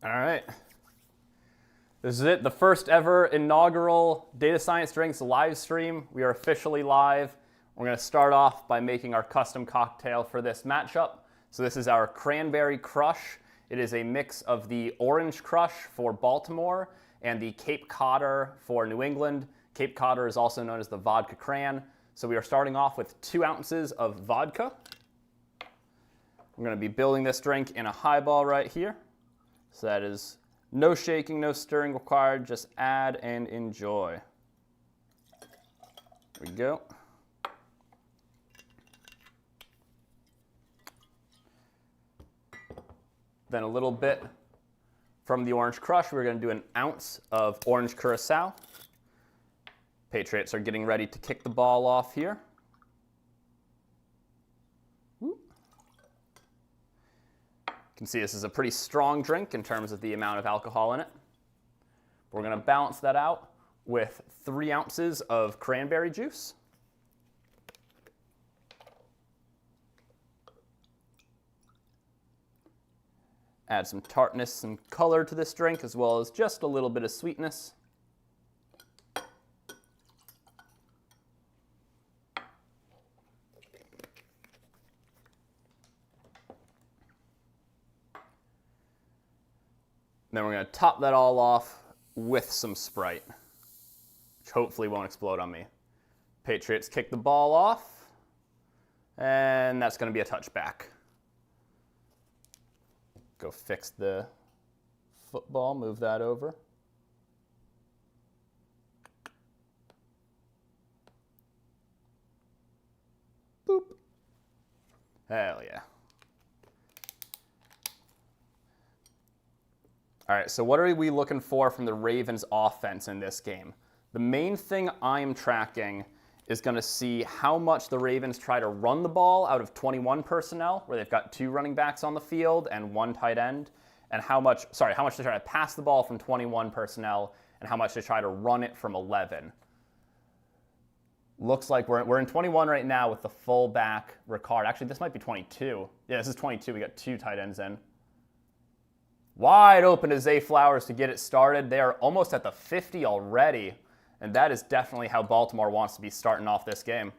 All right. This is it, the first ever inaugural Data Science Drinks live stream. We are officially live. We're going to start off by making our custom cocktail for this matchup. So this is our Cranberry Crush. It is a mix of the Orange Crush for Baltimore and the Cape Codder for New England. Cape Codder is also known as the Vodka Cran. So we are starting off with 2 ounces of vodka. We're going to be building this drink in a highball right here. So that is no shaking, no stirring required. Just add and enjoy. There we go. Then a little bit from the Orange Crush. We're going to do an ounce of Orange Curacao. Patriots are getting ready to kick the ball off here. You can see this is a pretty strong drink in terms of the amount of alcohol in it. We're going to balance that out with 3 ounces of cranberry juice. Add some tartness and color to this drink, as well as just a little bit of sweetness. Then we're going to top that all off with some Sprite, which hopefully won't explode on me. Patriots kick the ball off, and that's going to be a touchback. Go fix the football, move that over. Boop. Hell yeah. All right, so what are we looking for from the Ravens offense in this game? The main thing I'm tracking is going to see how much the Ravens try to run the ball out of 21 personnel, where they've got 2 running backs on the field and 1 tight end, and how much they try to pass the ball from 21 personnel and how much they try to run it from 11. Looks like we're in 21 right now with the fullback Ricard. Actually, this might be 22. Yeah, this is 22. We got 2 tight ends in. Wide open to Zay Flowers to get it started. They are almost at the 50 already, and that is definitely how Baltimore wants to be starting off this game.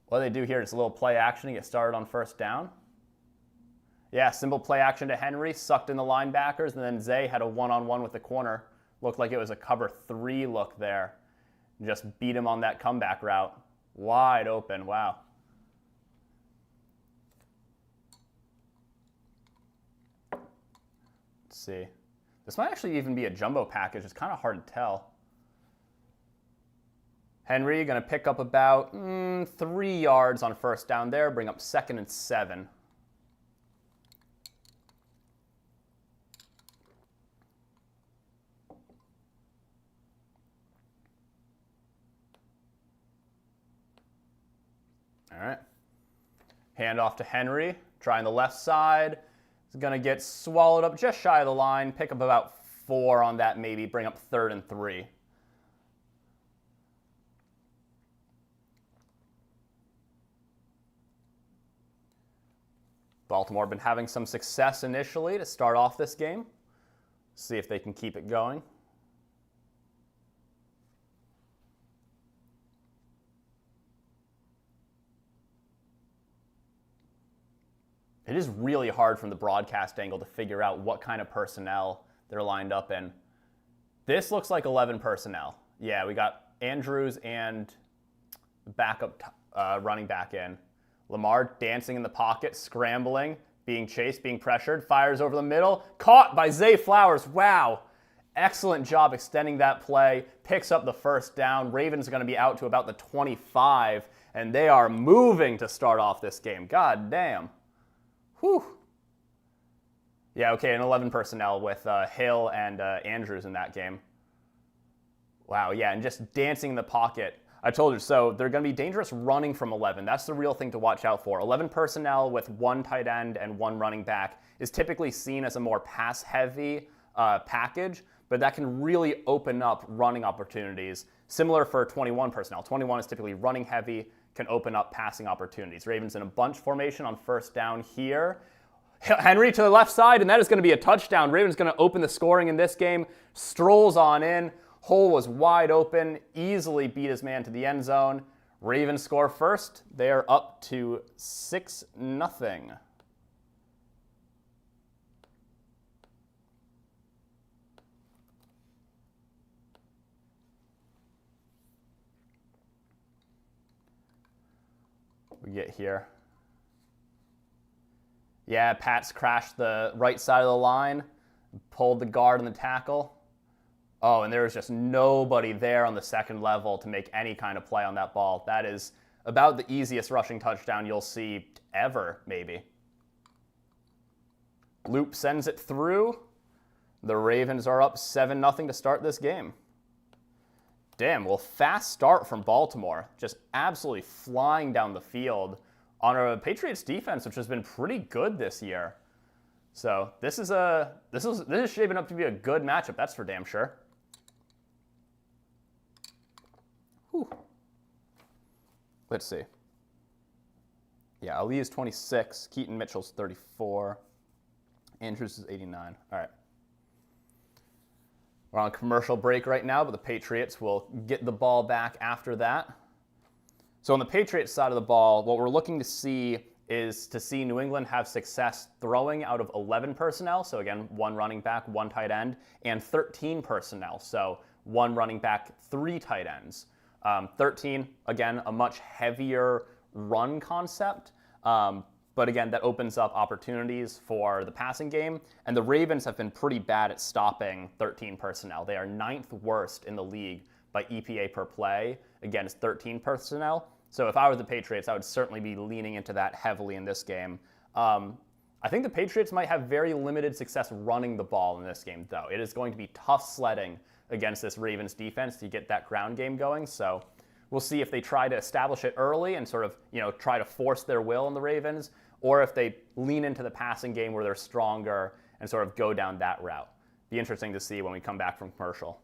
What do they do here? Just a little play action to get started on first down. Yeah, simple play action to Henry, sucked in the linebackers, and then Zay had a one-on-one with the corner. Looked like it was a cover 3 look there. Just beat him on that comeback route. Wide open, wow. See. This might actually even be a jumbo package. It's kind of hard to tell. Henry going to pick up about 3 yards on first down there, bring up 2nd and 7. All right. Hand off to Henry, trying the left side. Is going to get swallowed up just shy of the line, pick up about 4 on that maybe, bring up 3rd and 3. Baltimore been having some success initially to start off this game. See if they can keep it going. It is really hard from the broadcast angle to figure out what kind of personnel they're lined up in. This looks like 11 personnel. Yeah, we got Andrews and backup running back in. Lamar dancing in the pocket, scrambling, being chased, being pressured, fires over the middle, caught by Zay Flowers. Wow. Excellent job extending that play, picks up the first down. Ravens are going to be out to about the 25, and they are moving to start off this game. God damn. Whew. Yeah, okay, an 11 personnel with Hill and Andrews in that game. Wow, yeah, and just dancing in the pocket. I told you, so they're going to be dangerous running from 11. That's the real thing to watch out for. 11 personnel with 1 tight end and 1 running back is typically seen as a more pass-heavy package, but that can really open up running opportunities. Similar for 21 personnel. 21 is typically running heavy, can open up passing opportunities. Ravens in a bunch formation on first down here. Henry to the left side, and that is going to be a touchdown. Ravens going to open the scoring in this game. Strolls on in. Hole was wide open, easily beat his man to the end zone. Ravens score first. They are up to 6-0. We get here. Yeah, Pats crashed the right side of the line, pulled the guard and the tackle. Oh, and there was just nobody there on the second level to make any kind of play on that ball. That is about the easiest rushing touchdown you'll see ever, maybe. Loop sends it through. The Ravens are up 7-0 to start this game. Damn, well, fast start from Baltimore. Just absolutely flying down the field on a Patriots defense, which has been pretty good this year. So this is shaping up to be a good matchup, that's for damn sure. Whew. Let's see. Yeah, Ali is 26, Keaton Mitchell's 34, Andrews is 89. All right. We're on a commercial break right now, but the Patriots will get the ball back after that. So on the Patriots side of the ball, what we're looking to see is to see New England have success throwing out of 11 personnel. So again, 1 running back, 1 tight end, and 13 personnel. So 1 running back, 3 tight ends. 13, again, a much heavier run concept. But again, that opens up opportunities for the passing game. And the Ravens have been pretty bad at stopping 13 personnel. They are 9th worst in the league by EPA per play against 13 personnel. So if I were the Patriots, I would certainly be leaning into that heavily in this game. I think the Patriots might have very limited success running the ball in this game, though. It is going to be tough sledding against this Ravens defense to get that ground game going. So we'll see if they try to establish it early and sort of, try to force their will on the Ravens, or if they lean into the passing game where they're stronger and sort of go down that route. Be interesting to see when we come back from commercial.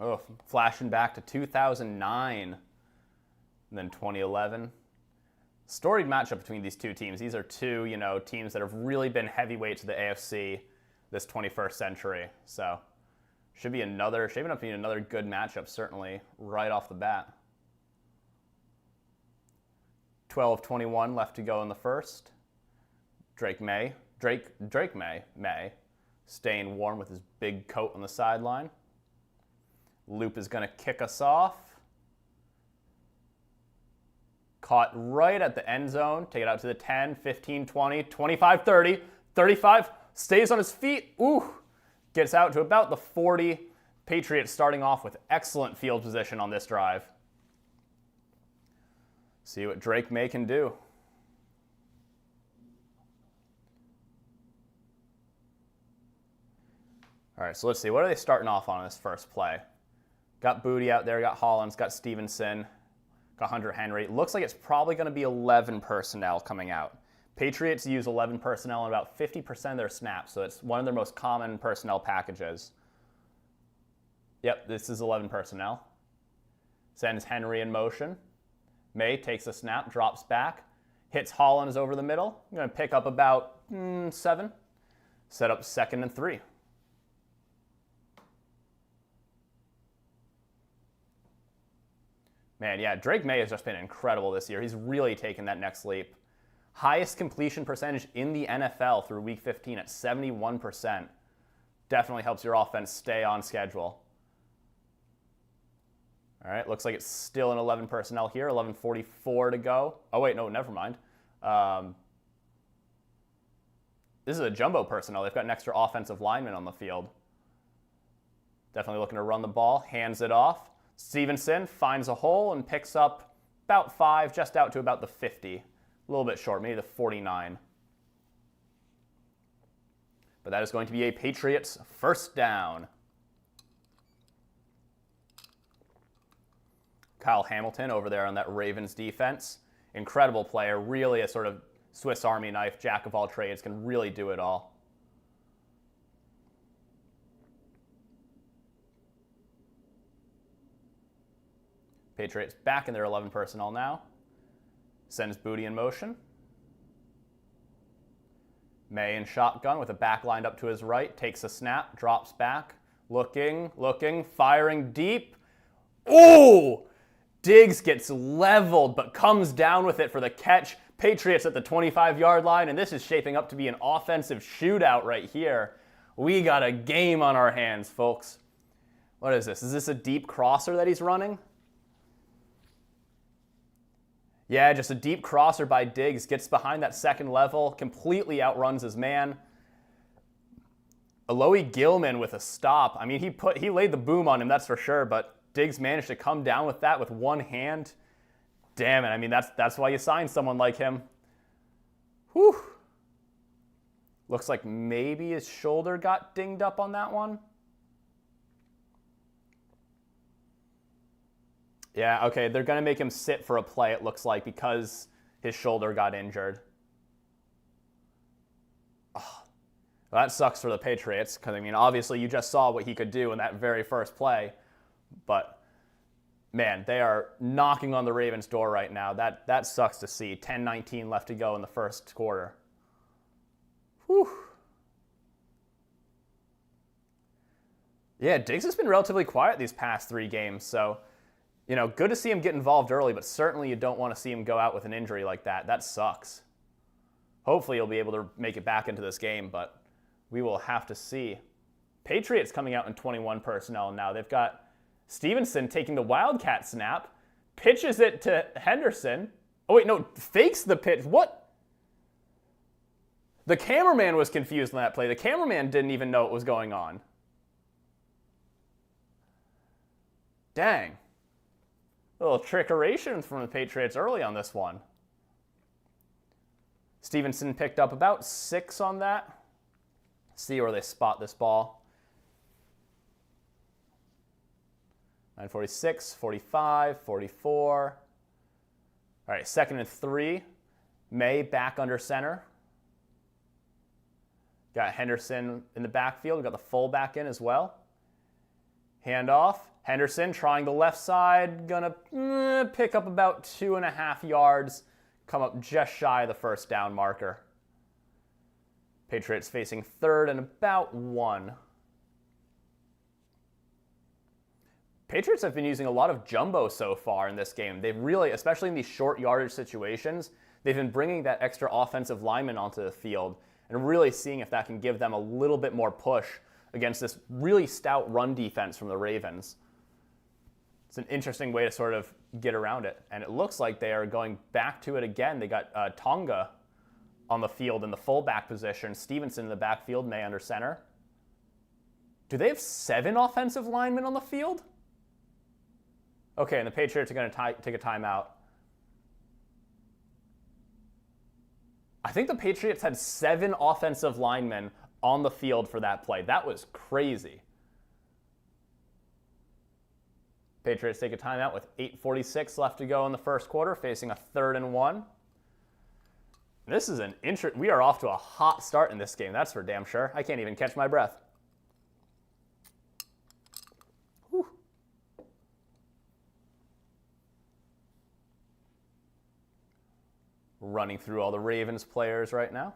Oh, flashing back to 2009 and then 2011. Storied matchup between these two teams. These are two, teams that have really been heavyweights of the AFC this 21st century. So shaping up to be another good matchup, certainly, right off the bat. 12:21 left to go in the first. Drake May, staying warm with his big coat on the sideline. Loop is going to kick us off. Caught right at the end zone. Take it out to the 10, 15, 20, 25, 30, 35. Stays on his feet. Ooh. Gets out to about the 40. Patriots starting off with excellent field position on this drive. See what Drake May can do. All right, so let's see. What are they starting off on this first play? Got Booty out there, got Hollins, got Stevenson, got Hunter Henry. Looks like it's probably going to be 11 personnel coming out. Patriots use 11 personnel in about 50% of their snaps, so it's one of their most common personnel packages. Yep, this is 11 personnel. Sends Henry in motion. May takes a snap, drops back, hits Hollins over the middle. I'm going to pick up about 7. Set up 2nd and 3. Man, yeah, Drake May has just been incredible this year. He's really taken that next leap. Highest completion percentage in the NFL through week 15 at 71%. Definitely helps your offense stay on schedule. All right, looks like it's still an 11 personnel here, 11:44 to go. Oh, wait, no, never mind. This is a jumbo personnel. They've got an extra offensive lineman on the field. Definitely looking to run the ball, hands it off. Stevenson finds a hole and picks up about 5, just out to about the 50. A little bit short, maybe the 49. But that is going to be a Patriots first down. Kyle Hamilton over there on that Ravens defense. Incredible player, really a sort of Swiss Army knife, jack of all trades, can really do it all. Patriots back in their 11 personnel now. Sends Booty in motion. May in shotgun with a back lined up to his right. Takes a snap, drops back. Looking, firing deep. Ooh! Diggs gets leveled, but comes down with it for the catch. Patriots at the 25-yard line, and this is shaping up to be an offensive shootout right here. We got a game on our hands, folks. What is this? Is this a deep crosser that he's running? Yeah, just a deep crosser by Diggs. Gets behind that second level, completely outruns his man. Alohi Gilman with a stop. I mean, he laid the boom on him, that's for sure, but Diggs managed to come down with that with one hand. Damn it, I mean, that's why you sign someone like him. Whew. Looks like maybe his shoulder got dinged up on that one. Yeah, okay, they're going to make him sit for a play, it looks like, because his shoulder got injured. Oh, well, that sucks for the Patriots, because, I mean, obviously you just saw what he could do in that very first play. But, man, they are knocking on the Ravens' door right now. That sucks to see. 10-19 left to go in the first quarter. Whew. Yeah, Diggs has been relatively quiet these past 3 games, so, you know, good to see him get involved early, but certainly you don't want to see him go out with an injury like that. That sucks. Hopefully he'll be able to make it back into this game, but we will have to see. Patriots coming out in 21 personnel now. They've got Stevenson taking the Wildcat snap, pitches it to Henderson. Oh, wait, no, fakes the pitch. What? The cameraman was confused on that play. The cameraman didn't even know what was going on. Dang. A little trickeration from the Patriots early on this one. Stevenson picked up about 6 on that. See where they spot this ball. 9:46, 45, 44. All right, 2nd and 3. May back under center. Got Henderson in the backfield. We've got the fullback in as well. Handoff. Henderson trying the left side. Gonna pick up about 2.5 yards. Come up just shy of the first down marker. Patriots facing 3rd and about 1. Patriots have been using a lot of jumbo so far in this game. They've really, especially in these short yardage situations, they've been bringing that extra offensive lineman onto the field and really seeing if that can give them a little bit more push against this really stout run defense from the Ravens. It's an interesting way to sort of get around it. And it looks like they are going back to it again. They got Tonga on the field in the fullback position, Stevenson in the backfield, May under center. Do they have 7 offensive linemen on the field? Okay, and the Patriots are going to take a timeout. I think the Patriots had 7 offensive linemen on the field for that play. That was crazy. Patriots take a timeout with 8:46 left to go in the first quarter, facing a 3rd and 1. This is we are off to a hot start in this game, that's for damn sure. I can't even catch my breath. Whew. Running through all the Ravens players right now.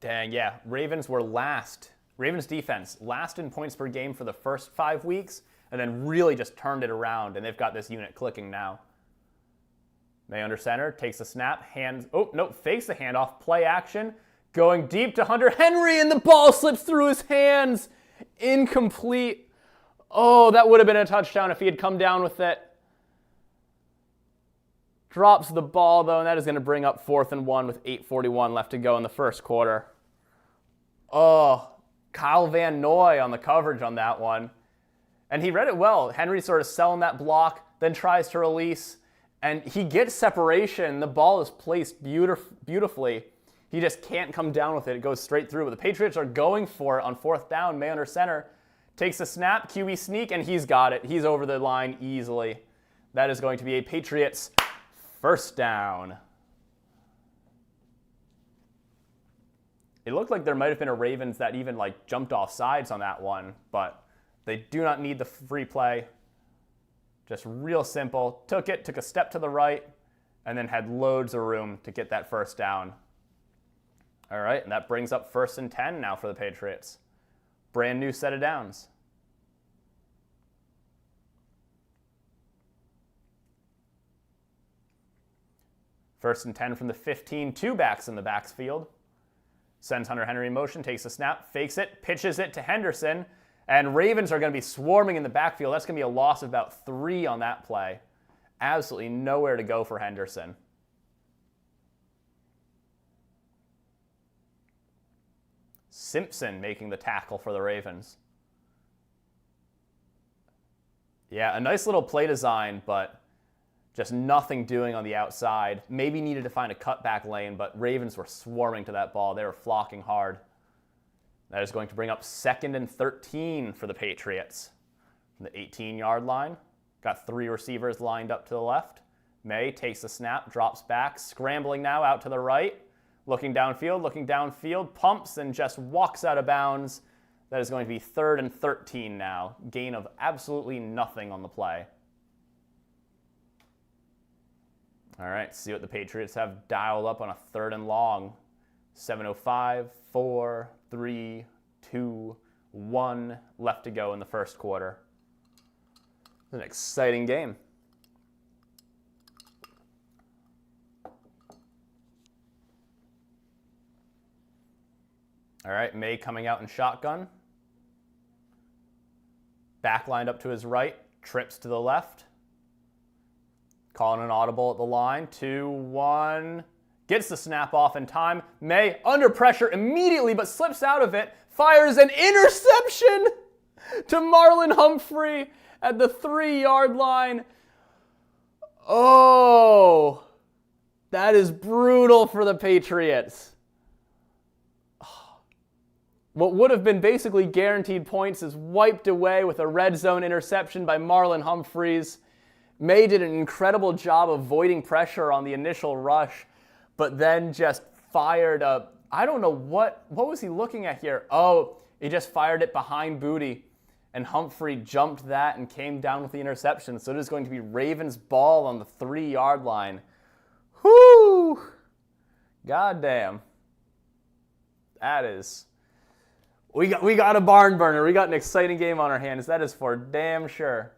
Dang, yeah. Ravens were last. Ravens defense, last in points per game for the first 5 weeks, and then really just turned it around, and they've got this unit clicking now. May under center, takes a snap, hands, oh, no, fakes the handoff, play action, going deep to Hunter Henry, and the ball slips through his hands. Incomplete. Oh, that would have been a touchdown if he had come down with it. Drops the ball, though, and that is going to bring up 4th and 1 with 8:41 left to go in the first quarter. Oh, Kyle Van Noy on the coverage on that one. And he read it well. Henry sort of selling that block, then tries to release, and he gets separation. The ball is placed beautifully. He just can't come down with it. It goes straight through. But the Patriots are going for it on 4th down. May under center. Takes a snap, QB sneak, and he's got it. He's over the line easily. That is going to be a Patriots first down. It looked like there might have been a Ravens that even jumped off sides on that one, but they do not need the free play. Just real simple. Took a step to the right, and then had loads of room to get that first down. All right, and that brings up 1st and 10 now for the Patriots. Brand new set of downs. First and 10 from the 15, 2 backs in the backfield. Sends Hunter Henry in motion, takes a snap, fakes it, pitches it to Henderson, and Ravens are going to be swarming in the backfield. That's going to be a loss of about 3 on that play. Absolutely nowhere to go for Henderson. Simpson making the tackle for the Ravens. Yeah, a nice little play design, but just nothing doing on the outside. Maybe needed to find a cutback lane, but Ravens were swarming to that ball. They were flocking hard. That is going to bring up 2nd and 13 for the Patriots. From the 18-yard line, got 3 receivers lined up to the left. May takes the snap, drops back, scrambling now out to the right. Looking downfield, pumps and just walks out of bounds. That is going to be 3rd and 13 now. Gain of absolutely nothing on the play. All right, see what the Patriots have dialed up on a 3rd and long. 7:05, 4, 3, 2, 1 left to go in the first quarter. It's an exciting game. All right, May coming out in shotgun. Back lined up to his right, trips to the left. Calling an audible at the line. 2, 1. Gets the snap off in time. May under pressure immediately, but slips out of it. Fires an interception to Marlon Humphrey at the 3-yard line. Oh, that is brutal for the Patriots. What would have been basically guaranteed points is wiped away with a red zone interception by Marlon Humphreys. May did an incredible job avoiding pressure on the initial rush, but then just fired up. I don't know what was he looking at here? Oh, he just fired it behind Booty, and Humphrey jumped that and came down with the interception. So it is going to be Ravens ball on the 3-yard line. Whoo! Goddamn. That is... We got a barn burner. We got an exciting game on our hands. That is for damn sure.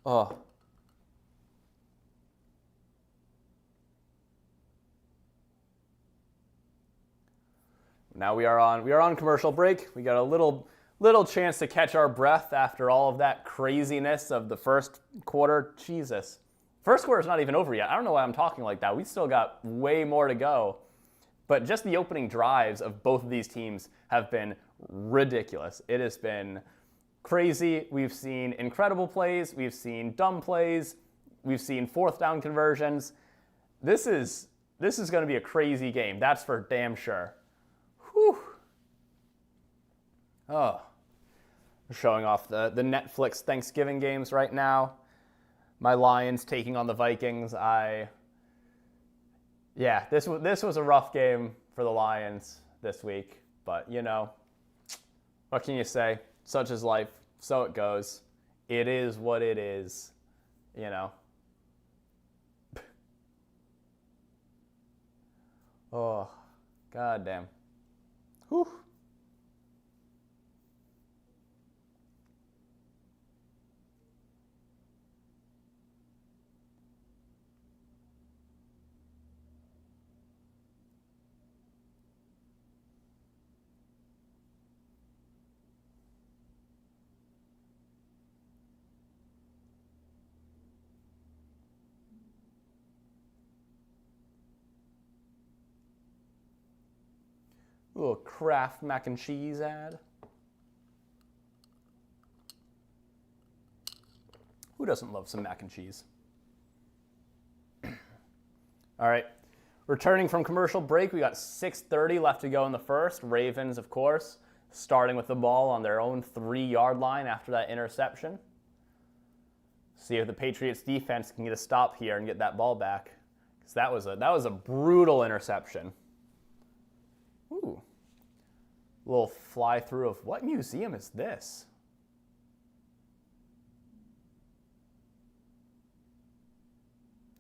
Oh. Now we are on commercial break. We got a little chance to catch our breath after all of that craziness of the first quarter. Jesus. First quarter's not even over yet. I don't know why I'm talking like that. We still got way more to go. But just the opening drives of both of these teams have been ridiculous. It has been crazy. We've seen incredible plays. We've seen dumb plays. We've seen 4th down conversions. This is going to be a crazy game. That's for damn sure. Whew. Oh. We're showing off the Netflix Thanksgiving games right now. My Lions taking on the Vikings. Yeah, this was a rough game for the Lions this week, but what can you say? Such is life, so it goes. It is what it is, Oh, goddamn. Whew. A little Kraft mac and cheese ad. Who doesn't love some mac and cheese? All right, returning from commercial break, we got 6:30 left to go in the first. Ravens, of course, starting with the ball on their own 3-yard line after that interception. See if the Patriots defense can get a stop here and get that ball back, because that was a brutal interception. Ooh, a little fly through of what museum is this?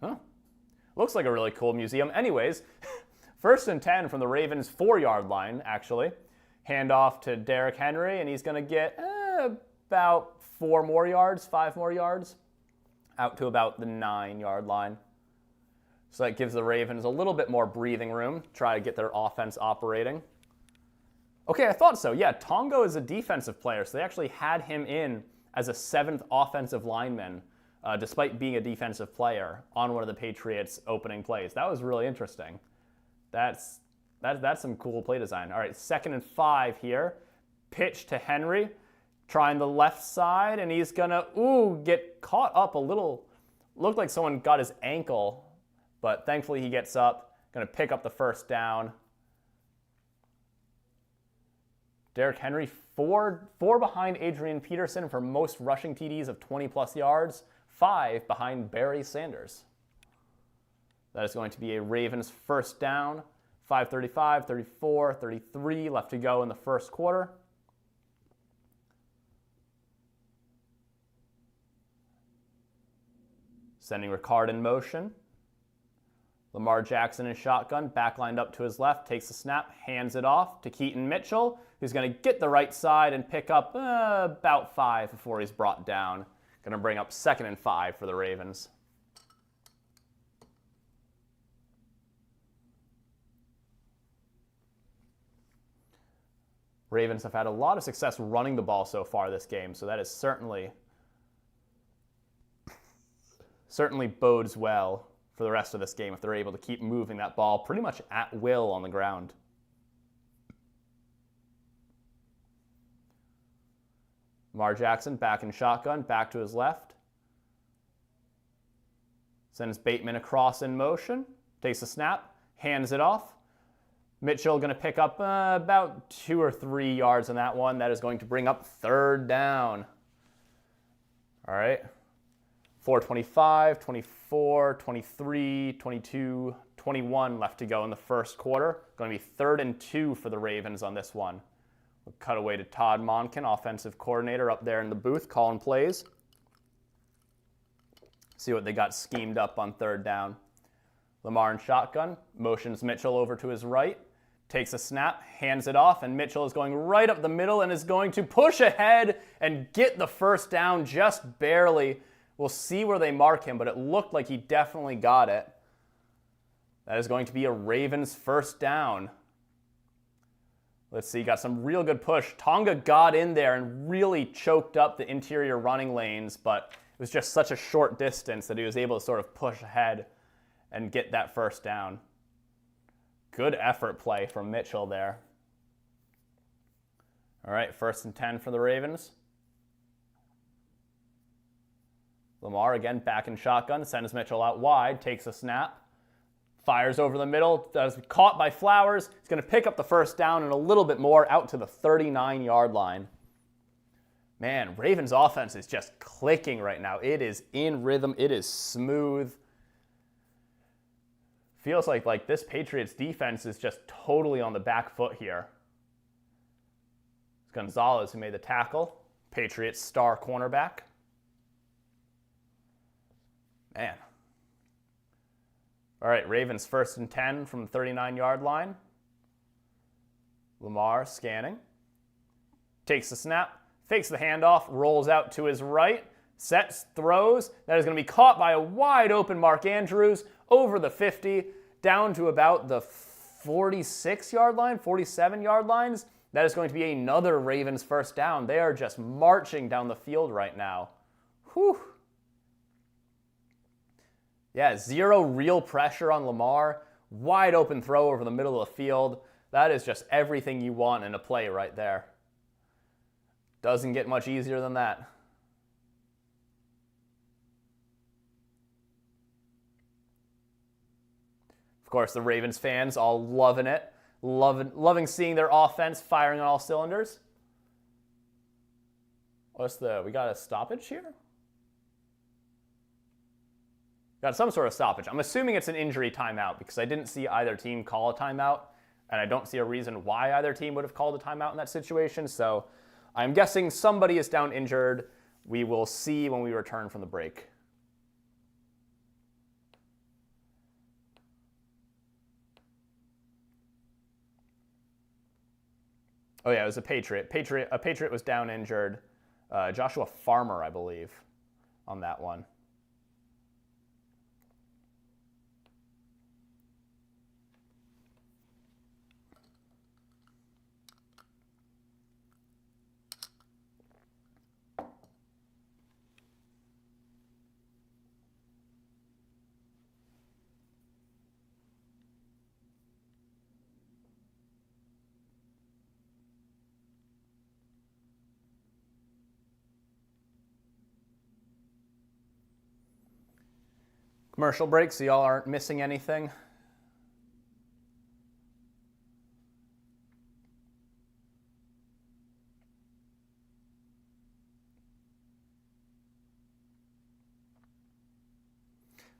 Huh? Looks like a really cool museum. Anyways, 1st and 10 from the Ravens 4-yard line, actually. Handoff to Derrick Henry, and he's going to get about 5 more yards, out to about the 9-yard line. So that gives the Ravens a little bit more breathing room, try to get their offense operating. Okay, I thought so. Yeah, Tongo is a defensive player, so they actually had him in as a 7th offensive lineman, despite being a defensive player on one of the Patriots' opening plays. That was really interesting. That's some cool play design. All right, 2nd and 5 here. Pitch to Henry, trying the left side, and he's gonna, get caught up a little. Looked like someone got his ankle, but thankfully he gets up, gonna pick up the 1st down. Derrick Henry, four behind Adrian Peterson for most rushing TDs of 20-plus yards, 5 behind Barry Sanders. That is going to be a Ravens 1st down, 5:35, 34, 33 left to go in the 1st quarter. Sending Ricard in motion. Lamar Jackson in shotgun, back lined up to his left, takes the snap, hands it off to Keaton Mitchell, who's going to get the right side and pick up about 5 before he's brought down. Going to bring up 2nd and 5 for the Ravens. Ravens have had a lot of success running the ball so far this game, so that is certainly bodes well for the rest of this game if they're able to keep moving that ball pretty much at will on the ground. Lamar Jackson back in shotgun, back to his left. Sends Bateman across in motion, takes a snap, hands it off. Mitchell going to pick up about 2 or 3 yards on that one. That is going to bring up 3rd down. All right. 4:25, 24, 23, 22, 21 left to go in the 1st quarter. Going to be 3rd and 2 for the Ravens on this one. We'll cut away to Todd Monken, offensive coordinator, up there in the booth calling plays. See what they got schemed up on 3rd down. Lamar in shotgun, motions Mitchell over to his right, takes a snap, hands it off, and Mitchell is going right up the middle and is going to push ahead and get the 1st down just barely. We'll see where they mark him, but it looked like he definitely got it. That is going to be a Ravens 1st down. Let's see, got some real good push. Tonga got in there and really choked up the interior running lanes, but it was just such a short distance that he was able to sort of push ahead and get that 1st down. Good effort play from Mitchell there. All right, 1st and 10 for the Ravens. Lamar again back in shotgun, sends Mitchell out wide, takes a snap, fires over the middle, is caught by Flowers. He's going to pick up the 1st down and a little bit more out to the 39-yard line. Man, Ravens offense is just clicking right now. It is in rhythm. It is smooth. Feels like this Patriots defense is just totally on the back foot here. It's Gonzalez who made the tackle. Patriots star cornerback. Man. All right, Ravens 1st and 10 from the 39-yard line. Lamar scanning. Takes the snap, fakes the handoff, rolls out to his right, sets, throws. That is going to be caught by a wide open Mark Andrews over the 50, down to about the 46-yard line, 47-yard lines. That is going to be another Ravens first down. They are just marching down the field right now. Whew. Yeah, zero real pressure on Lamar. Wide open throw over the middle of the field. That is just everything you want in a play right there. Doesn't get much easier than that. Of course, the Ravens fans all loving it. Loving seeing their offense firing on all cylinders. We got a stoppage here? Got some sort of stoppage. I'm assuming it's an injury timeout because I didn't see either team call a timeout, and I don't see a reason why either team would have called a timeout in that situation. So I'm guessing somebody is down injured. We will see when we return from the break. Oh yeah, it was a Patriot. A Patriot was down injured. Joshua Farmer, I believe, on that one. Commercial break, so y'all aren't missing anything.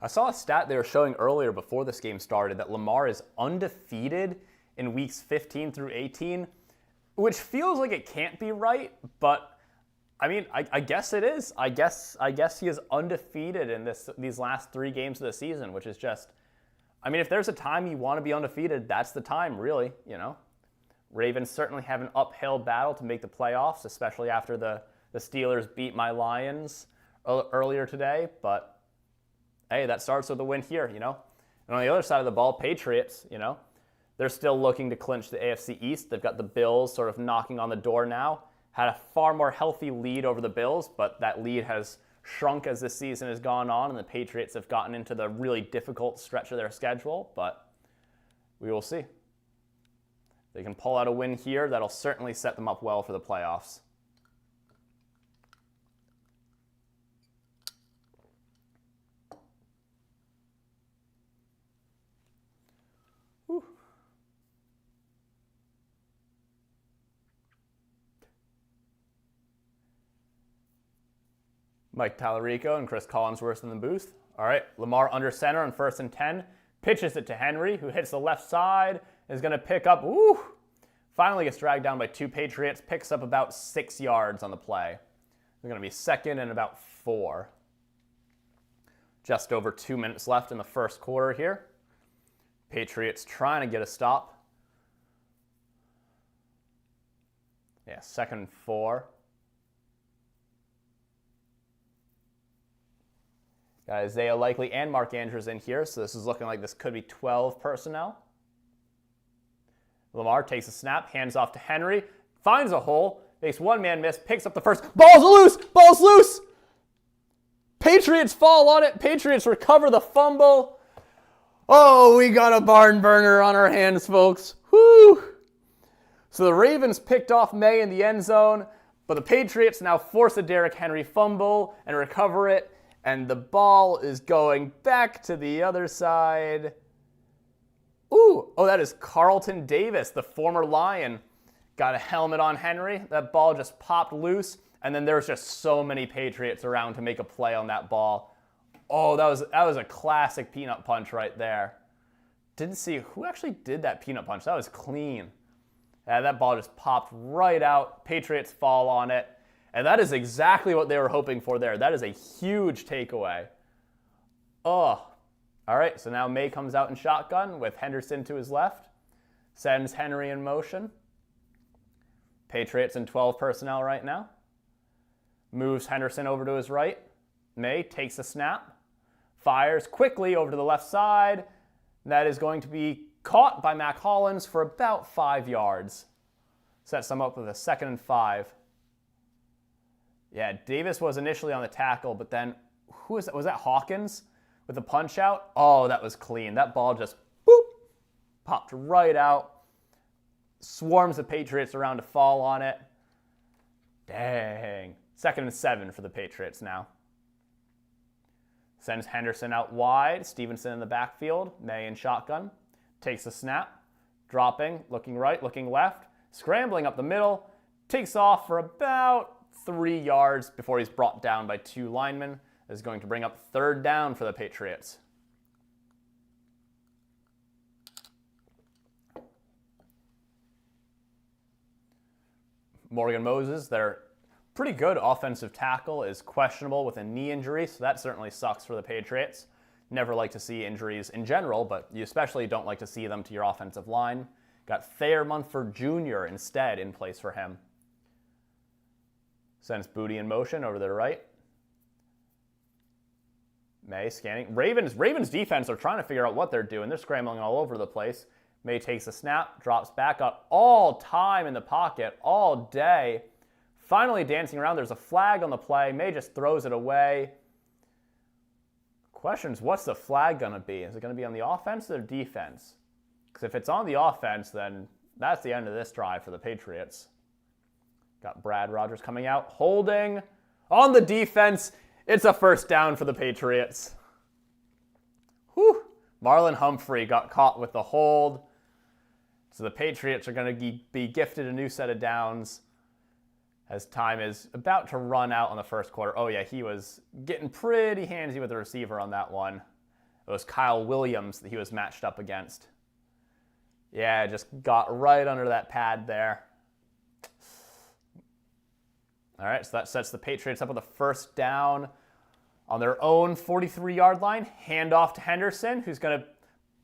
I saw a stat they were showing earlier before this game started that Lamar is undefeated in weeks 15 through 18, which feels like it can't be right, but I mean, I guess it is. I guess he is undefeated in these last 3 games of the season, which is just, I mean, if there's a time you want to be undefeated, that's the time, really, you know. Ravens certainly have an uphill battle to make the playoffs, especially after the Steelers beat my Lions earlier today, but hey, that starts with a win here, you know. And on the other side of the ball, Patriots, you know, they're still looking to clinch the AFC East. They've got the Bills sort of knocking on the door now. Had a far more healthy lead over the Bills, but that lead has shrunk as this season has gone on, and the Patriots have gotten into the really difficult stretch of their schedule, but we will see. They can pull out a win here. That'll certainly set them up well for the playoffs. Mike Tallarico and Chris Collinsworth in the booth. All right, Lamar under center on 1st and 10. Pitches it to Henry, who hits the left side, is going to pick up, finally gets dragged down by 2 Patriots, picks up about 6 yards on the play. They're going to be 2nd and about 4. Just over 2 minutes left in the first quarter here. Patriots trying to get a stop. Yeah, 2nd and 4. Got Isaiah Likely and Mark Andrews in here, so this is looking like this could be 12 personnel. Lamar takes a snap, hands off to Henry, finds a hole, makes one-man miss, picks up the first. Ball's loose! Ball's loose! Patriots fall on it. Patriots recover the fumble. Oh, we got a barn burner on our hands, folks. Whew! So the Ravens picked off May in the end zone, but the Patriots now force a Derrick Henry fumble and recover it. And the ball is going back to the other side. Oh, that is Carlton Davis, the former Lion. Got a helmet on Henry. That ball just popped loose. And then there's just so many Patriots around to make a play on that ball. Oh, that was a classic peanut punch right there. Didn't see who actually did that peanut punch. That was clean. That ball just popped right out. Patriots fall on it. And that is exactly what they were hoping for there. That is a huge takeaway. Oh, All right, so now May comes out in shotgun with Henderson to his left. Sends Henry in motion. Patriots in 12 personnel right now. Moves Henderson over to his right. May takes a snap. Fires quickly over to the left side. That is going to be caught by Mac Hollins for about 5 yards. Sets them up with a 2nd and 5. Yeah, Davis was initially on the tackle, but then, who was that? Was that Hawkins with the punch out? Oh, that was clean. That ball just, boop, popped right out. Swarms of Patriots around to fall on it. Dang. 2nd and 7 for the Patriots now. Sends Henderson out wide. Stevenson in the backfield. May in shotgun. Takes a snap. Dropping. Looking right. Looking left. Scrambling up the middle. Takes off for about 3 yards before he's brought down by 2 linemen. Is going to bring up 3rd down for the Patriots. Morgan Moses, their pretty good offensive tackle, is questionable with a knee injury, so that certainly sucks for the Patriots. Never like to see injuries in general, but you especially don't like to see them to your offensive line. Got Thayer Munford Jr. instead in place for him. Sends Booty in motion over to the right. May scanning. Ravens defense are trying to figure out what they're doing. They're scrambling all over the place. May takes a snap, drops back up all time in the pocket, all day. Finally dancing around. There's a flag on the play. May just throws it away. Questions, what's the flag going to be? Is it going to be on the offense or the defense? Because if it's on the offense, then that's the end of this drive for the Patriots. Got Brad Rogers coming out, holding on the defense. It's a 1st down for the Patriots. Whew. Marlon Humphrey got caught with the hold. So the Patriots are going to be gifted a new set of downs as time is about to run out on the 1st quarter. Oh yeah, he was getting pretty handsy with the receiver on that one. It was Kyle Williams that he was matched up against. Yeah, just got right under that pad there. All right, so that sets the Patriots up with a 1st down on their own 43-yard line. Handoff to Henderson, who's going to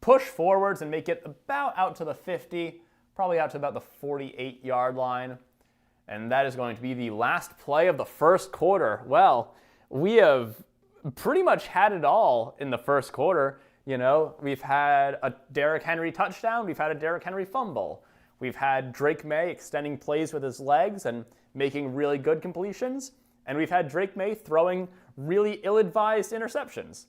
push forwards and make it about out to the 50, probably out to about the 48-yard line. And that is going to be the last play of the 1st quarter. Well, we have pretty much had it all in the 1st quarter. You know, we've had a Derrick Henry touchdown. We've had a Derrick Henry fumble. We've had Drake May extending plays with his legs and making really good completions. And we've had Drake May throwing really ill-advised interceptions.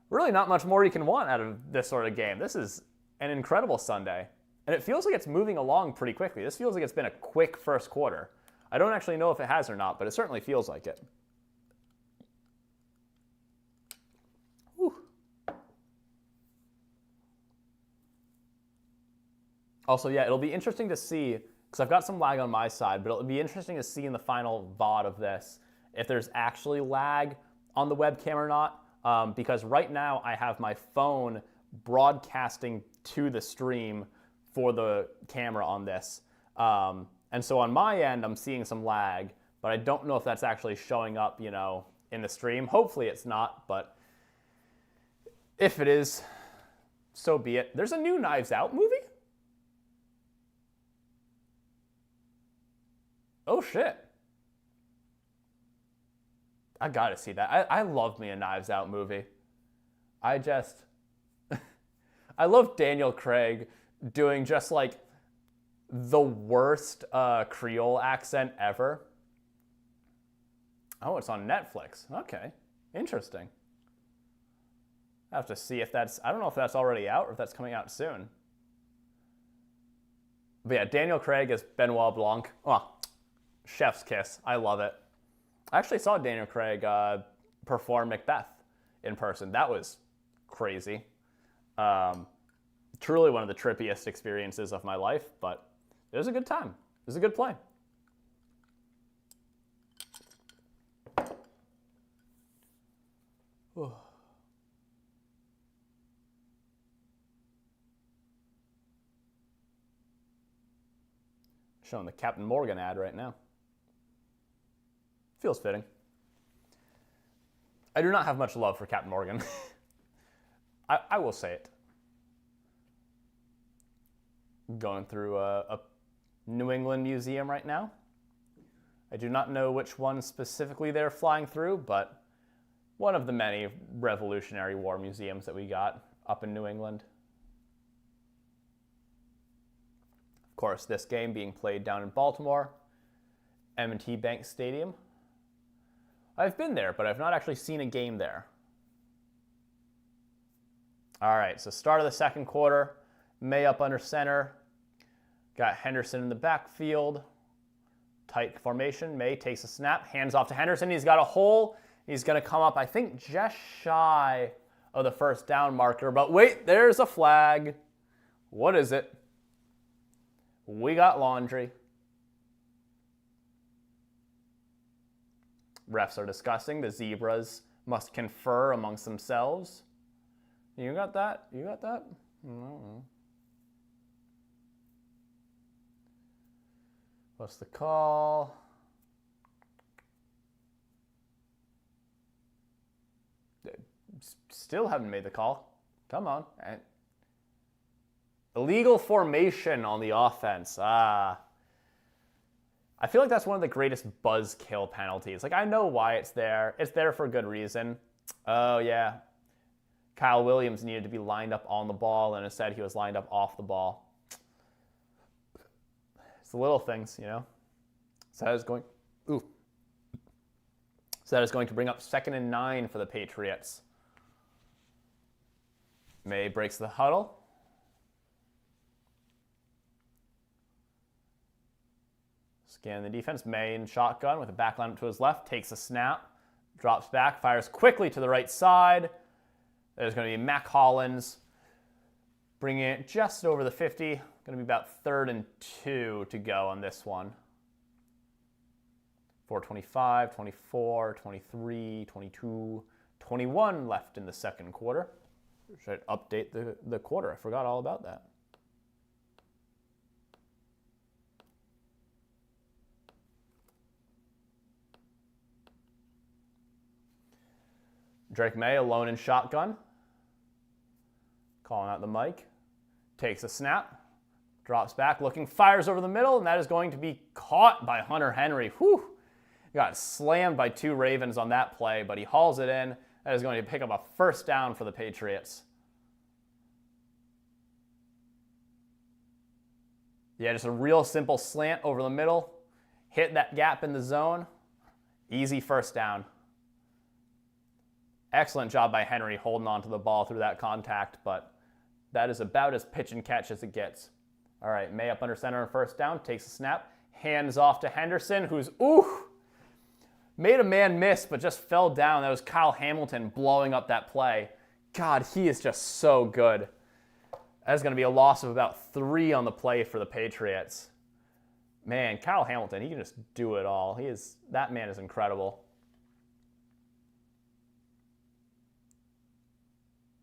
Really not much more you can want out of this sort of game. This is an incredible Sunday. And it feels like it's moving along pretty quickly. This feels like it's been a quick 1st quarter. I don't actually know if it has or not, but it certainly feels like it. Whew. Also, yeah, it'll be interesting to see, because I've got some lag on my side, but it'll be interesting to see in the final VOD of this if there's actually lag on the webcam or not, because right now I have my phone broadcasting to the stream for the camera on this. And so on my end, I'm seeing some lag, but I don't know if that's actually showing up, you know, in the stream. Hopefully it's not, but if it is, so be it. There's a new Knives Out movie? Oh, shit. I gotta see that. I love me a Knives Out movie. I love Daniel Craig doing just like the worst Creole accent ever. Oh, it's on Netflix. Okay, interesting. I have to see if that's, I don't know if that's already out or if that's coming out soon. But yeah, Daniel Craig as Benoit Blanc. Oh, chef's kiss. I love it. I actually saw Daniel Craig perform Macbeth in person. That was crazy. Truly one of the trippiest experiences of my life, but it was a good time. It was a good play. Showing the Captain Morgan ad right now. Feels fitting. I do not have much love for Captain Morgan. I will say it. Going through a New England museum right now. I do not know which one specifically they're flying through, but one of the many Revolutionary War museums that we got up in New England. Of course, this game being played down in Baltimore, M&T Bank Stadium. I've been there, but I've not actually seen a game there. All right, so start of the second quarter. May up under center. Got Henderson in the backfield. Tight formation. May takes a snap. Hands off to Henderson. He's got a hole. He's going to come up, I think, just shy of the first down marker. But wait, there's a flag. What is it? We got laundry. Refs are discussing. The Zebras must confer amongst themselves. You got that? You got that? No. What's the call? Still haven't made the call. Come on. Illegal formation on the offense. I feel like that's one of the greatest buzzkill penalties. Like, I know why it's there. It's there for a good reason. Oh, yeah. Kyle Williams needed to be lined up on the ball, and instead he was lined up off the ball. It's the little things, you know. So that is going to bring up 2nd and 9 for the Patriots. May breaks the huddle. Scan the defense. May in shotgun with a back line up to his left. Takes a snap. Drops back. Fires quickly to the right side. There's going to be Mac Hollins bringing it just over the 50. Going to be about 3rd and 2 to go on this one. 4:25, 24, 23, 22, 21 left in the second quarter. Should I update the quarter? I forgot all about that. Drake May alone in shotgun. Calling out the mic. Takes a snap. Drops back, looking, fires over the middle, and that is going to be caught by Hunter Henry. Whew. Got slammed by 2 Ravens on that play, but he hauls it in. That is going to pick up a first down for the Patriots. Yeah, just a real simple slant over the middle. Hit that gap in the zone. Easy first down. Excellent job by Henry holding on to the ball through that contact, but that is about as pitch and catch as it gets. All right, May up under center on first down, takes a snap, hands off to Henderson, who's, made a man miss, but just fell down. That was Kyle Hamilton blowing up that play. God, he is just so good. That's going to be a loss of about 3 on the play for the Patriots. Man, Kyle Hamilton, he can just do it all. That man is incredible.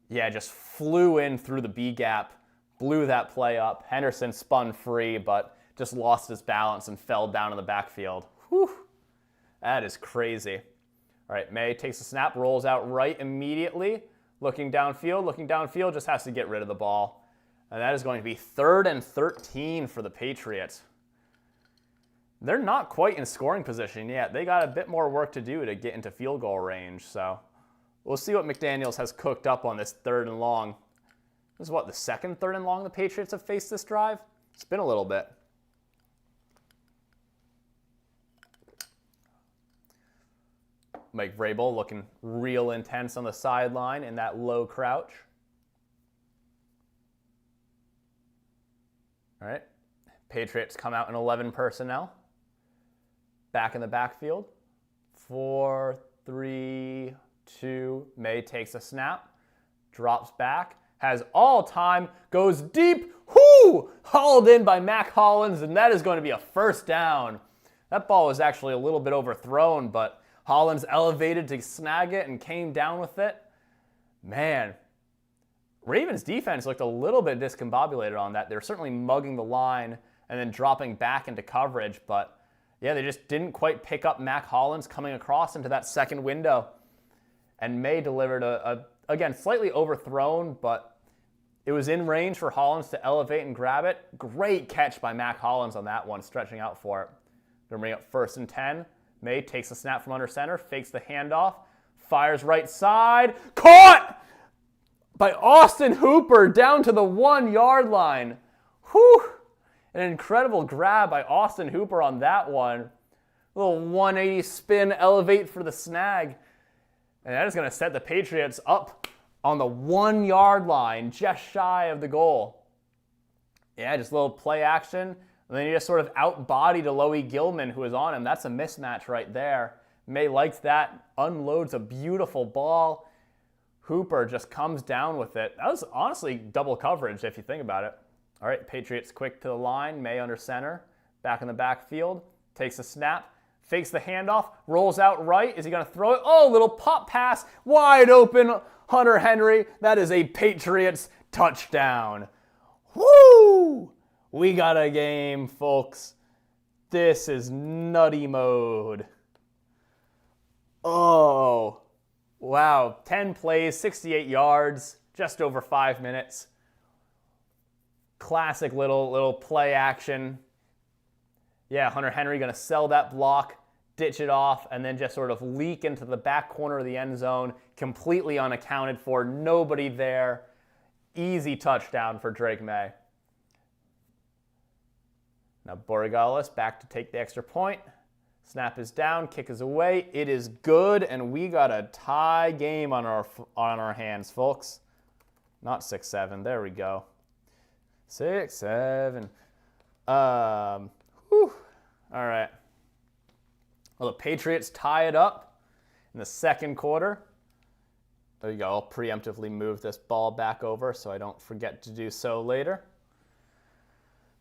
Yeah, just flew in through the B gap, blew that play up. Henderson spun free, but just lost his balance and fell down in the backfield. Whew. That is crazy. All right, May takes a snap, rolls out right immediately. Looking downfield, just has to get rid of the ball. And that is going to be 3rd and 13 for the Patriots. They're not quite in scoring position yet. They got a bit more work to do to get into field goal range. So we'll see what McDaniels has cooked up on this 3rd and long. This is what, the 2nd 3rd and long the Patriots have faced this drive? It's been a little bit. Mike Vrabel looking real intense on the sideline in that low crouch. All right, Patriots come out in 11 personnel. Back in the backfield. 4, 3, 2. May takes a snap. Drops back. Has all time. Goes deep. Whoo! Hauled in by Mac Hollins, and that is going to be a first down. That ball was actually a little bit overthrown, but Hollins elevated to snag it and came down with it. Man, Ravens defense looked a little bit discombobulated on that. They were certainly mugging the line and then dropping back into coverage, but yeah, they just didn't quite pick up Mac Hollins coming across into that second window. And May delivered a again, slightly overthrown, but it was in range for Hollins to elevate and grab it. Great catch by Mac Hollins on that one, stretching out for it. Going to bring up 1st and 10. May takes the snap from under center, fakes the handoff, fires right side. Caught by Austin Hooper down to the 1-yard line. Whew! An incredible grab by Austin Hooper on that one. A little 180 spin, elevate for the snag. And that is going to set the Patriots up on the 1-yard line, just shy of the goal. Yeah, just a little play action. And then he just sort of out-bodied Alohi Gilman, who was on him. That's a mismatch right there. May likes that, unloads a beautiful ball. Hooper just comes down with it. That was honestly double coverage if you think about it. All right, Patriots quick to the line. May under center, back in the backfield, takes a snap, fakes the handoff, rolls out right. Is he going to throw it? Oh, little pop pass, wide open, Hunter Henry. That is a Patriots touchdown. Woo! We got a game, folks. This is nutty mode. Oh, wow. 10 plays, 68 yards, just over 5 minutes. Classic little play action. Yeah, Hunter Henry going to sell that block, ditch it off, and then just sort of leak into the back corner of the end zone, completely unaccounted for, nobody there. Easy touchdown for Drake May. Now Borregales back to take the extra point. Snap is down, kick is away. It is good, and we got a tie game on our hands, folks. Not 6-7. There we go. 6-7. Whew. All right. Well, the Patriots tie it up in the second quarter. There you go. I'll preemptively move this ball back over so I don't forget to do so later.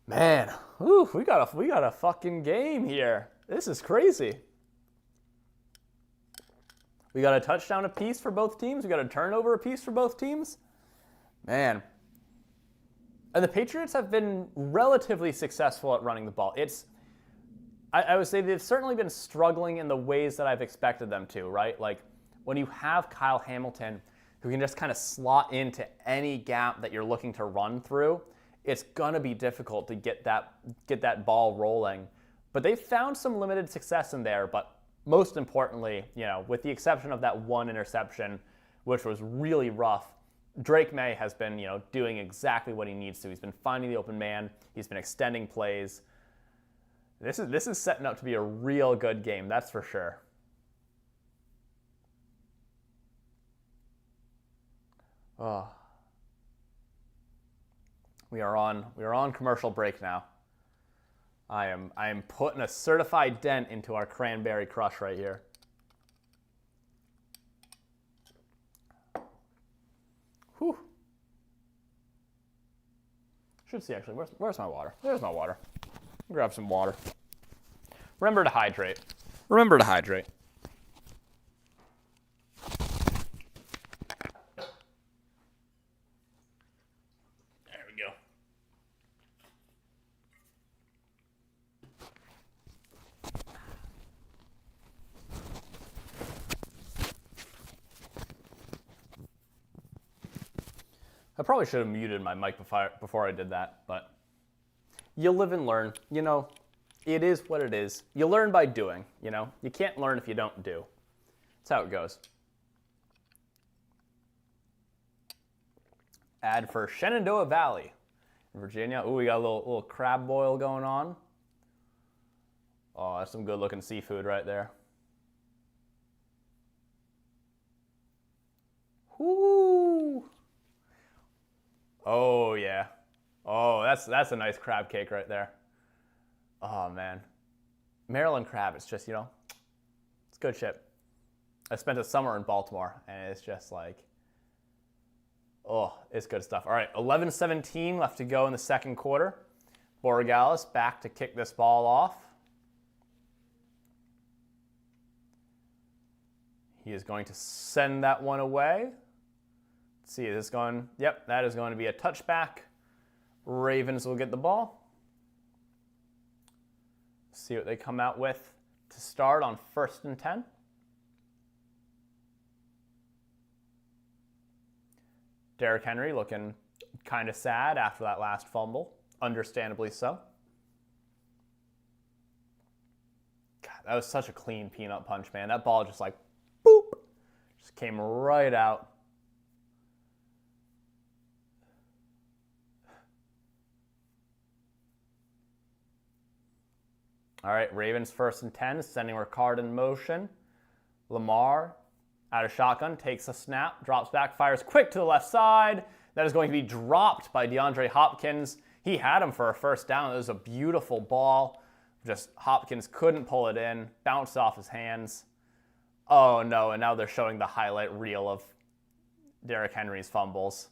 Man, whew, we got a fucking game here. This is crazy. We got a touchdown apiece for both teams. We got a turnover apiece for both teams. Man. And the Patriots have been relatively successful at running the ball. I would say they've certainly been struggling in the ways that I've expected them to, right? Like when you have Kyle Hamilton who can just kind of slot into any gap that you're looking to run through, it's going to be difficult to get that ball rolling. But they've found some limited success in there, but most importantly, with the exception of that one interception, which was really rough, Drake May has been, doing exactly what he needs to. He's been finding the open man. He's been extending plays. This is setting up to be a real good game, that's for sure. Oh. We are on commercial break now. I am putting a certified dent into our cranberry crush right here. Whew. Should see actually. Where's my water? There's my water. Grab some water. Remember to hydrate. Remember to hydrate. There we go. I probably should have muted my mic before I did that, but you live and learn. It is what it is. You learn by doing, You can't learn if you don't do. That's how it goes. Ad for Shenandoah Valley in Virginia. Ooh, we got a little crab boil going on. Oh, that's some good looking seafood right there. Whoo! Oh yeah. Oh, that's a nice crab cake right there. Oh man, Maryland crab. It's just it's good shit. I spent a summer in Baltimore, and it's just like, oh, it's good stuff. All right, 11-17 left to go in the second quarter. Borregales back to kick this ball off. He is going to send that one away. Let's see, is this going? Yep, that is going to be a touchback. Ravens will get the ball. See what they come out with to start on 1st and 10. Derrick Henry looking kind of sad after that last fumble. Understandably so. God, that was such a clean peanut punch, man. That ball just like, boop, just came right out. All right, Ravens 1st and 10, sending Ricard in motion. Lamar out of shotgun, takes a snap, drops back, fires quick to the left side. That is going to be dropped by DeAndre Hopkins. He had him for a first down. It was a beautiful ball. Just Hopkins couldn't pull it in, bounced off his hands. Oh no, and now they're showing the highlight reel of Derrick Henry's fumbles.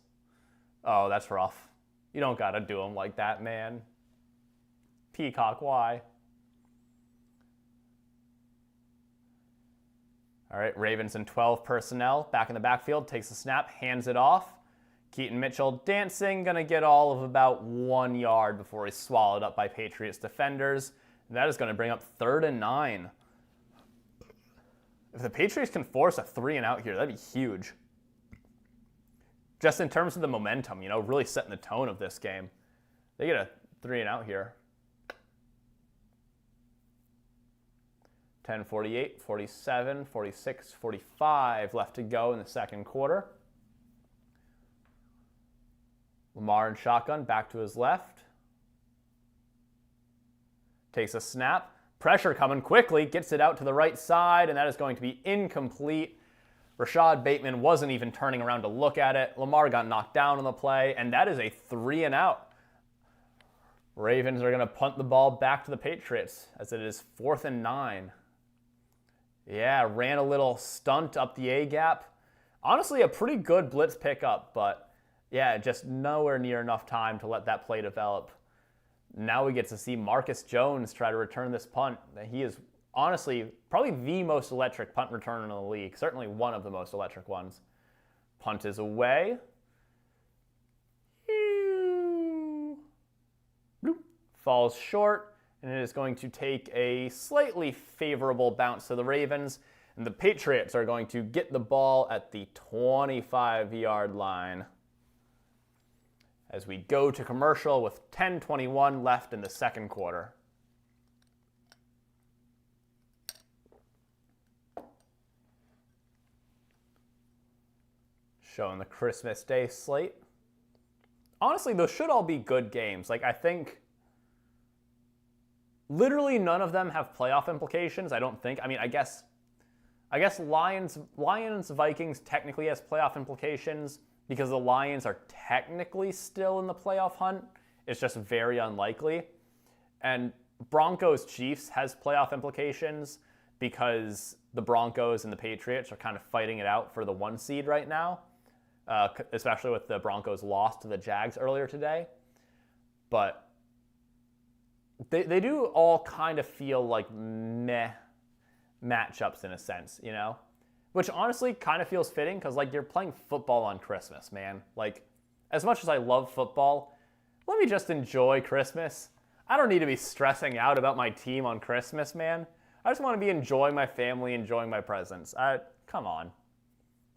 Oh, that's rough. You don't got to do him like that, man. Peacock, why? All right, Ravens in 12 personnel. Back in the backfield, takes the snap, hands it off. Keaton Mitchell dancing, going to get all of about 1 yard before he's swallowed up by Patriots defenders. And that is going to bring up 3rd and 9. If the Patriots can force a 3 and out here, that'd be huge. Just in terms of the momentum, you know, really setting the tone of this game. They get a 3 and out here. 10:48, 47, 46, 45 left to go in the second quarter. Lamar in shotgun, back to his left. Takes a snap. Pressure coming quickly, gets it out to the right side, and that is going to be incomplete. Rashad Bateman wasn't even turning around to look at it. Lamar got knocked down on the play, and that is a 3 and out. Ravens are going to punt the ball back to the Patriots as it is 4th and 9. Yeah, ran a little stunt up the A-gap. Honestly, a pretty good blitz pickup, but yeah, just nowhere near enough time to let that play develop. Now we get to see Marcus Jones try to return this punt. He is honestly probably the most electric punt returner in the league, certainly one of the most electric ones. Punt is away. Falls short. And it is going to take a slightly favorable bounce to the Ravens. And the Patriots are going to get the ball at the 25-yard line as we go to commercial with 10:21 left in the second quarter. Showing the Christmas Day slate. Honestly, those should all be good games. Like, I think literally none of them have playoff implications, I don't think. I mean, I guess Lions Vikings technically has playoff implications because the Lions are technically still in the playoff hunt. It's just very unlikely. And Broncos Chiefs has playoff implications because the Broncos and the Patriots are kind of fighting it out for the 1 seed right now, especially with the Broncos loss to the Jags earlier today. But They do all kind of feel like meh matchups in a sense, you know? Which honestly kind of feels fitting because, like, you're playing football on Christmas, man. Like, as much as I love football, let me just enjoy Christmas. I don't need to be stressing out about my team on Christmas, man. I just want to be enjoying my family, enjoying my presents. Come on.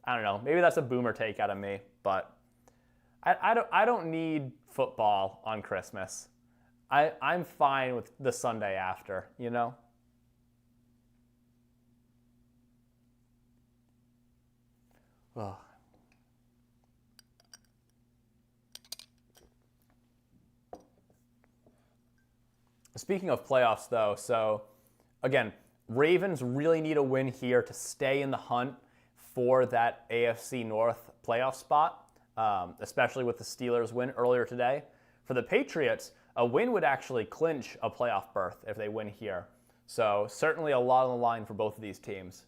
I don't know. Maybe that's a boomer take out of me, but I don't need football on Christmas. I'm fine with the Sunday after, you know? Ugh. Speaking of playoffs, though, so again, Ravens really need a win here to stay in the hunt for that AFC North playoff spot, especially with the Steelers win earlier today. For the Patriots, a win would actually clinch a playoff berth if they win here. So certainly a lot on the line for both of these teams.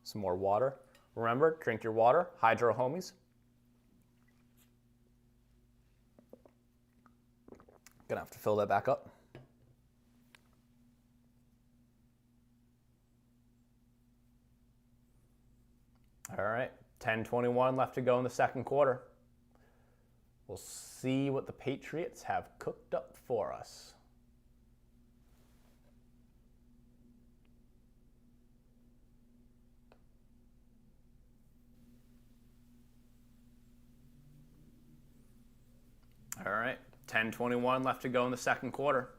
Some more water. Remember, drink your water. Hydro, homies. Gonna have to fill that back up. All right, 10:21 left to go in the second quarter. We'll see what the Patriots have cooked up for us. All right, 10:21 left to go in the second quarter.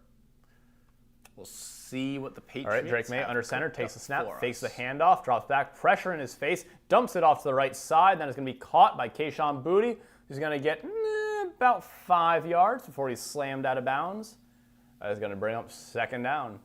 We'll see what the Patriots. All right, Drake May under center, takes the snap, fakes the handoff, drops back, pressure in his face, dumps it off to the right side. Then it's going to be caught by Kayshon Boutte, who's going to get about 5 yards before he's slammed out of bounds. That is going to bring up second down.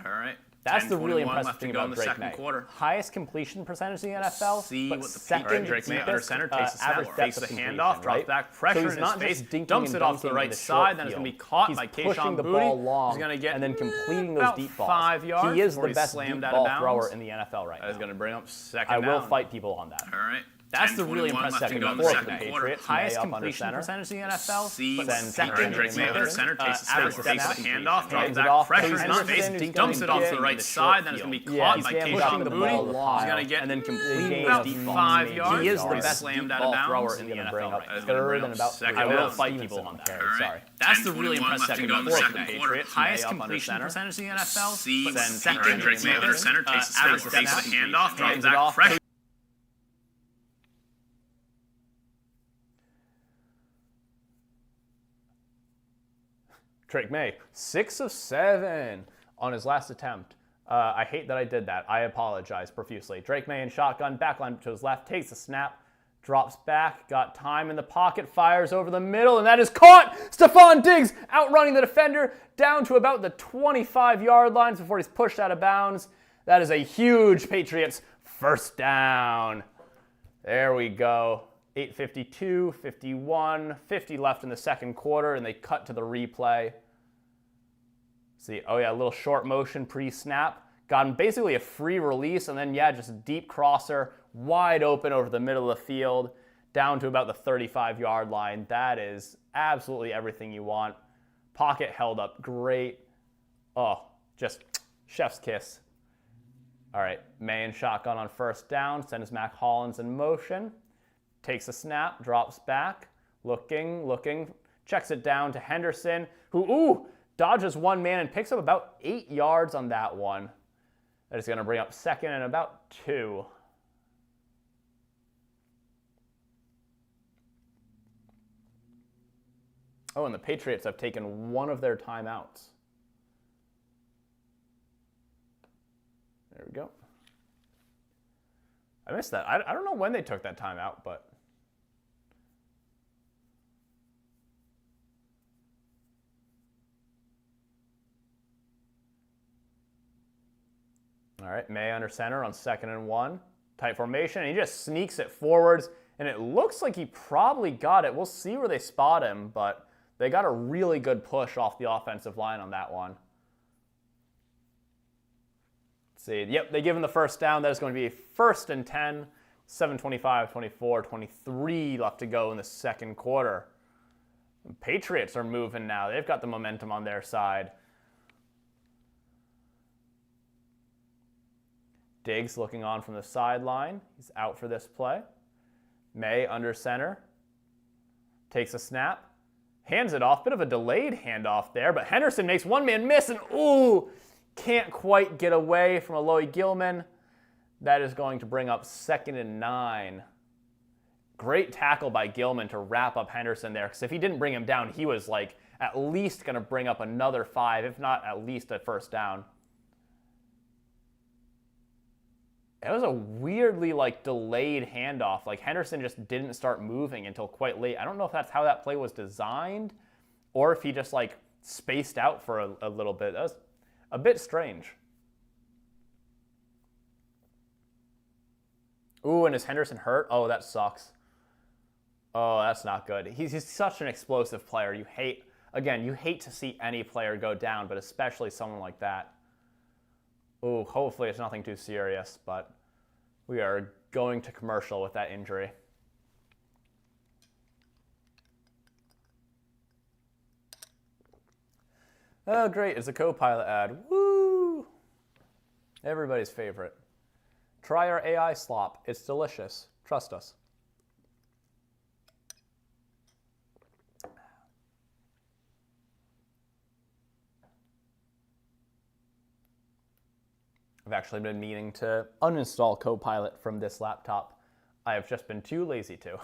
All right. That's the really impressive thing about Drake May. Highest completion percentage in the NFL, see but what the second Drake May under center takes the snap, fakes the handoff, drops back, pressure in his face, dumps it off to the right side, then it's going to be caught by Kayshon Boutte. He's going to get and then completing those deep balls. 5 yards. He is the best deep ball thrower in the NFL right now. That is going to bring up second down. I will fight people on that. All right. That's the really impressive thing about the Patriots. Highest completion percentage in the NFL. But then second, Drake May under center, takes the snap, fakes the handoff, drops back, pressure in his face, dumps it off to the right side, then it's going to be caught by Kayshon Boutte. He's going to get and then completing about deep 5 yards. He is the best slammed deep out of ball thrower bounds. in the NFL right now. It's going to bring up second down. I will fight people on that. Sorry. That's the really impressive thing about the Patriots. Highest completion percentage in the NFL. But then second, Drake May under center, takes the snap, fakes the handoff, drops back, pressure. Drake May, 6 of 7 on his last attempt. I hate that I did that. I apologize profusely. Drake May in shotgun, backline to his left, takes the snap, drops back, got time in the pocket, fires over the middle, and that is caught! Stephon Diggs outrunning the defender down to about the 25-yard line before he's pushed out of bounds. That is a huge Patriots first down. There we go. 8:52, 51, 50 left in the second quarter, and they cut to the replay. See, oh yeah, a little short motion pre-snap. Got him basically a free release, and then, yeah, just a deep crosser, wide open over the middle of the field, down to about the 35-yard line. That is absolutely everything you want. Pocket held up great. Oh, just chef's kiss. All right, May in shotgun on first down, sends Mac Hollins in motion. Takes a snap, drops back, looking, checks it down to Henderson, who, dodges one man and picks up about 8 yards on that one. That is going to bring up second and about 2. Oh, and the Patriots have taken one of their timeouts. There we go. I missed that. I don't know when they took that timeout, but... All right, May under center on 2nd and 1. Tight formation, and he just sneaks it forwards, and it looks like he probably got it. We'll see where they spot him, but they got a really good push off the offensive line on that one. Let's see, yep, they give him the first down. That is going to be 1st and 10, 7:25, 24, 23 left to go in the second quarter. The Patriots are moving now. They've got the momentum on their side. Diggs looking on from the sideline. He's out for this play. May under center. Takes a snap. Hands it off. Bit of a delayed handoff there, but Henderson makes one man miss, and can't quite get away from Aloy Gilman. That is going to bring up 2nd and 9. Great tackle by Gilman to wrap up Henderson there, because if he didn't bring him down, he was like at least going to bring up another 5, if not at least a first down. It was a weirdly delayed handoff. Henderson just didn't start moving until quite late. I don't know if that's how that play was designed, or if he just spaced out for a little bit. That was a bit strange. Ooh, and is Henderson hurt? Oh, that sucks. Oh, that's not good. He's such an explosive player. You hate to see any player go down, but especially someone like that. Ooh, hopefully it's nothing too serious, but we are going to commercial with that injury. Oh, great. It's a Copilot ad. Woo! Everybody's favorite. Try our AI slop. It's delicious. Trust us. I've actually been meaning to uninstall Copilot from this laptop. I have just been too lazy to.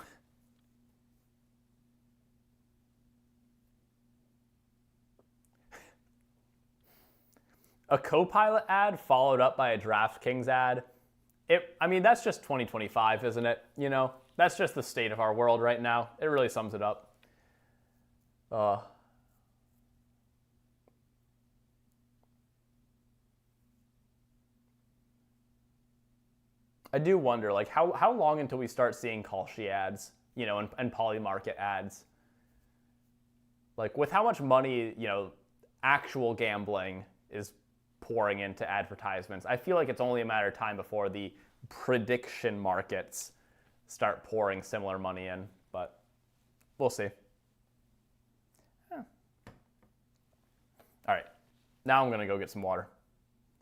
A Copilot ad followed up by a DraftKings ad. I mean, that's just 2025, isn't it? You know, that's just the state of our world right now. It really sums it up. I do wonder, like, how long until we start seeing Kalshi ads, you know, and Polymarket ads? Like, with how much money, you know, actual gambling is pouring into advertisements, I feel like it's only a matter of time before the prediction markets start pouring similar money in, but we'll see. Yeah. All right, now I'm gonna go get some water.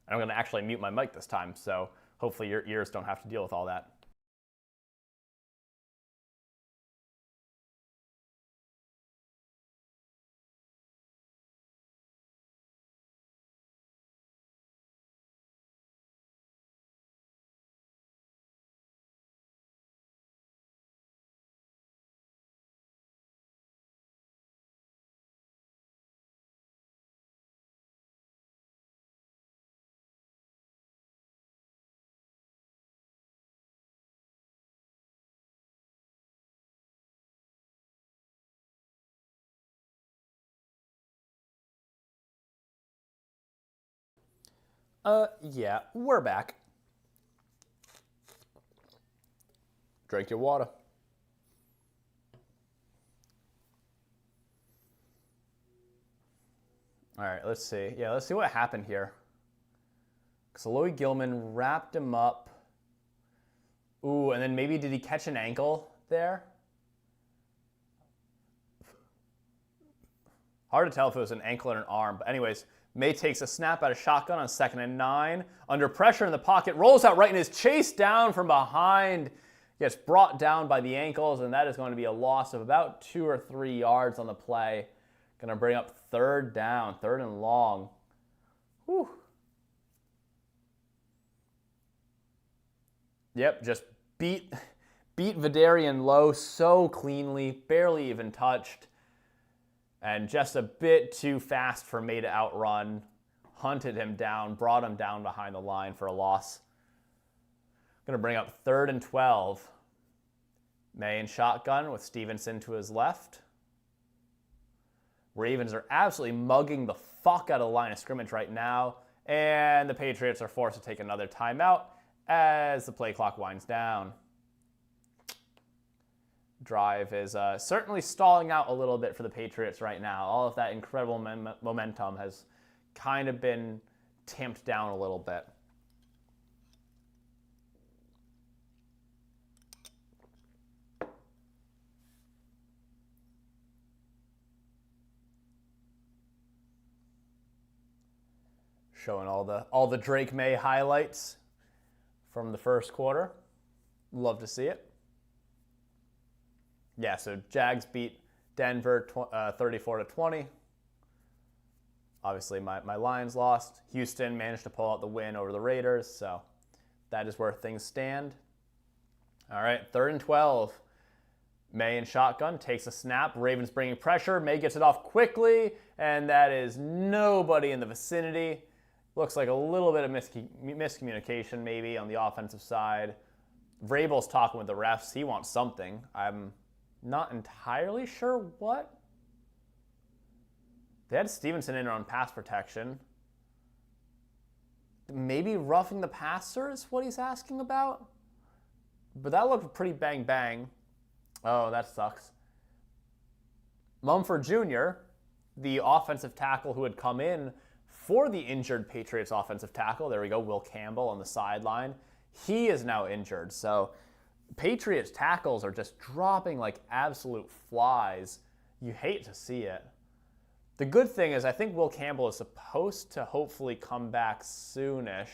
I'm gonna actually mute my mic this time, so hopefully your ears don't have to deal with all that. Yeah, we're back. Drink your water. All right, let's see. Yeah, let's see what happened here. Xaloy Gilman wrapped him up. Ooh, and then maybe did he catch an ankle there? Hard to tell if it was an ankle or an arm, but anyways, May takes a snap out of shotgun on 2nd and 9. Under pressure in the pocket, rolls out right and is chased down from behind. Gets brought down by the ankles, and that is going to be a loss of about 2 or 3 yards on the play. Going to bring up 3rd down, 3rd and long. Whew. Yep, just beat Vidarian low so cleanly, barely even touched. And just a bit too fast for May to outrun. Hunted him down, brought him down behind the line for a loss. Going to bring up 3rd and 12. May in shotgun with Stevenson to his left. Ravens are absolutely mugging the fuck out of the line of scrimmage right now. And the Patriots are forced to take another timeout as the play clock winds down. Drive is certainly stalling out a little bit for the Patriots right now. All of that incredible momentum has kind of been tamped down a little bit. Showing all the Drake May highlights from the first quarter. Love to see it. Yeah, so Jags beat Denver 34-20. Obviously, my Lions lost. Houston managed to pull out the win over the Raiders, so that is where things stand. All right, 3rd and 12. May in shotgun takes a snap. Ravens bringing pressure. May gets it off quickly, and that is nobody in the vicinity. Looks like a little bit of miscommunication maybe on the offensive side. Vrabel's talking with the refs. He wants something. I'm not entirely sure what. They had Stevenson in on pass protection. Maybe roughing the passer is what he's asking about. But that looked pretty bang. Oh, that sucks. Mumford Jr., the offensive tackle who had come in for the injured Patriots offensive tackle, there we go, Will Campbell on the sideline, he is now injured. So Patriots tackles are just dropping like absolute flies. You hate to see it. The good thing is I think Will Campbell is supposed to hopefully come back soonish.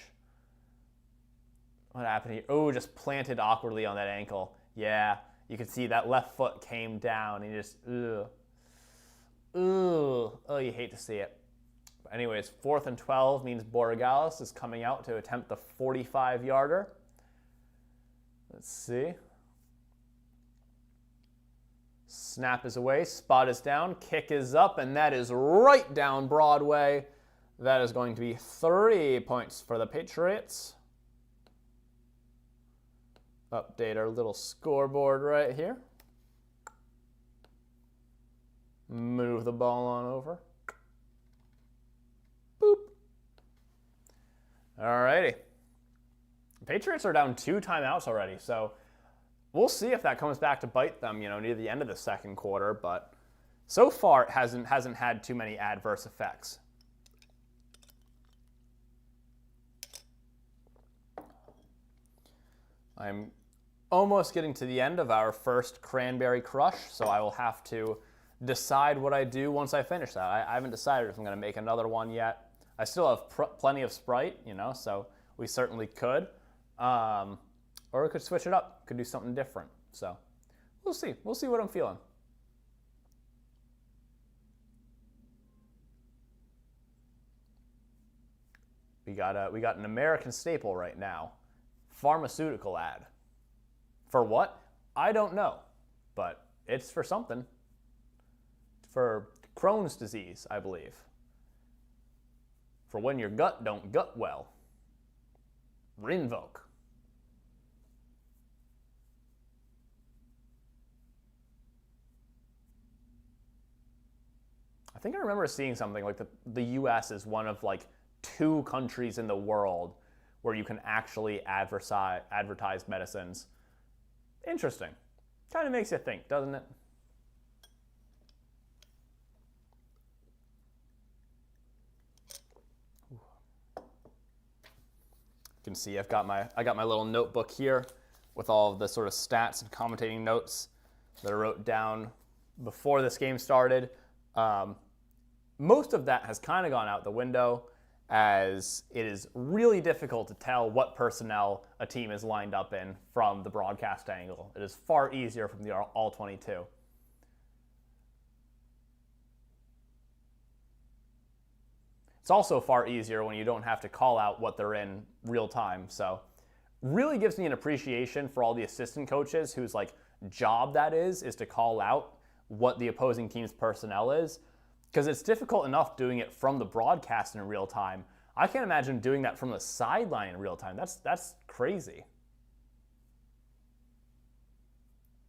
What happened here? Oh, just planted awkwardly on that ankle. Yeah, you can see that left foot came down and you just, oh, you hate to see it. But anyways, 4th and 12 means Borregales is coming out to attempt the 45-yarder. Let's see. Snap is away, spot is down, kick is up, and that is right down Broadway. That is going to be 3 points for the Patriots. Update our little scoreboard right here. Move the ball on over. Boop. Alrighty. The Patriots are down 2 timeouts already, so we'll see if that comes back to bite them, near the end of the second quarter, but so far it hasn't had too many adverse effects. I'm almost getting to the end of our first cranberry crush, so I will have to decide what I do once I finish that. I haven't decided if I'm going to make another one yet. I still have plenty of Sprite, so we certainly could. Or we could switch it up, could do something different. So we'll see. We'll see what I'm feeling. We got an American staple right now. Pharmaceutical ad. For what? I don't know, but it's for something. For Crohn's disease, I believe. For when your gut don't gut well. Rinvoq. I think I remember seeing something like the U.S. is one of 2 countries in the world where you can actually advertise medicines. Interesting. Kind of makes you think, doesn't it? You can see I got my little notebook here with all of the sort of stats and commentating notes that I wrote down before this game started. Most of that has kind of gone out the window, as it is really difficult to tell what personnel a team is lined up in from the broadcast angle. It is far easier from the All-22. It's also far easier when you don't have to call out what they're in real time. So really gives me an appreciation for all the assistant coaches whose job that is to call out what the opposing team's personnel is. Because it's difficult enough doing it from the broadcast in real time. I can't imagine doing that from the sideline in real time. That's crazy.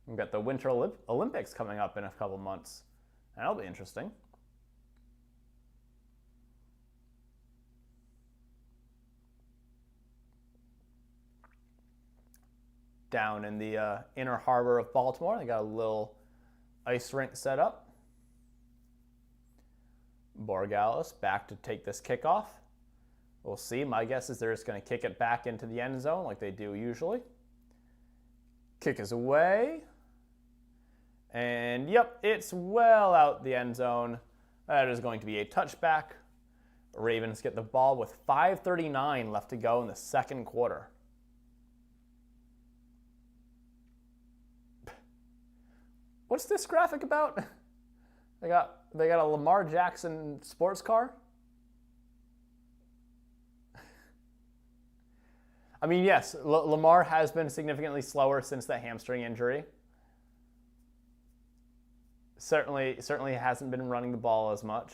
We've got the Winter Olympics coming up in a couple months. That'll be interesting. Down in the inner harbor of Baltimore, they got a little ice rink set up. Borgalis back to take this kickoff. We'll see. My guess is they're just going to kick it back into the end zone like they do usually. Kick is away. And yep, it's well out the end zone. That is going to be a touchback. Ravens get the ball with 5:39 left to go in the second quarter. What's this graphic about? They got a Lamar Jackson sports car? I mean, yes, Lamar has been significantly slower since that hamstring injury. Certainly hasn't been running the ball as much.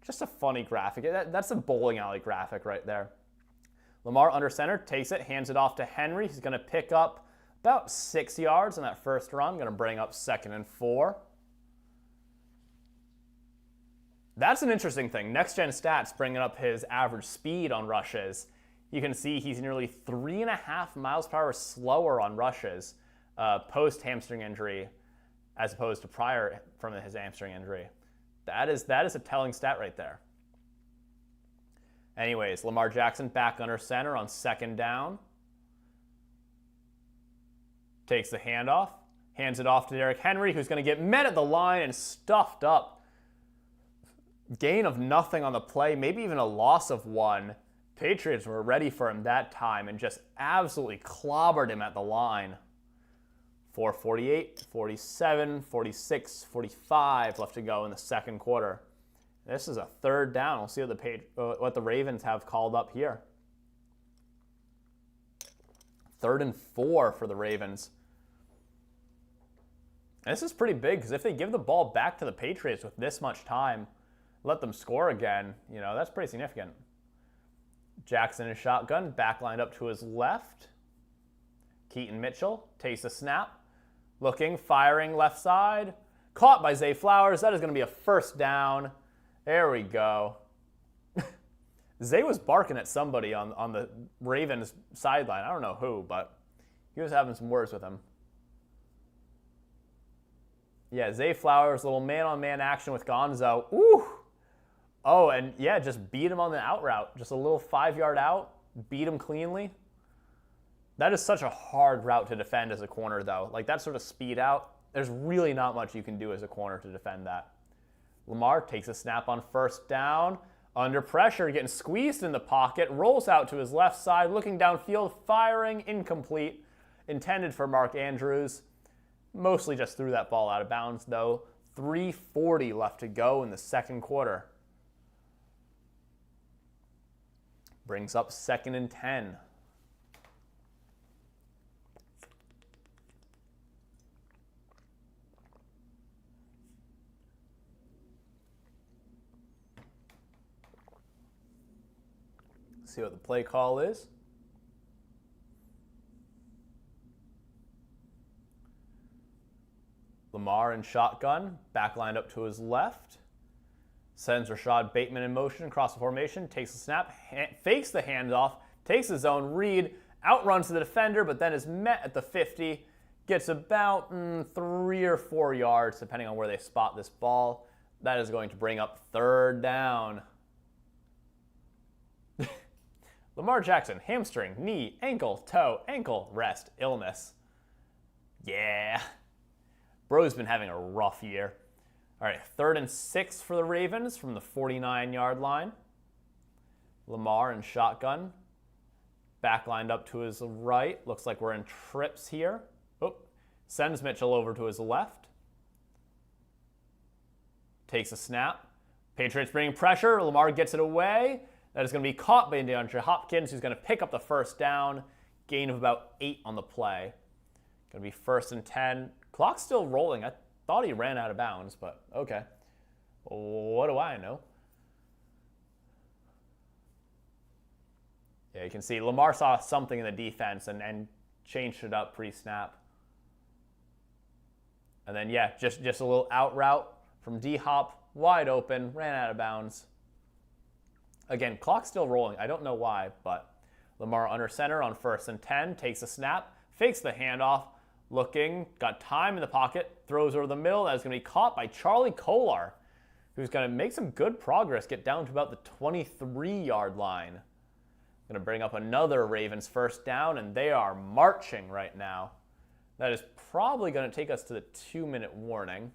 Just a funny graphic. That's a bowling alley graphic right there. Lamar under center, takes it, hands it off to Henry. He's going to pick up about 6 yards on that first run. Going to bring up 2nd and 4. That's an interesting thing. Next Gen Stats bringing up his average speed on rushes. You can see he's nearly 3.5 miles per hour slower on rushes post hamstring injury as opposed to prior from his hamstring injury. That is a telling stat right there. Anyways, Lamar Jackson back under center on 2nd down. Takes the handoff, hands it off to Derrick Henry, who's going to get met at the line and stuffed up. Gain of nothing on the play, maybe even a loss of 1. Patriots were ready for him that time and just absolutely clobbered him at the line. 4:48, 47, 46, 45 left to go in the second quarter. This is a 3rd down. We'll see what the Ravens have called up here. 3rd and 4 for the Ravens. And this is pretty big because if they give the ball back to the Patriots with this much time, let them score again, that's pretty significant. Jackson in shotgun, back lined up to his left. Keaton Mitchell takes a snap. Looking, firing left side. Caught by Zay Flowers. That is going to be a first down. There we go. Zay was barking at somebody on the Ravens sideline. I don't know who, but he was having some words with him. Yeah, Zay Flowers, little man-on-man action with Gonzo. Ooh! Oh, and yeah, just beat him on the out route. Just a little 5-yard out. Beat him cleanly. That is such a hard route to defend as a corner, though. Like, that sort of speed out, there's really not much you can do as a corner to defend that. Lamar takes a snap on first down. Under pressure, getting squeezed in the pocket. Rolls out to his left side, looking downfield, firing, incomplete. Intended for Mark Andrews. Mostly just threw that ball out of bounds, though. 3:40 left to go in the second quarter. Brings up 2nd and 10. See what the play call is. Lamar in shotgun, back lined up to his left. Sends Rashad Bateman in motion across the formation, takes the snap, fakes the handoff, takes his own read, outruns the defender, but then is met at the 50. Gets about 3 or 4 yards, depending on where they spot this ball. That is going to bring up 3rd down. Lamar Jackson, hamstring, knee, ankle, toe, ankle, rest, illness. Yeah. Bro's been having a rough year. All right, 3rd and 6 for the Ravens from the 49-yard line. Lamar in shotgun. Back lined up to his right. Looks like we're in trips here. Oh, sends Mitchell over to his left. Takes a snap. Patriots bringing pressure. Lamar gets it away. That is going to be caught by DeAndre Hopkins, who's going to pick up the first down. Gain of about 8 on the play. Going to be 1st and 10. Clock's still rolling. I thought he ran out of bounds, but okay. What do I know? Yeah, you can see Lamar saw something in the defense and changed it up pre-snap. And then, yeah, just a little out route from D-Hop. Wide open, ran out of bounds. Again, clock's still rolling. I don't know why, but Lamar under center on 1st and 10, takes a snap, fakes the handoff, looking, got time in the pocket, throws over the middle. That is going to be caught by Charlie Kolar, who's going to make some good progress, get down to about the 23-yard line. Going to bring up another Ravens first down, and they are marching right now. That is probably going to take us to the 2-minute warning.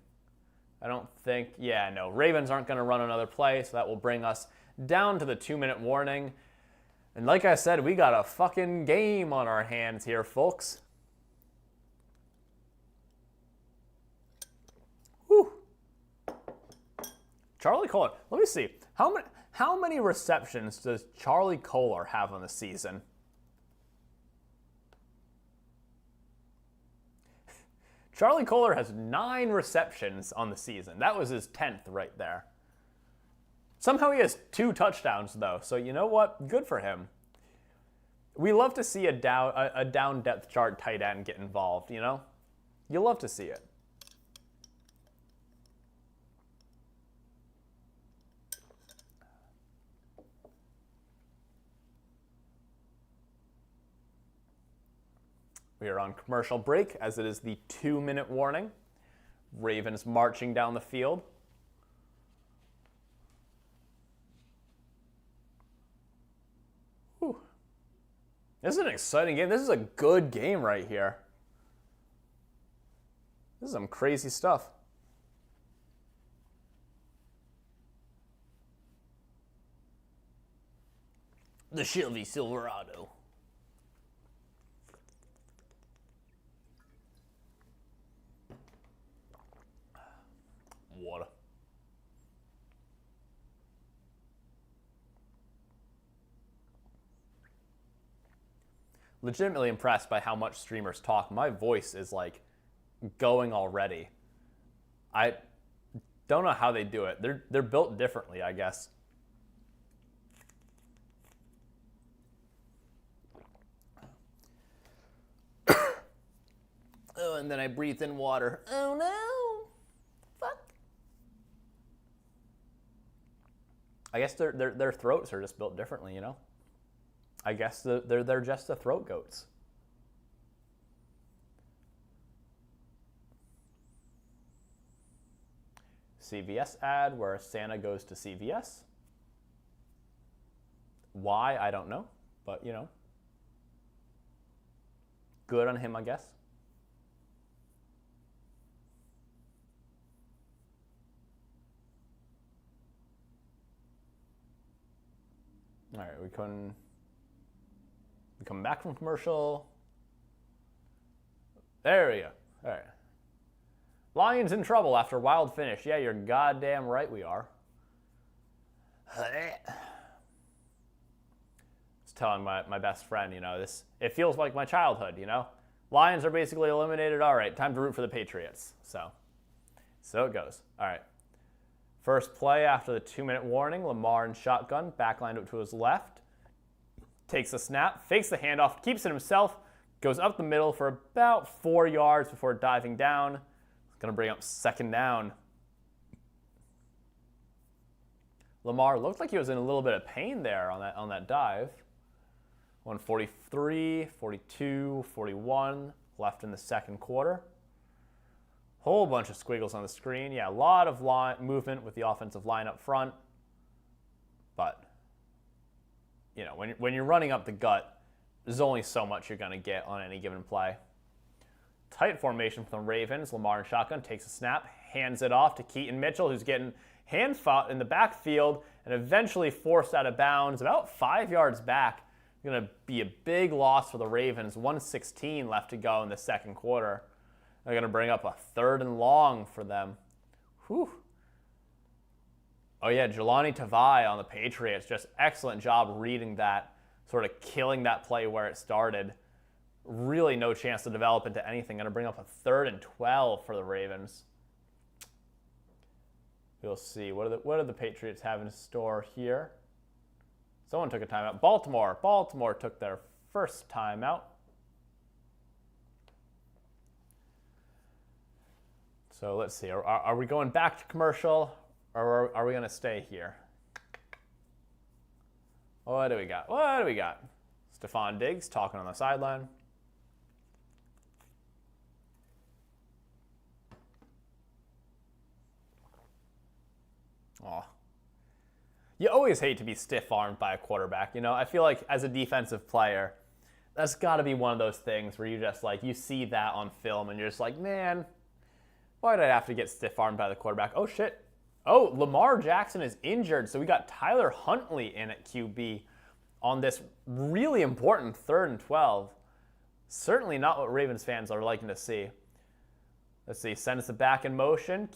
I don't think, no, Ravens aren't going to run another play, so that will bring us down to the 2-minute warning. And like I said, we got a fucking game on our hands here, folks. Whew. Charlie Kolar, let me see. How many receptions does Charlie Kolar have on the season? Charlie Kolar has 9 receptions on the season. That was his 10th right there. Somehow he has 2 touchdowns, though, so you know what? Good for him. We love to see a down depth chart tight end get involved, you know? You love to see it. We are on commercial break as it is the 2-minute warning. Ravens marching down the field. Whew. This is an exciting game. This is a good game right here. This is some crazy stuff. The Chevy Silverado. Water. Legitimately impressed by how much streamers talk. My voice is like going already. I don't know how they do it. They're built differently, I guess. Oh, and then I breathed in water. Oh no! Fuck. I guess their throats are just built differently, you know. I guess they're just the throat goats. CVS ad where Santa goes to CVS. Why, I don't know, but you know, good on him, I guess. All right, we come back from commercial. There we go. All right. Lions in trouble after wild finish. Yeah, you're goddamn right we are. I was telling my best friend, you know, it feels like my childhood, you know. Lions are basically eliminated. All right, time to root for the Patriots. So it goes. All right. First play after the 2-minute warning, Lamar in shotgun, backlined up to his left. Takes the snap, fakes the handoff, keeps it himself, goes up the middle for about 4 yards before diving down. Going to bring up second down. Lamar looked like he was in a little bit of pain there on that dive. 143, 42, 41 left in the second quarter. Whole bunch of squiggles on the screen. Yeah, a lot of movement with the offensive line up front. But, you know, when you're running up the gut, there's only so much you're going to get on any given play. Tight formation from the Ravens. Lamar in shotgun takes a snap, hands it off to Keaton Mitchell, who's getting hand-fought in the backfield and eventually forced out of bounds about 5 yards back. Going to be a big loss for the Ravens. 1:16 left to go in the second quarter. They're going to bring up a 3rd and long for them. Whew. Oh, yeah, Jelani Tavai on the Patriots. Just excellent job reading that, sort of killing that play where it started. Really no chance to develop into anything. Going to bring up a 3rd and 12 for the Ravens. We'll see. What do the Patriots have in store here? Someone took a timeout. Baltimore took their first timeout. So let's see. Are we going back to commercial, or are we going to stay here? What do we got? Stephon Diggs talking on the sideline. Aw. You always hate to be stiff-armed by a quarterback. You know, I feel like as a defensive player, that's got to be one of those things where you just like, you see that on film and you're just like, man, why did I have to get stiff-armed by the quarterback? Oh, shit. Oh, Lamar Jackson is injured, so we got Tyler Huntley in at QB on this really important 3rd and 12. Certainly not what Ravens fans are liking to see. Let's see, sends it back in motion.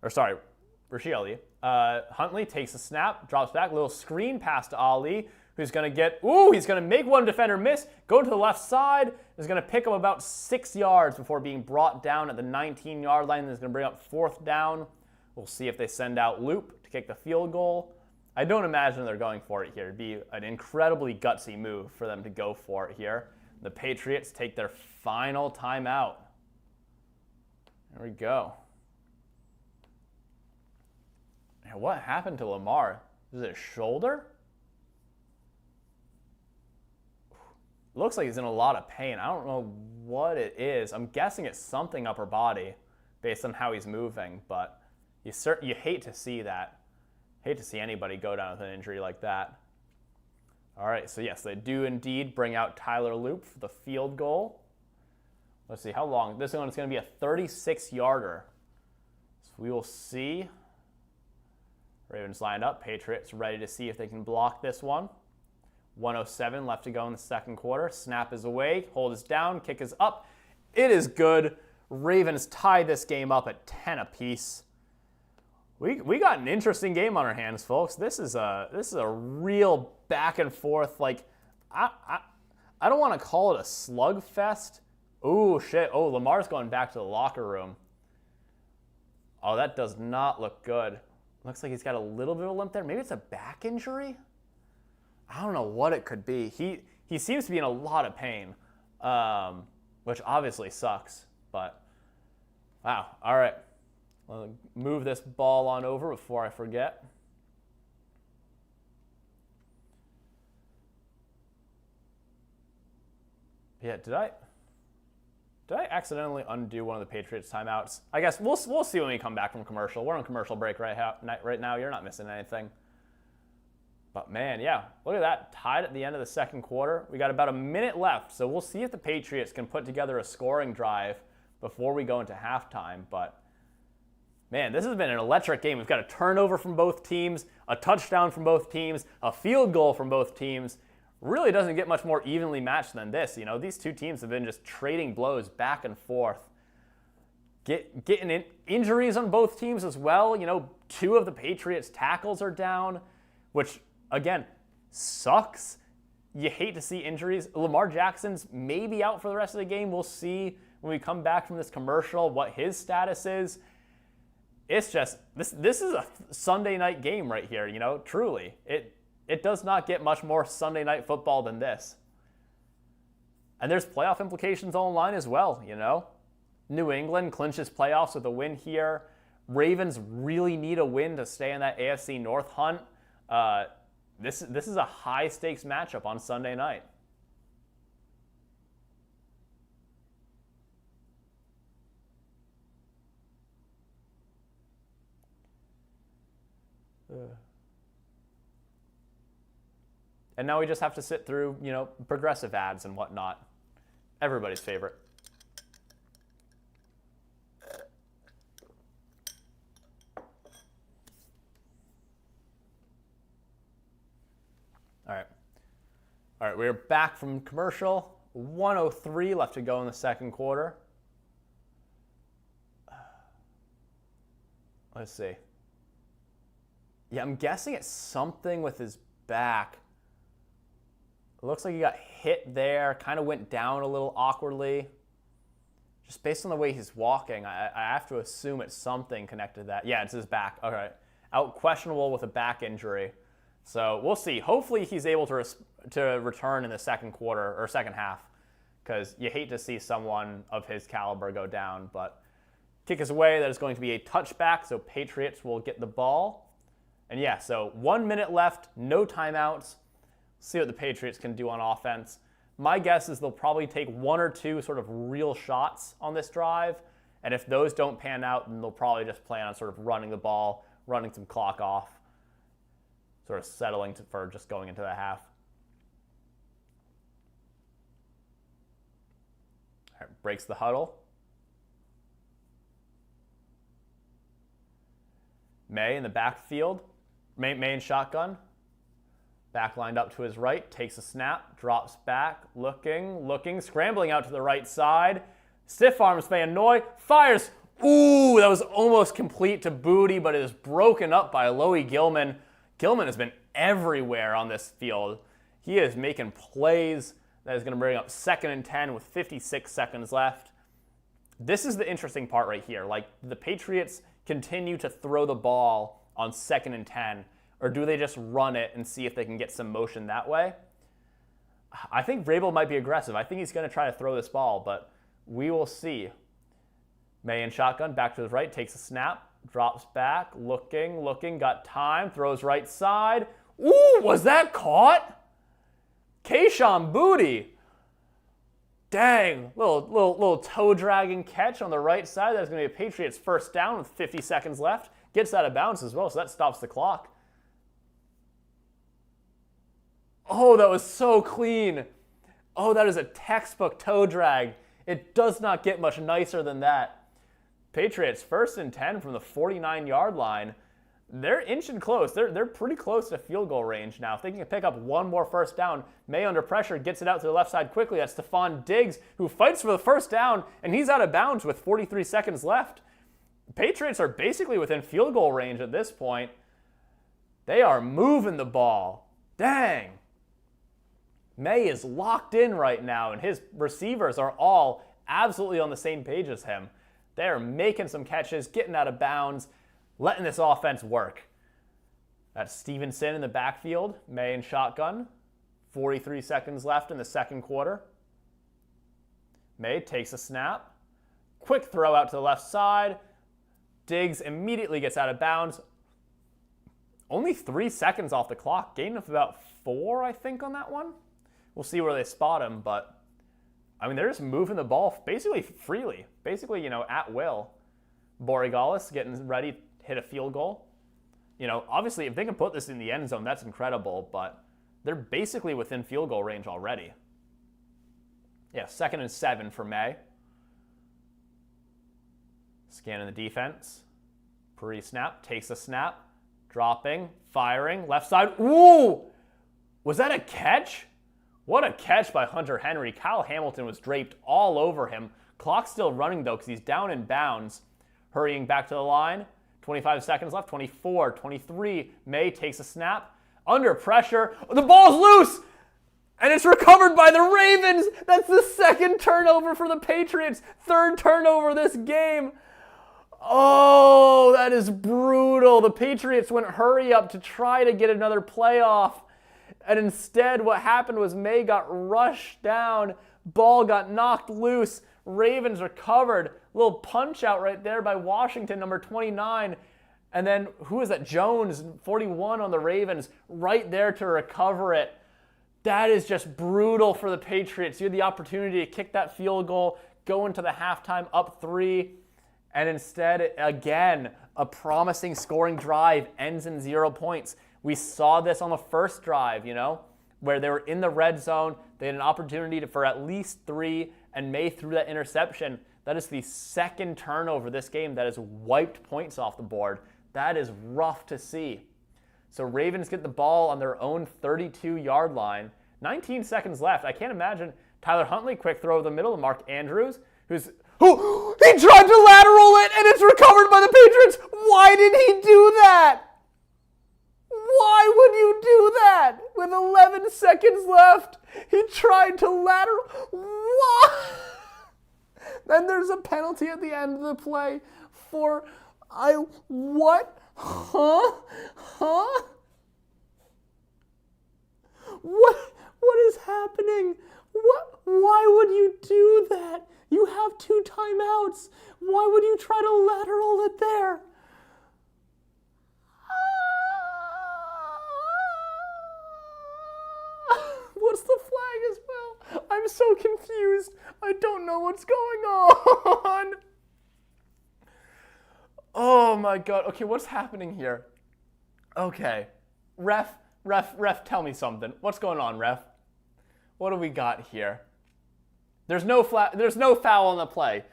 Rashid Ali. Huntley takes a snap, drops back, little screen pass to Ali, who's going to he's going to make one defender miss, go to the left side, is going to pick up about 6 yards before being brought down at the 19-yard line. Is going to bring up 4th down. We'll see if they send out Loop to kick the field goal. I don't imagine they're going for it here. It'd be an incredibly gutsy move for them to go for it here. The Patriots take their final timeout. There we go. What happened to Lamar? Is it his shoulder? Looks like he's in a lot of pain. I don't know what it is. I'm guessing it's something upper body based on how he's moving, but you hate to see that. Hate to see anybody go down with an injury like that. All right, so yes, they do indeed bring out Tyler Loop for the field goal. Let's see how long. This one is going to be a 36-yarder. So we will see. Ravens lined up. Patriots ready to see if they can block this one. 1:07 left to go in the second quarter. Snap is away. Hold is down. Kick is up. It is good. Ravens tie this game up at 10 apiece. We got an interesting game on our hands, folks. This is a real back and forth. Like I don't want to call it a slugfest. Ooh, shit. Oh, Lamar's going back to the locker room. Oh, that does not look good. Looks like he's got a little bit of a limp there. Maybe it's a back injury? I don't know what it could be. He seems to be in a lot of pain, which obviously sucks. But, wow. All right. I'll move this ball on over before I forget. Yeah, did I accidentally undo one of the Patriots timeouts? I guess we'll see when we come back from commercial. We're on commercial break right now. You're not missing anything. But man, yeah, look at that. Tied at the end of the second quarter. We got about a minute left, so we'll see if the Patriots can put together a scoring drive before we go into halftime. But man, this has been an electric game. We've got a turnover from both teams, a touchdown from both teams, a field goal from both teams. Really doesn't get much more evenly matched than this. You know, these two teams have been just trading blows back and forth. Getting in injuries on both teams as well. You know, 2 of the Patriots' tackles are down, which, again, sucks. You hate to see injuries. Lamar Jackson's maybe out for the rest of the game. We'll see when we come back from this commercial what his status is. It's just, this is a Sunday night game right here, you know, truly. It does not get much more Sunday night football than this. And there's playoff implications on the line as well, you know. New England clinches playoffs with a win here. Ravens really need a win to stay in that AFC North hunt. This is a high-stakes matchup on Sunday night. And now we just have to sit through, you know, progressive ads and whatnot. Everybody's favorite. All right, we're back from commercial. 1:03 left to go in the second quarter. Let's see. Yeah, I'm guessing it's something with his back. It looks like he got hit there, kind of went down a little awkwardly. Just based on the way he's walking, I have to assume it's something connected to that. Yeah, it's his back. Okay. Out questionable with a back injury. So we'll see. Hopefully he's able to return in the second quarter or second half, because you hate to see someone of his caliber go down. But kick is away. That is going to be a touchback, so Patriots will get the ball. And yeah, so 1 minute left, no timeouts. See what the Patriots can do on offense. My guess is they'll probably take 1 or 2 sort of real shots on this drive. And if those don't pan out, then they'll probably just plan on sort of running the ball, running some clock off, sort of settling for just going into the half. All right, breaks the huddle. May in the backfield. May in shotgun. Back lined up to his right, takes a snap, drops back, looking, scrambling out to the right side. Stiff arms Van Noy, fires. Ooh, that was almost complete to Booty, but it is broken up by Loie Gilman. Gilman has been everywhere on this field. He is making plays. That is going to bring up 2nd and 10 with 56 seconds left. This is the interesting part right here. Like, the Patriots continue to throw the ball on 2nd and 10, or do they just run it and see if they can get some motion that way? I think Vrabel might be aggressive. I think he's going to try to throw this ball, but we will see. May in shotgun, back to his right, takes a snap, drops back, looking, got time, throws right side. Ooh, was that caught? Kayshon Boutte. Dang, little toe-dragging catch on the right side. That's going to be a Patriots first down with 50 seconds left. Gets out of bounds as well, so that stops the clock. Oh, that was so clean. Oh, that is a textbook toe drag. It does not get much nicer than that. Patriots 1st and 10 from the 49-yard line. They're inching close. They're pretty close to field goal range now. If they can pick up one more first down, May under pressure gets it out to the left side quickly. That's Stephon Diggs, who fights for the first down, and he's out of bounds with 43 seconds left. Patriots are basically within field goal range at this point. They are moving the ball. Dang. May is locked in right now, and his receivers are all absolutely on the same page as him. They're making some catches, getting out of bounds, letting this offense work. That's Stevenson in the backfield, May in shotgun. 43 seconds left in the second quarter. May takes a snap. Quick throw out to the left side. Diggs immediately gets out of bounds. Only 3 seconds off the clock. Gain of about 4, I think, on that one. We'll see where they spot him, but I mean, they're just moving the ball basically freely. Basically, at will. Borigalis getting ready to hit a field goal. Obviously, if they can put this in the end zone, that's incredible, but they're basically within field goal range already. Yeah, 2nd and 7 for May. Scanning the defense. Pre-snap, takes a snap. Dropping, firing, left side. Ooh! Was that a catch? What a catch by Hunter Henry. Kyle Hamilton was draped all over him. Clock's still running, though, because he's down in bounds. Hurrying back to the line. 25 seconds left. 24, 23. May takes a snap. Under pressure. The ball's loose! And it's recovered by the Ravens. That's the 2nd turnover for the Patriots. 3rd turnover this game. Oh, that is brutal. The Patriots went hurry up to try to get another playoff. And instead, what happened was May got rushed down. Ball got knocked loose. Ravens recovered. Little punch out right there by Washington, number 29. And then, who is that? Jones, 41 on the Ravens, right there to recover it. That is just brutal for the Patriots. You had the opportunity to kick that field goal, go into the halftime up 3, and instead, again, a promising scoring drive ends in 0 points. We saw this on the first drive, where they were in the red zone. They had an opportunity for at least 3, and May threw that interception. That is the 2nd turnover this game that has wiped points off the board. That is rough to see. So Ravens get the ball on their own 32-yard line. 19 seconds left. I can't imagine. Tyler Huntley, quick throw over the middle to Mark Andrews, he tried to lateral it, and it's recovered by the Patriots. Why did he do that? Why would you do that? With 11 seconds left, he tried to lateral. Why? Then there's a penalty at the end of the play for, what? Huh? What is happening? Why would you do that? You have 2 timeouts. Why would you try to lateral it there? What's the flag as well? I'm so confused. I don't know what's going on. Oh my God. Okay, what's happening here? Okay. Ref, tell me something. What's going on, ref? What do we got here? There's no foul on the play.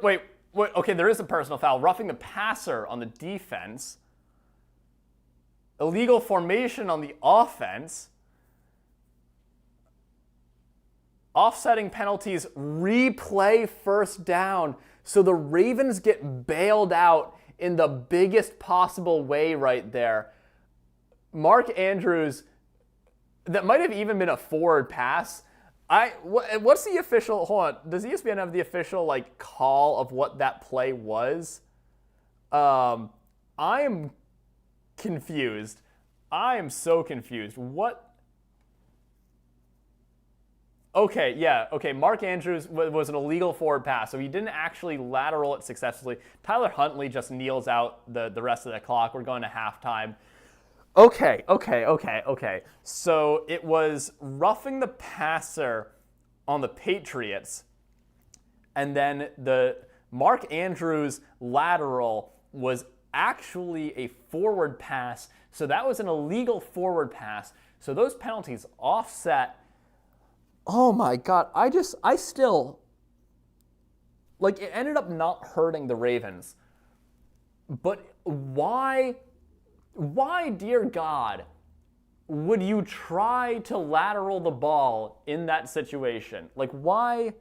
Wait, okay, there is a personal foul. Roughing the passer on the defense. Illegal formation on the offense. Offsetting penalties, replay first down. So the Ravens get bailed out in the biggest possible way right there. Mark Andrews, that might have even been a forward pass. What's the official, hold on, does ESPN have the official call of what that play was? I am confused. I am so confused. What? Okay, yeah, okay. Mark Andrews was an illegal forward pass, so he didn't actually lateral it successfully. Tyler Huntley just kneels out the rest of the clock. We're going to halftime. Okay. So it was roughing the passer on the Patriots, and then the Mark Andrews lateral was actually a forward pass, so that was an illegal forward pass. So those penalties offset. Oh my God, I still, it ended up not hurting the Ravens. But why, dear God, would you try to lateral the ball in that situation? Why?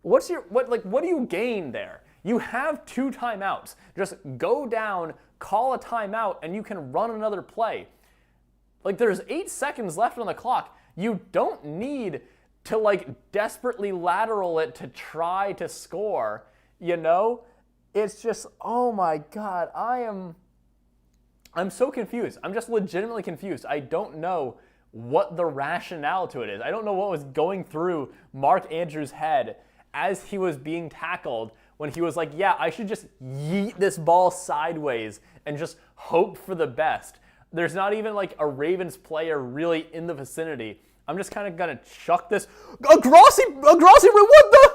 What do you gain there? You have 2 timeouts. Just go down, call a timeout, and you can run another play. There's 8 seconds left on the clock. You don't need to like desperately lateral it to try to score, you know? It's just, oh my God, I'm so confused. I'm just legitimately confused. I don't know what the rationale to it is. I don't know what was going through Mark Andrews' head as he was being tackled when he was like, yeah, I should just yeet this ball sideways and just hope for the best. There's not even like a Ravens player really in the vicinity. I'm just kind of gonna chuck this. A Grossi, what the?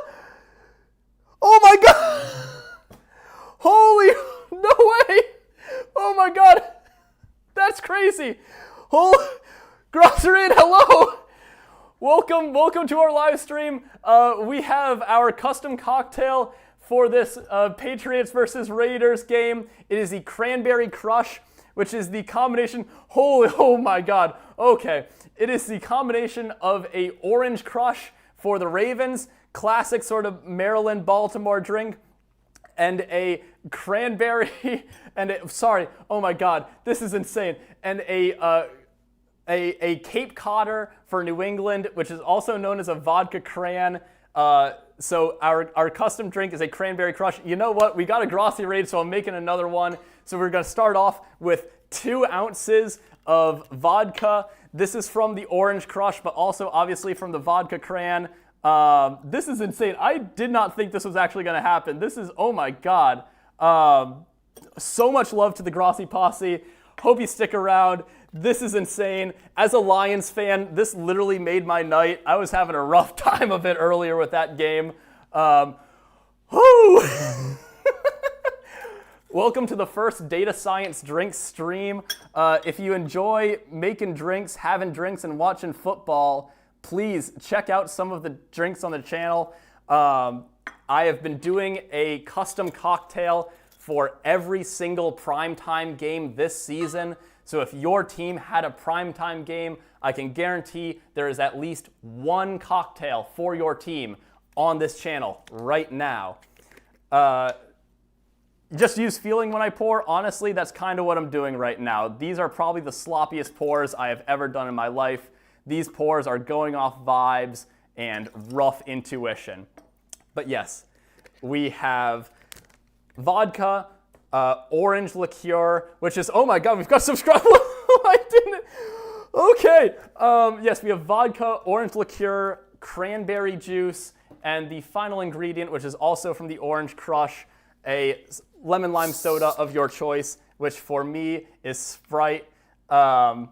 Oh my God! Holy, no way! Oh my God, that's crazy. Oh, Grosserine, hello. Welcome to our live stream. We have our custom cocktail for this Patriots versus Raiders game. It is the Cranberry Crush, which is the combination, oh my God, okay. It is the combination of a Orange Crush for the Ravens, classic sort of Maryland, Baltimore drink, and a cranberry, oh my God, this is insane, and a Cape Codder for New England, which is also known as a vodka cran. So our custom drink is a Cranberry Crush. You know what? We got a Grossi raid, so I'm making another one. So we're going to start off with 2 ounces of vodka. This is from the Orange Crush, but also obviously from the vodka cran. This is insane. I did not think this was actually going to happen. This is, oh my God. So much love to the Grossi posse. Hope you stick around. This is insane. As a Lions fan, this literally made my night. I was having a rough time of it earlier with that game. Welcome to the first Data Science Drinks stream. If you enjoy making drinks, having drinks, and watching football, please check out some of the drinks on the channel. I have been doing a custom cocktail for every single primetime game this season. So if your team had a primetime game, I can guarantee there is at least one cocktail for your team on this channel right now. Just use feeling when I pour. Honestly, that's kind of what I'm doing right now. These are probably the sloppiest pours I have ever done in my life. These pours are going off vibes and rough intuition. But yes, we have vodka, orange liqueur, which is, oh my God, we've got subscribers. I didn't. Okay. Yes, we have vodka, orange liqueur, cranberry juice, and the final ingredient, which is also from the Orange Crush, a lemon lime soda of your choice, which for me is Sprite. God,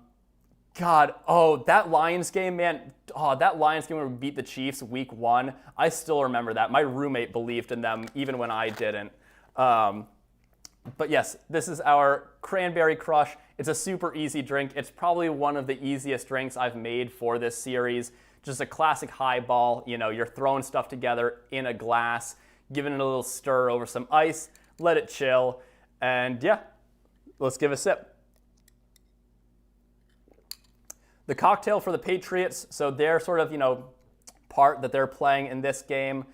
that Lions game, man. Oh, that Lions game where we beat the Chiefs week 1. I still remember that. My roommate believed in them even when I didn't. But yes, this is our Cranberry Crush. It's a super easy drink. It's probably one of the easiest drinks I've made for this series. Just a classic highball. You know, you're throwing stuff together in a glass, giving it a little stir over some ice, let it chill, and yeah, let's give it a sip. The cocktail for the Patriots, so their sort of, part that they're playing in this game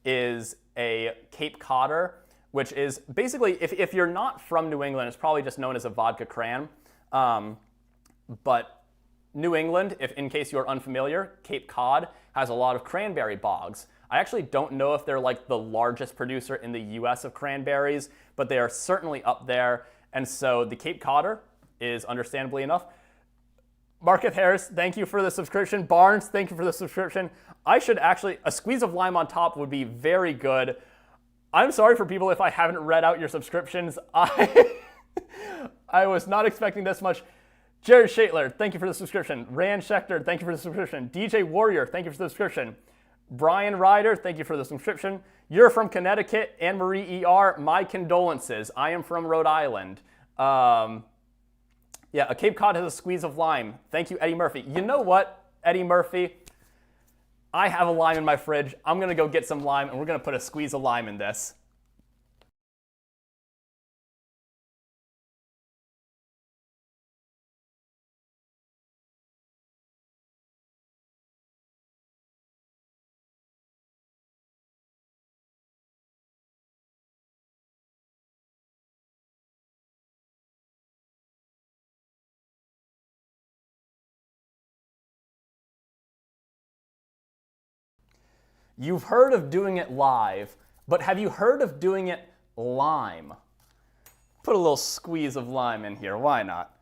is a Cape Codder, which is basically, if you're not from New England, it's probably just known as a vodka cran. But New England, if in case you're unfamiliar, Cape Cod has a lot of cranberry bogs. I actually don't know if they're like the largest producer in the US of cranberries, but they are certainly up there. And so the Cape Codder is understandably enough. Marketh Harris, thank you for the subscription. Barnes, thank you for the subscription. I should actually, a squeeze of lime on top would be very good. I'm sorry for people if I haven't read out your subscriptions. I was not expecting this much. Jared Shatler, thank you for the subscription. Rand Schechter, thank you for the subscription. DJ Warrior, thank you for the subscription. Brian Ryder, thank you for the subscription. You're from Connecticut. Anne-Marie ER, my condolences. I am from Rhode Island. Yeah, a Cape Cod has a squeeze of lime. Thank you, Eddie Murphy. You know what, Eddie Murphy? I have a lime in my fridge. I'm going to go get some lime, and we're going to put a squeeze of lime in this. You've heard of doing it live, but have you heard of doing it lime? Put a little squeeze of lime in here. Why not?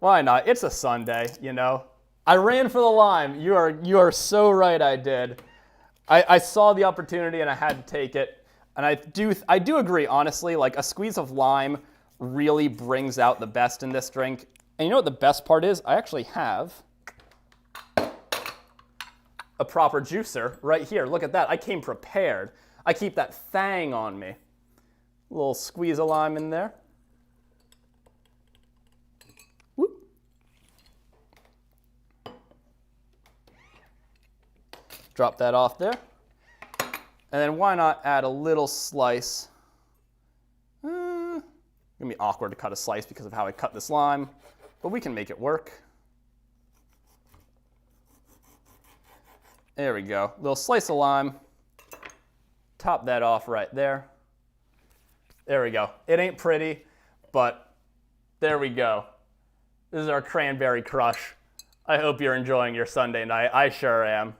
Why not? It's a Sunday, you know. I ran for the lime. You are so right, I did. I saw the opportunity and I had to take it. And I do agree, honestly, like a squeeze of lime really brings out the best in this drink. And you know what the best part is? I actually have a proper juicer right here. Look at that. I came prepared. I keep that thang on me. A little squeeze of lime in there. Whoop. Drop that off there. And then why not add a little slice? It's gonna be awkward to cut a slice because of how I cut this lime, but we can make it work. There we go. Little slice of lime. Top that off right there. There we go. It ain't pretty, but there we go. This is our cranberry crush. I hope you're enjoying your Sunday night. I sure am.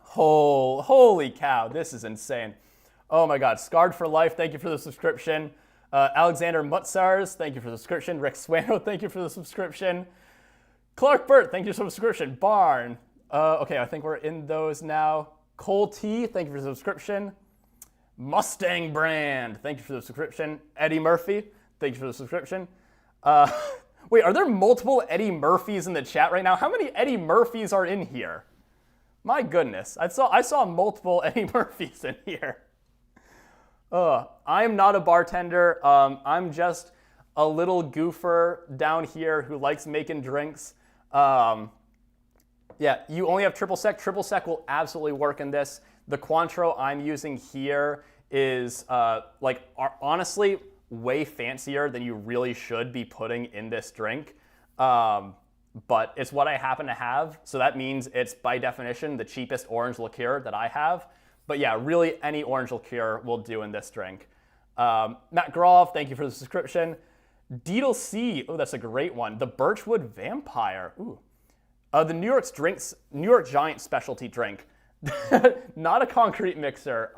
Holy cow, this is insane. Oh my God, Scarred for Life, thank you for the subscription. Alexander Mutzars, thank you for the subscription. Rick Swano, thank you for the subscription. Clark Burt, thank you for the subscription. Barn, okay, I think we're in those now. Cole T, thank you for the subscription. Mustang Brand, thank you for the subscription. Eddie Murphy, thank you for the subscription. Wait, are there multiple Eddie Murphys in the chat right now? How many Eddie Murphys are in here? My goodness, I saw multiple Eddie Murphys in here. I am not a bartender. I'm just a little goofer down here who likes making drinks. Yeah, you only have triple sec. Triple sec will absolutely work in this. The Cointreau I'm using here is honestly way fancier than you really should be putting in this drink. But it's what I happen to have, so that means it's by definition the cheapest orange liqueur that I have. But yeah, really any orange liqueur will do in this drink. Matt Grove, thank you for the subscription. Deedle C, oh, that's a great one. The Birchwood Vampire, ooh. The New York Giant specialty drink. Not a concrete mixer.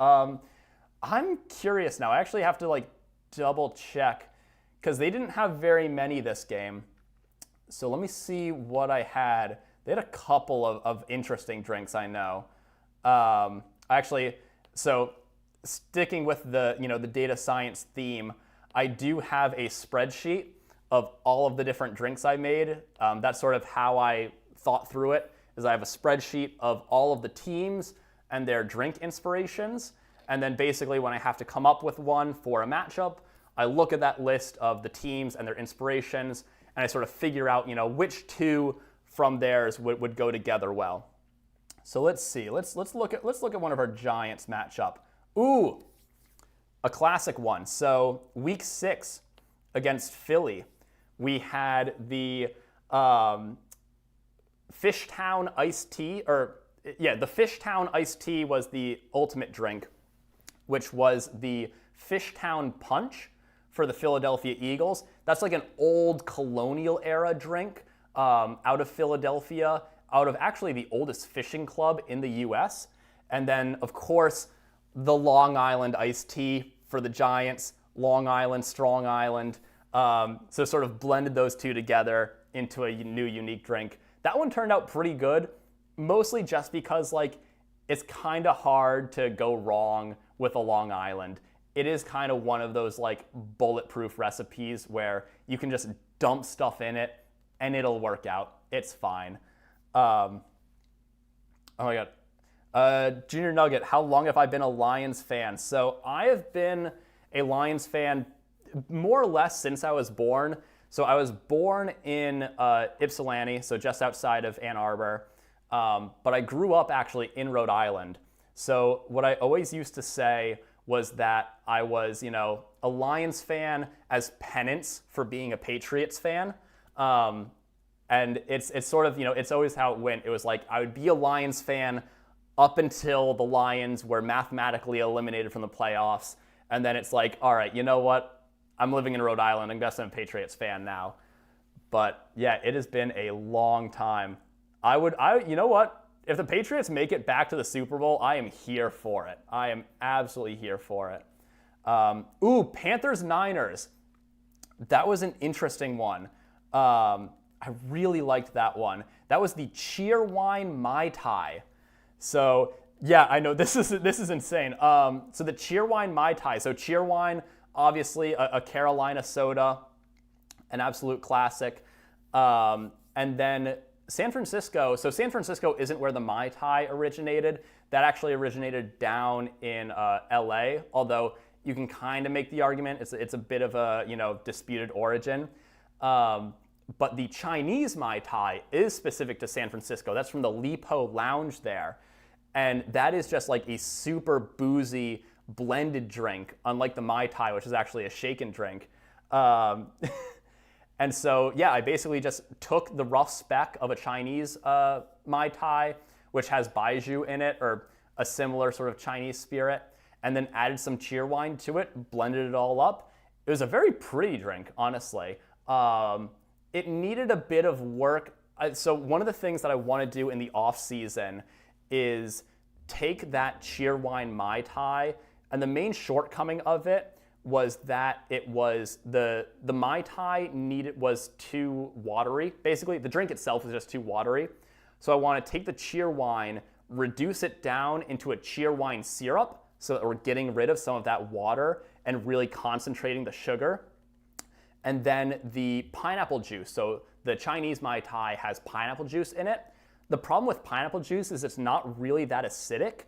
I'm curious now. I actually have to double check because they didn't have very many this game. So let me see what I had. They had a couple of interesting drinks, I know. Actually, so sticking with the data science theme, I do have a spreadsheet of all of the different drinks I made. That's sort of how I thought through it, is I have a spreadsheet of all of the teams and their drink inspirations. And then basically when I have to come up with one for a matchup, I look at that list of the teams and their inspirations, and I sort of figure out, which two from theirs would go together well. So let's see. Let's look at one of our Giants matchup. Ooh, a classic one. So week 6 against Philly, we had the Fishtown iced tea, the Fishtown iced tea was the ultimate drink, which was the Fishtown Punch for the Philadelphia Eagles. That's like an old colonial era drink out of Philadelphia, out of actually the oldest fishing club in the US. And then, of course, the Long Island iced tea for the Giants, Long Island, Strong Island. So sort of blended those two together into a new, unique drink. That one turned out pretty good, mostly just because it's kind of hard to go wrong with a Long Island. It is kind of one of those bulletproof recipes where you can just dump stuff in it and it'll work out. It's fine. Oh my God. Junior Nugget, how long have I been a Lions fan? So I have been a Lions fan more or less since I was born. So I was born in Ypsilanti, so just outside of Ann Arbor. But I grew up actually in Rhode Island. So what I always used to say was that I was, a Lions fan as penance for being a Patriots fan. And it's sort of, it's always how it went. It was I would be a Lions fan up until the Lions were mathematically eliminated from the playoffs. And then it's all right, you know what? I'm living in Rhode Island. I guess I'm a Patriots fan now. But yeah, it has been a long time. You know what? if the Patriots make it back to the Super Bowl, I am here for it. I am absolutely here for it. Panthers-Niners. That was an interesting one. I really liked that one. That was the Cheerwine Mai Tai. So yeah, I know this is insane. So the Cheerwine Mai Tai. So Cheerwine, obviously a Carolina soda, an absolute classic. And then San Francisco. So San Francisco isn't where the Mai Tai originated. That actually originated down in LA. Although you can kind of make the argument it's a bit of a disputed origin. But the Chinese Mai Tai is specific to San Francisco. That's from the Lipo Lounge there. And that is just like a super boozy blended drink, unlike the Mai Tai, which is actually a shaken drink. And so, yeah, I basically just took the rough spec of a Chinese Mai Tai, which has baijiu in it, or a similar sort of Chinese spirit, and then added some Cheerwine to it, blended it all up. It was a very pretty drink, honestly. It needed a bit of work. So one of the things that I want to do in the off season is take that Cheerwine Mai Tai, and the main shortcoming of it was that it was the Mai Tai was too watery. Basically, the drink itself was just too watery. So I want to take the Cheerwine, reduce it down into a Cheerwine syrup so that we're getting rid of some of that water and really concentrating the sugar. And then the pineapple juice. So the Chinese Mai Tai has pineapple juice in it. The problem with pineapple juice is it's not really that acidic.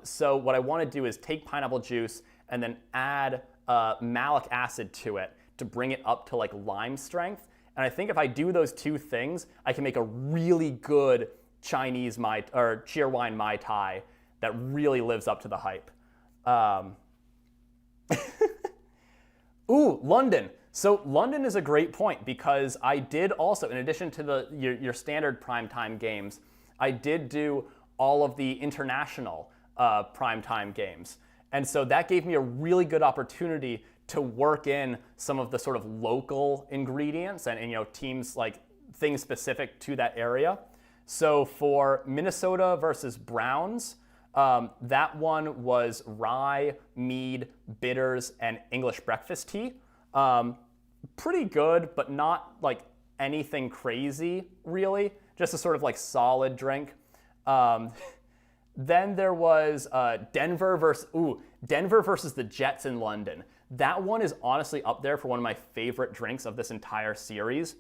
So what I want to do is take pineapple juice and then add malic acid to it to bring it up to like lime strength. And I think if I do those two things, I can make a really good Chinese Cheerwine Mai Tai that really lives up to the hype. London. So London is a great point because I did also, in addition to your standard primetime games, I did do all of the international primetime games. And so that gave me a really good opportunity to work in some of the sort of local ingredients and teams, like things specific to that area. So for Minnesota versus Browns, that one was rye, mead, bitters, and English breakfast tea. Pretty good, but not like anything crazy, really. Just a sort of like solid drink. Then there was Denver versus the Jets in London. That one is honestly up there for one of my favorite drinks of this entire series.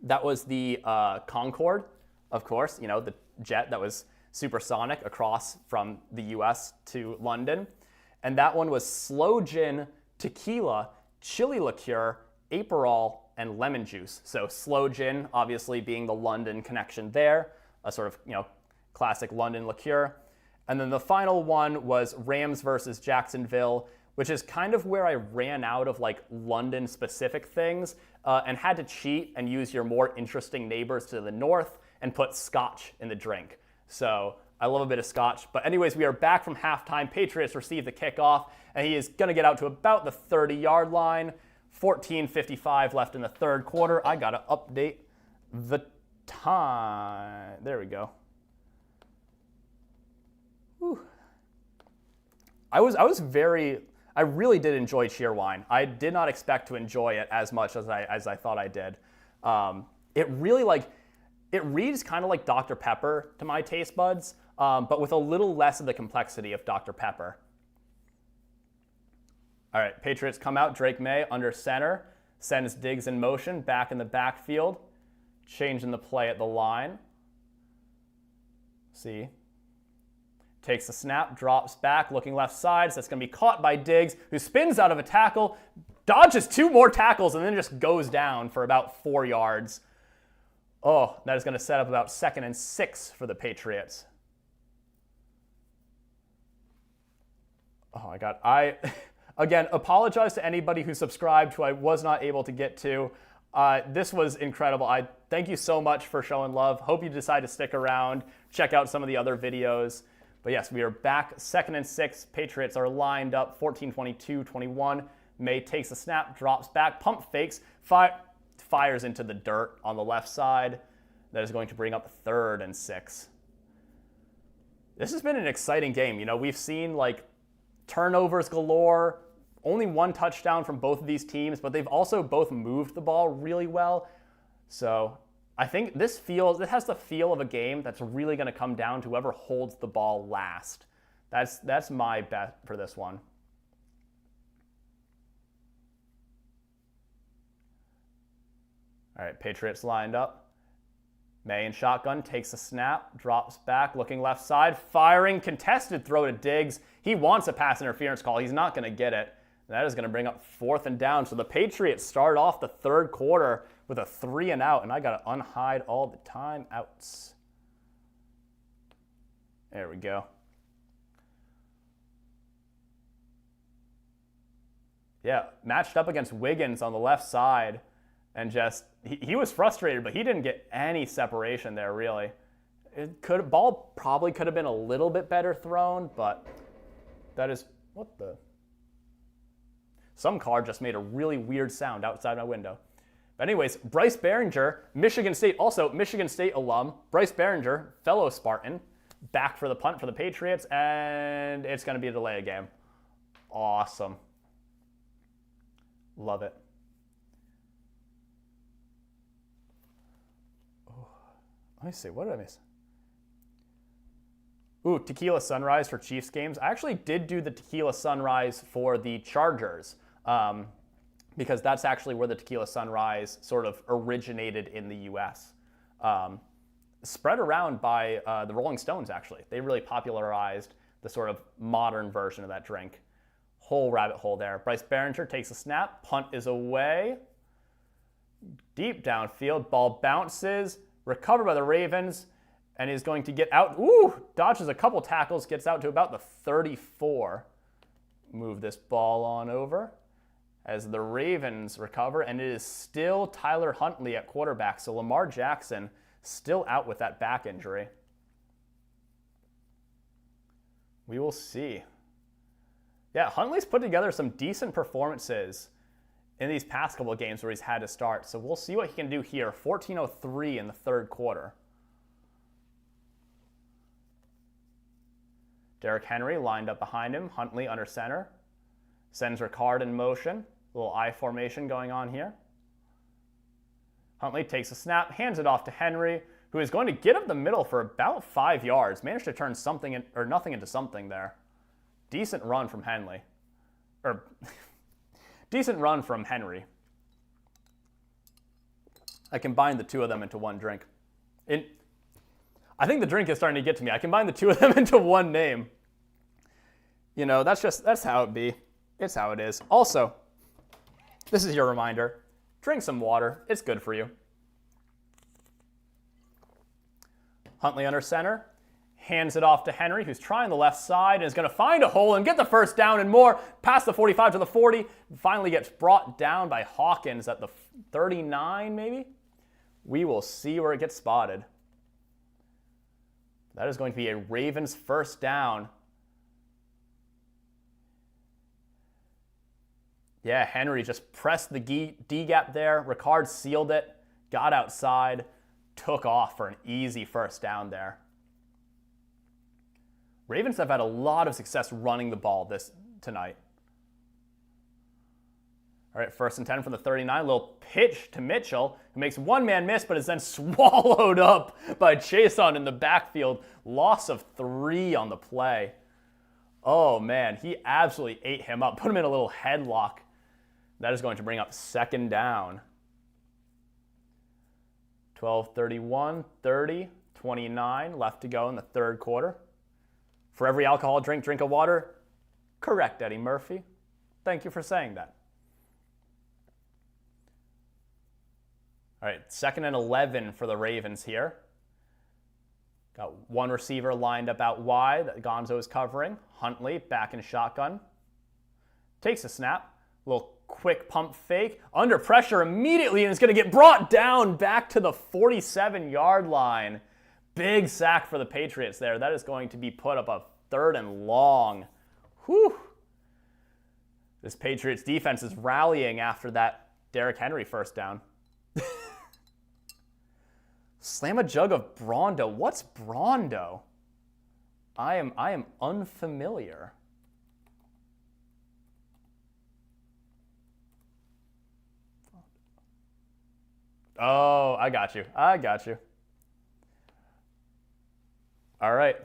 That was the Concorde, of course, the jet that was supersonic across from the US to London. And that one was sloe gin, tequila, chili liqueur, Aperol, and lemon juice. So sloe gin, obviously being the London connection there, a sort of, classic London liqueur. And then the final one was Rams versus Jacksonville, which is kind of where I ran out of like London specific things and had to cheat and use your more interesting neighbors to the north and put scotch in the drink. So I love a bit of scotch. But anyways, we are back from halftime. Patriots receive the kickoff, and he is going to get out to about the 30-yard line. 14:55 left in the third quarter. I got to update the time. There we go. Whew. I really did enjoy Cheerwine. I did not expect to enjoy it as much as I thought I did. It reads kind of like Dr. Pepper to my taste buds, but with a little less of the complexity of Dr. Pepper. All right, Patriots come out. Drake May under center, sends Diggs in motion, back in the backfield, changing the play at the line. See. Takes the snap, drops back, looking left side. So that's going to be caught by Diggs, who spins out of a tackle, dodges two more tackles, and then just goes down for about 4 yards. Oh, that is going to set up about 2nd and 6 for the Patriots. Oh my God. Again, apologize to anybody who subscribed who I was not able to get to. This was incredible. I thank you so much for showing love. Hope you decide to stick around, check out some of the other videos. But yes, we are back, 2nd and 6. Patriots are lined up, 14-22-21. May takes a snap, drops back, pump fakes, fires into the dirt on the left side. That is going to bring up 3rd and 6. This has been an exciting game. You know, we've seen like turnovers galore, only one touchdown from both of these teams, but they've also both moved the ball really well. So I think it has the feel of a game that's really going to come down to whoever holds the ball last. That's my bet for this one. All right, Patriots lined up. May in shotgun, takes a snap, drops back, looking left side, firing, contested throw to Diggs. He wants a pass interference call. He's not going to get it. That is going to bring up 4th and down. So the Patriots start off the third quarter with a 3 and out, and I got to unhide all the timeouts. There we go. Yeah, matched up against Wiggins on the left side, and just he was frustrated, but he didn't get any separation there, really. Ball probably could have been a little bit better thrown, but that is, what the? Some car just made a really weird sound outside my window. But anyways, Bryce Behringer, Michigan State alum, Bryce Behringer, fellow Spartan, back for the punt for the Patriots, and it's going to be a delay of game. Awesome. Love it. Let me see, what did I miss? Ooh, Tequila Sunrise for Chiefs games. I actually did do the Tequila Sunrise for the Chargers because that's actually where the Tequila Sunrise sort of originated in the U.S. Spread around by the Rolling Stones, actually. They really popularized the sort of modern version of that drink. Whole rabbit hole there. Bryce Behringer takes a snap. Punt is away. Deep downfield. Ball bounces. Recovered by the Ravens, and is going to get out. Ooh, dodges a couple tackles, gets out to about the 34. Move this ball on over as the Ravens recover, and it is still Tyler Huntley at quarterback, so Lamar Jackson still out with that back injury. We will see. Yeah, Huntley's put together some decent performances in these past couple of games where he's had to start. So we'll see what he can do here. 14:03 in the third quarter. Derrick Henry lined up behind him. Huntley under center. Sends Ricard in motion. A little I formation going on here. Huntley takes a snap, hands it off to Henry, who is going to get up the middle for about 5 yards. Managed to turn nothing into something there. Decent run from Henry. Decent run from Henry. I combined the two of them into one drink. I think the drink is starting to get to me. I combined the two of them into one name. You know, that's how it be. It's how it is. Also, this is your reminder. Drink some water. It's good for you. Huntley under center. Hands it off to Henry, who's trying the left side and is going to find a hole and get the first down and more. Past the 45 to the 40. Finally gets brought down by Hawkins at the 39, maybe? We will see where it gets spotted. That is going to be a Ravens first down. Yeah, Henry just pressed the D gap there. Ricard sealed it, got outside, took off for an easy first down there. Ravens have had a lot of success running the ball tonight. All right, 1st and 10 from the 39. Little pitch to Mitchell, who makes one man miss, but is then swallowed up by Chason in the backfield. Loss of 3 on the play. Oh, man, he absolutely ate him up. Put him in a little headlock. That is going to bring up 2nd down. 12:31, 30, 29 left to go in the third quarter. For every alcohol drink a water. Correct, Eddie Murphy. Thank you for saying that. All right, 2nd and 11 for the Ravens here. Got one receiver lined up out wide that Gonzo is covering. Huntley back in shotgun. Takes a snap. A little quick pump fake. Under pressure immediately, and it's going to get brought down back to the 47-yard line. Big sack for the Patriots there. That is going to be put up a 3rd and long. Whew. This Patriots defense is rallying after that Derrick Henry first down. Slam a jug of Brondo. What's Brondo? I am unfamiliar. Oh, I got you. All right,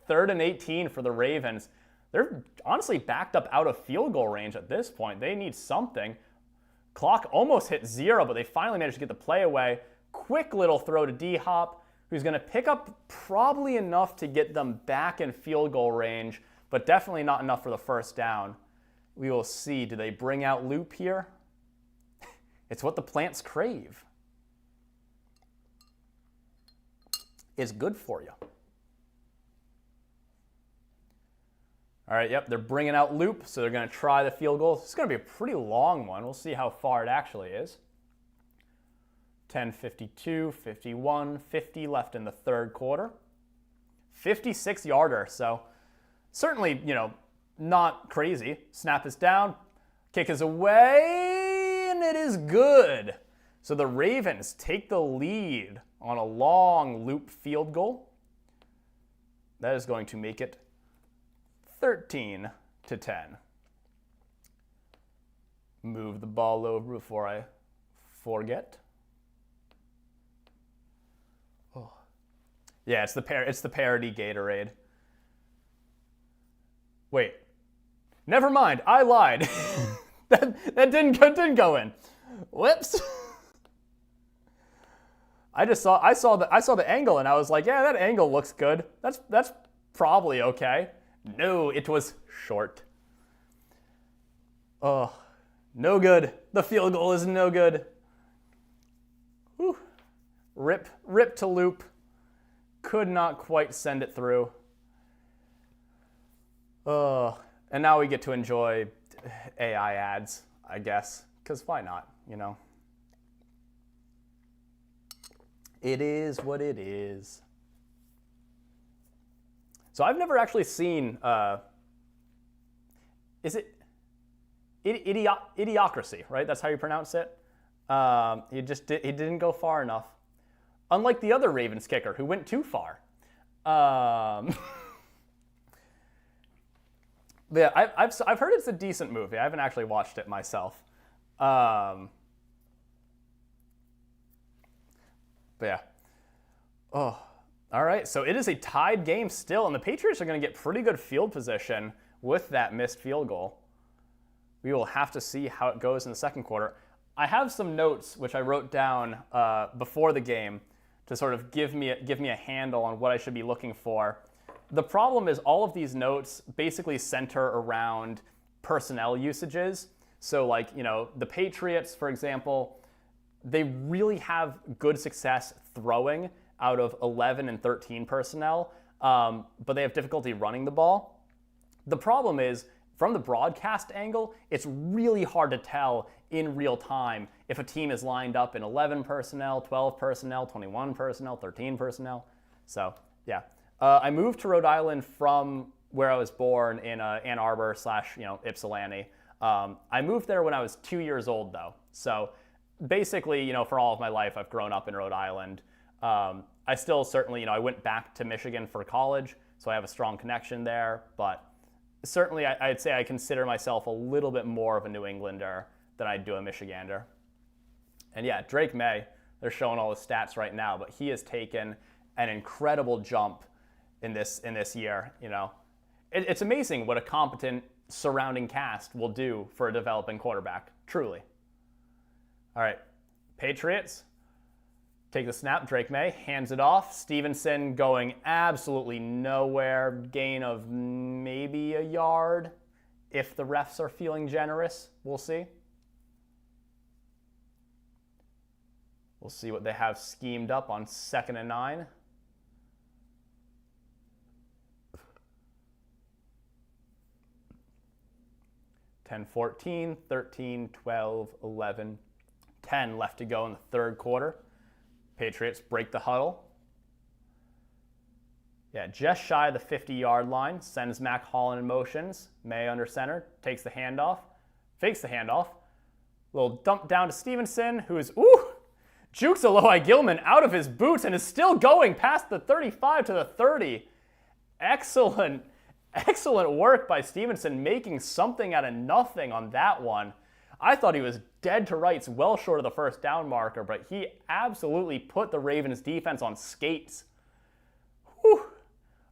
3rd and 18 for the Ravens. They're honestly backed up out of field goal range at this point. They need something. Clock almost hit 0, but they finally managed to get the play away. Quick little throw to D-Hop, who's going to pick up probably enough to get them back in field goal range, but definitely not enough for the first down. We will see. Do they bring out Loop here? It's what the plants crave. It's good for you. All right, yep, they're bringing out Loop, so they're going to try the field goal. This is going to be a pretty long one. We'll see how far it actually is. 10, 52, 51, 50 left in the third quarter. 56-yarder, so certainly, not crazy. Snap is down, kick is away, and it is good. So the Ravens take the lead on a long Loop field goal. That is going to make it 13-10. Move the ball over before I forget. Oh. Yeah, it's the parody Gatorade. Wait. Never mind. I lied. that didn't go in. Whoops. I saw the angle and I was like, yeah, that angle looks good. That's probably okay. No, it was short. Oh, no good. The field goal is no good. Whew. Rip to Loop. Could not quite send it through. Oh, and now we get to enjoy AI ads, I guess, because why not, It is what it is. So I've never actually seen, is it Idiocracy, right? That's how you pronounce it. He didn't go far enough. Unlike the other Ravens kicker who went too far. But yeah, I've heard it's a decent movie. I haven't actually watched it myself. But yeah. Oh. All right, so it is a tied game still, and the Patriots are going to get pretty good field position with that missed field goal. We will have to see how it goes in the second quarter. I have some notes which I wrote down before the game to sort of give me a handle on what I should be looking for. The problem is all of these notes basically center around personnel usages. So the Patriots, for example, they really have good success throwing out of 11 and 13 personnel, but they have difficulty running the ball. The problem is, from the broadcast angle, it's really hard to tell in real time if a team is lined up in 11 personnel, 12 personnel, 21 personnel, 13 personnel. So, yeah. I moved to Rhode Island from where I was born in Ann Arbor / Ypsilanti. I moved there when I was 2 years old, though. So, basically, for all of my life, I've grown up in Rhode Island. I still certainly, I went back to Michigan for college, so I have a strong connection there. But certainly, I'd say I consider myself a little bit more of a New Englander than I do a Michigander. And yeah, Drake May, they're showing all his stats right now, but he has taken an incredible jump in this year. It's amazing what a competent surrounding cast will do for a developing quarterback, truly. All right, Patriots. Take the snap, Drake May hands it off. Stevenson going absolutely nowhere. Gain of maybe a yard. If the refs are feeling generous, we'll see. We'll see what they have schemed up on 2nd and 9. (10, 14, 13, 12, 11, 10 left to go in the third quarter. Patriots break the huddle. Yeah, just shy of the 50-yard line. Sends Mac Holland in motions. May under center. Takes the handoff. Fakes the handoff. Little dump down to Stevenson, who's, jukes Alohi Gilman out of his boots and is still going past the 35 to the 30. Excellent work by Stevenson, making something out of nothing on that one. I thought he was dead to rights, well short of the first down marker, but he absolutely put the Ravens defense on skates. Whew.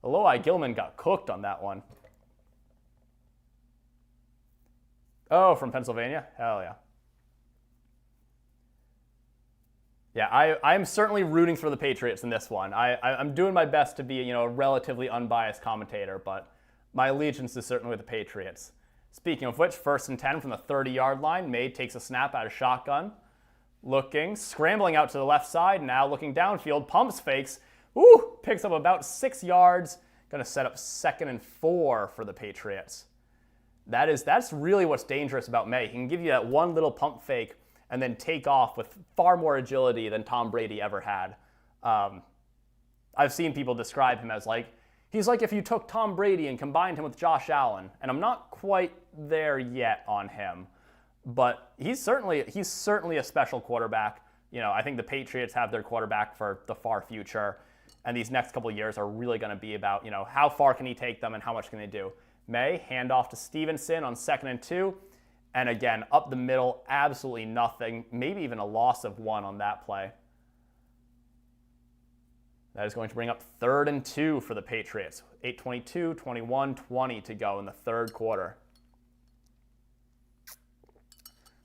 Alohi Gilman got cooked on that one. Oh, from Pennsylvania? Hell yeah. Yeah, I'm certainly rooting for the Patriots in this one. I'm doing my best to be, a relatively unbiased commentator, but my allegiance is certainly with the Patriots. Speaking of which, 1st and 10 from the 30-yard line. May takes a snap out of shotgun. Looking, scrambling out to the left side, now looking downfield, pumps fakes. Ooh, picks up about 6 yards. Going to set up 2nd and 4 for the Patriots. That's really what's dangerous about May. He can give you that one little pump fake and then take off with far more agility than Tom Brady ever had. I've seen people describe him as he's like if you took Tom Brady and combined him with Josh Allen, and I'm not quite there yet on him, but he's certainly a special quarterback. I think the Patriots have their quarterback for the far future, and these next couple of years are really going to be about, how far can he take them and how much can they do. May, handoff to Stevenson on 2nd and 2. And again, up the middle, absolutely nothing. Maybe even a loss of 1 on that play. That is going to bring up 3rd and 2 for the Patriots. 8:22, 21-20 to go in the 3rd quarter.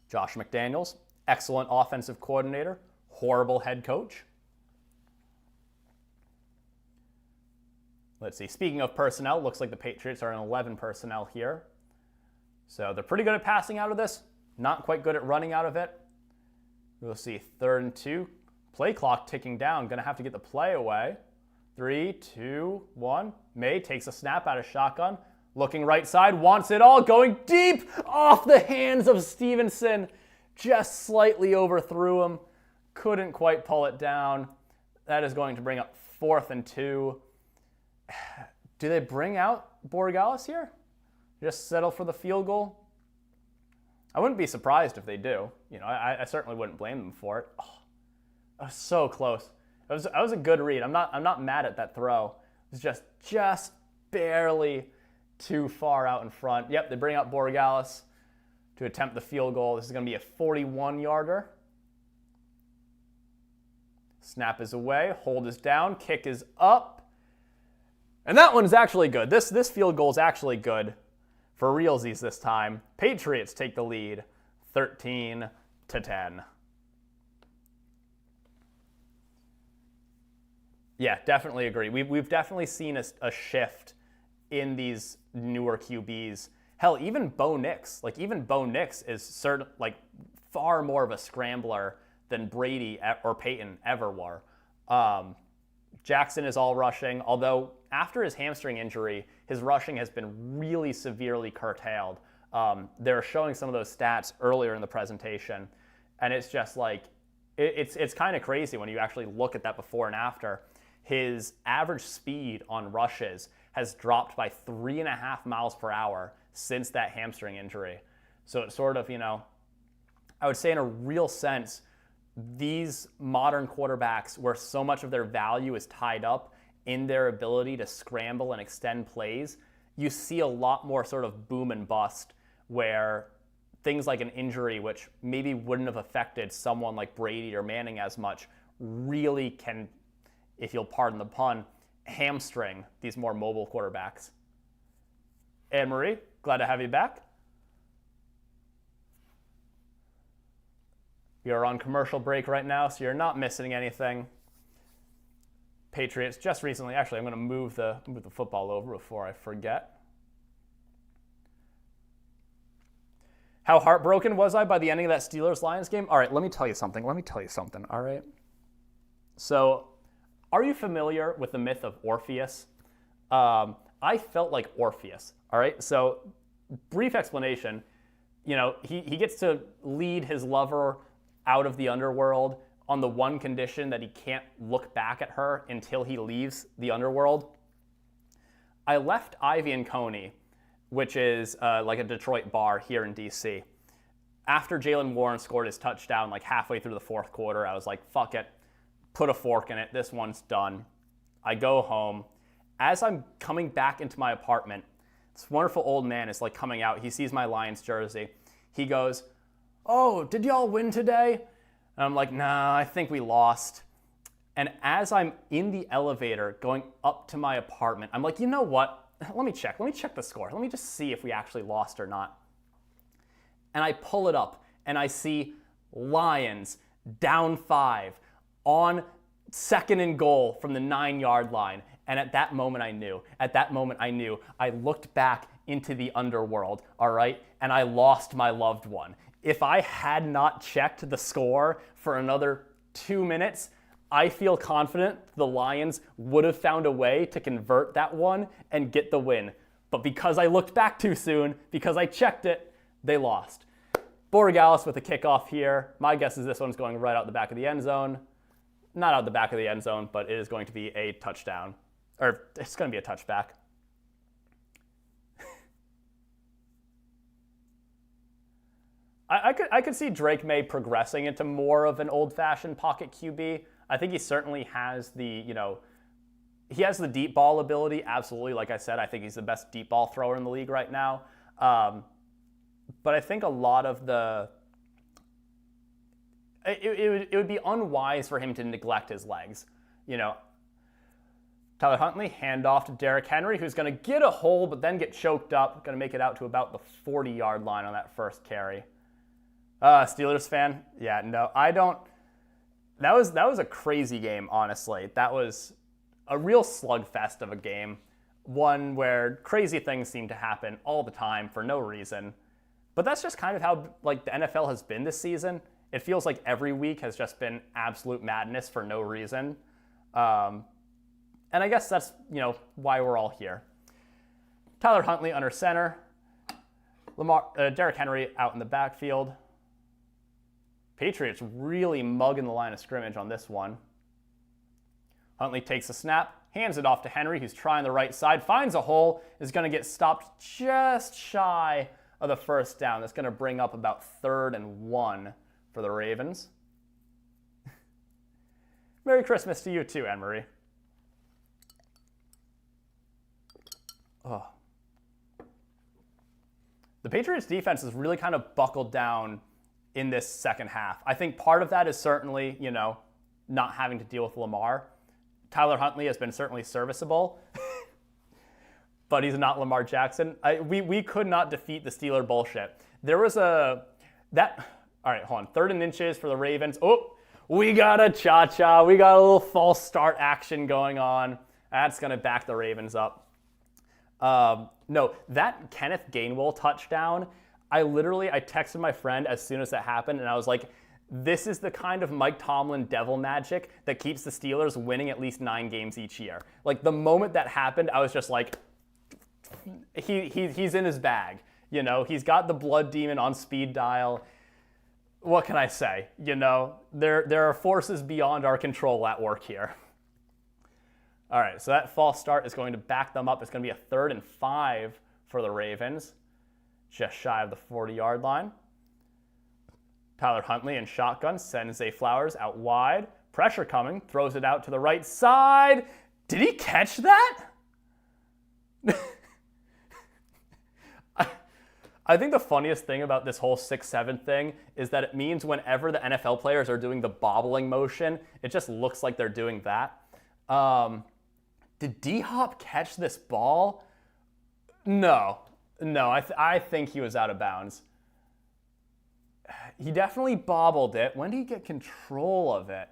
Josh McDaniels, excellent offensive coordinator, horrible head coach. Let's see, speaking of personnel, looks like the Patriots are in 11 personnel here. So they're pretty good at passing out of this, not quite good at running out of it. We'll see 3rd and 2. Play clock ticking down, going to have to get the play away. 3, 2, 1. May takes a snap out of shotgun. Looking right side, wants it all, going deep off the hands of Stevenson. Just slightly overthrew him. Couldn't quite pull it down. That is going to bring up 4th and 2. Do they bring out Borregales here? Just settle for the field goal? I wouldn't be surprised if they do. I certainly wouldn't blame them for it. Oh, that was so close. That was a good read. I'm not mad at that throw. It was just barely too far out in front. Yep, they bring out Borregales to attempt the field goal. This is going to be a 41-yarder. Snap is away. Hold is down. Kick is up. And that one is actually good. This field goal is actually good. For realsies this time, Patriots take the lead, 13-10. Yeah, definitely agree. We've definitely seen a shift in these newer QBs. Hell, even Bo Nix. Even Bo Nix is far more of a scrambler than Brady or Peyton ever were. Jackson is all rushing, although after his hamstring injury, his rushing has been really severely curtailed. They're showing some of those stats earlier in the presentation, and it's just it's kind of crazy when you actually look at that before and after. His average speed on rushes has dropped by 3.5 miles per hour since that hamstring injury. So it's sort of, I would say in a real sense, these modern quarterbacks, where so much of their value is tied up in their ability to scramble and extend plays, you see a lot more sort of boom and bust, where things like an injury, which maybe wouldn't have affected someone like Brady or Manning as much, really can, if you'll pardon the pun, hamstring these more mobile quarterbacks. Anne-Marie, glad to have you back. We are on commercial break right now, so you're not missing anything. Patriots just recently, actually, I'm going to move the football over before I forget. How heartbroken was I by the ending of that Steelers-Lions game? All right, let me tell you something, all right? So, are you familiar with the myth of Orpheus? I felt like Orpheus, all right? So, brief explanation, he gets to lead his lover out of the underworld on the one condition that he can't look back at her until he leaves the underworld. I left Ivy and Coney, which is like a Detroit bar here in DC. After Jalen Warren scored his touchdown halfway through the 4th quarter, I was like, fuck it, put a fork in it, this one's done. I go home, as I'm coming back into my apartment, this wonderful old man is like coming out. He sees my Lions jersey. He goes, "Oh, did y'all win today?" And I'm like, "Nah, I think we lost." And as I'm in the elevator going up to my apartment, I'm like, you know what? Let me check the score. Let me just see if we actually lost or not. And I pull it up and I see Lions down 5 on 2nd and goal from the 9-yard line. And at that moment I knew. I looked back into the underworld, all right? And I lost my loved one. If I had not checked the score for another 2 minutes, I feel confident the Lions would have found a way to convert that one and get the win. But because I looked back too soon, because I checked it, they lost. Borregales with a kickoff here. My guess is this one's going right out the back of the end zone. Not out the back of the end zone, but it is going to be a touchdown. Or it's going to be a touchback. I could see Drake May progressing into more of an old-fashioned pocket QB. I think he certainly has the, he has the deep ball ability, absolutely. Like I said, I think he's the best deep ball thrower in the league right now. But I think a lot of it would be unwise for him to neglect his legs. Tyler Huntley, handoff to Derrick Henry, who's going to get a hole but then get choked up. Going to make it out to about the 40-yard line on that first carry. Steelers fan? Yeah, no, I don't. That was a crazy game, honestly. That was a real slugfest of a game. One where crazy things seem to happen all the time for no reason. But that's just kind of how the NFL has been this season. It feels like every week has just been absolute madness for no reason. And I guess that's, why we're all here. Tyler Huntley under center. Derrick Henry out in the backfield. Patriots really mugging the line of scrimmage on this one. Huntley takes a snap, hands it off to Henry, who's trying the right side, finds a hole, is going to get stopped just shy of the first down. That's going to bring up about 3rd and 1 for the Ravens. Merry Christmas to you too, Anne-Marie. Oh. The Patriots defense has really kind of buckled down in this second half. I think part of that is certainly, not having to deal with Lamar. Tyler Huntley has been certainly serviceable, but he's not Lamar Jackson. We could not defeat the Steeler bullshit. There was all right, hold on. 3rd and inches for the Ravens. Oh, we got a cha-cha. We got a little false start action going on. That's going to back the Ravens up. No, that Kenneth Gainwell touchdown, I texted my friend as soon as that happened, and I was like, this is the kind of Mike Tomlin devil magic that keeps the Steelers winning at least 9 games each year. Like, the moment that happened, I was just like, he's in his bag. He's got the blood demon on speed dial. What can I say? There are forces beyond our control at work here. All right, so that false start is going to back them up. It's going to be a 3rd and 5 for the Ravens, just shy of the 40-yard line. Tyler Huntley in shotgun sends Zay Flowers out wide. Pressure coming, throws it out to the right side. Did he catch that? I think the funniest thing about this whole 6-7 thing is that it means whenever the NFL players are doing the bobbling motion, it just looks like they're doing that. Did D-Hop catch this ball? No, I think he was out of bounds. He definitely bobbled it. When did he get control of it?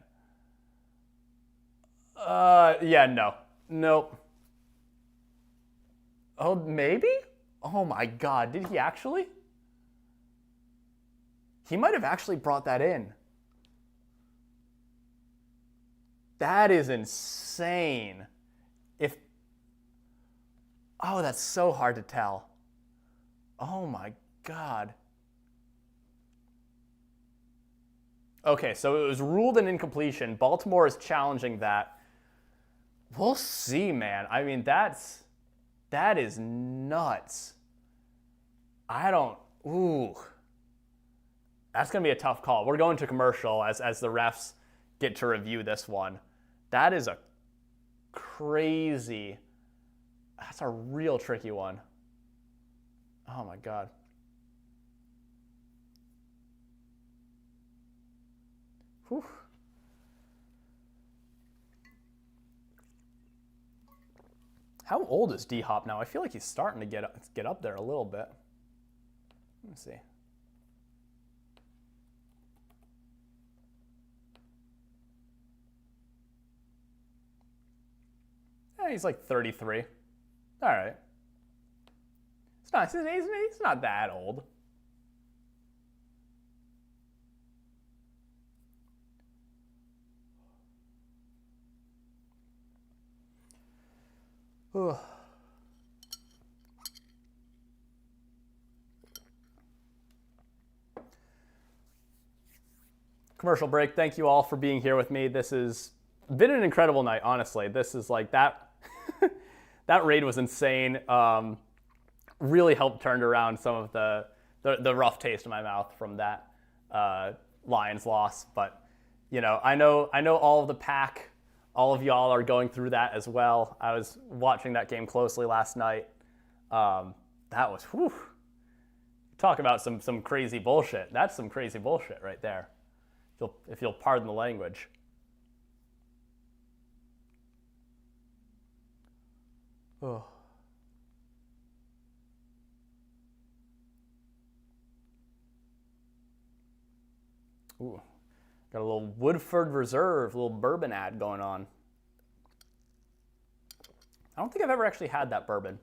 Yeah, no. Nope. Oh, maybe? Oh my God, did he actually? He might have actually brought that in. That is insane. Oh, that's so hard to tell. Oh my God. Okay, so it was ruled an incompletion. Baltimore is challenging that. We'll see, man. I mean, that is nuts. That's going to be a tough call. We're going to commercial as the refs get to review this one. That is a crazy That's a real tricky one. Oh my God. Whew. How old is D-Hop now? I feel like he's starting to get up there a little bit. Let me see. He's like 33. All right. He's not that old. Ugh. Commercial break. Thank you all for being here with me. This has been an incredible night, honestly. This is like that. That raid was insane. Really helped turn around some of the rough taste in my mouth from that Lions loss. But you know, I know all of the pack, all of y'all are going through that as well. I was watching that game closely last night. That was whew. Talk about some crazy bullshit. That's some crazy bullshit right there. If you'll pardon the language. Oh. Ooh, got a little Woodford Reserve, a little bourbon ad going on. I don't think I've ever actually had that bourbon.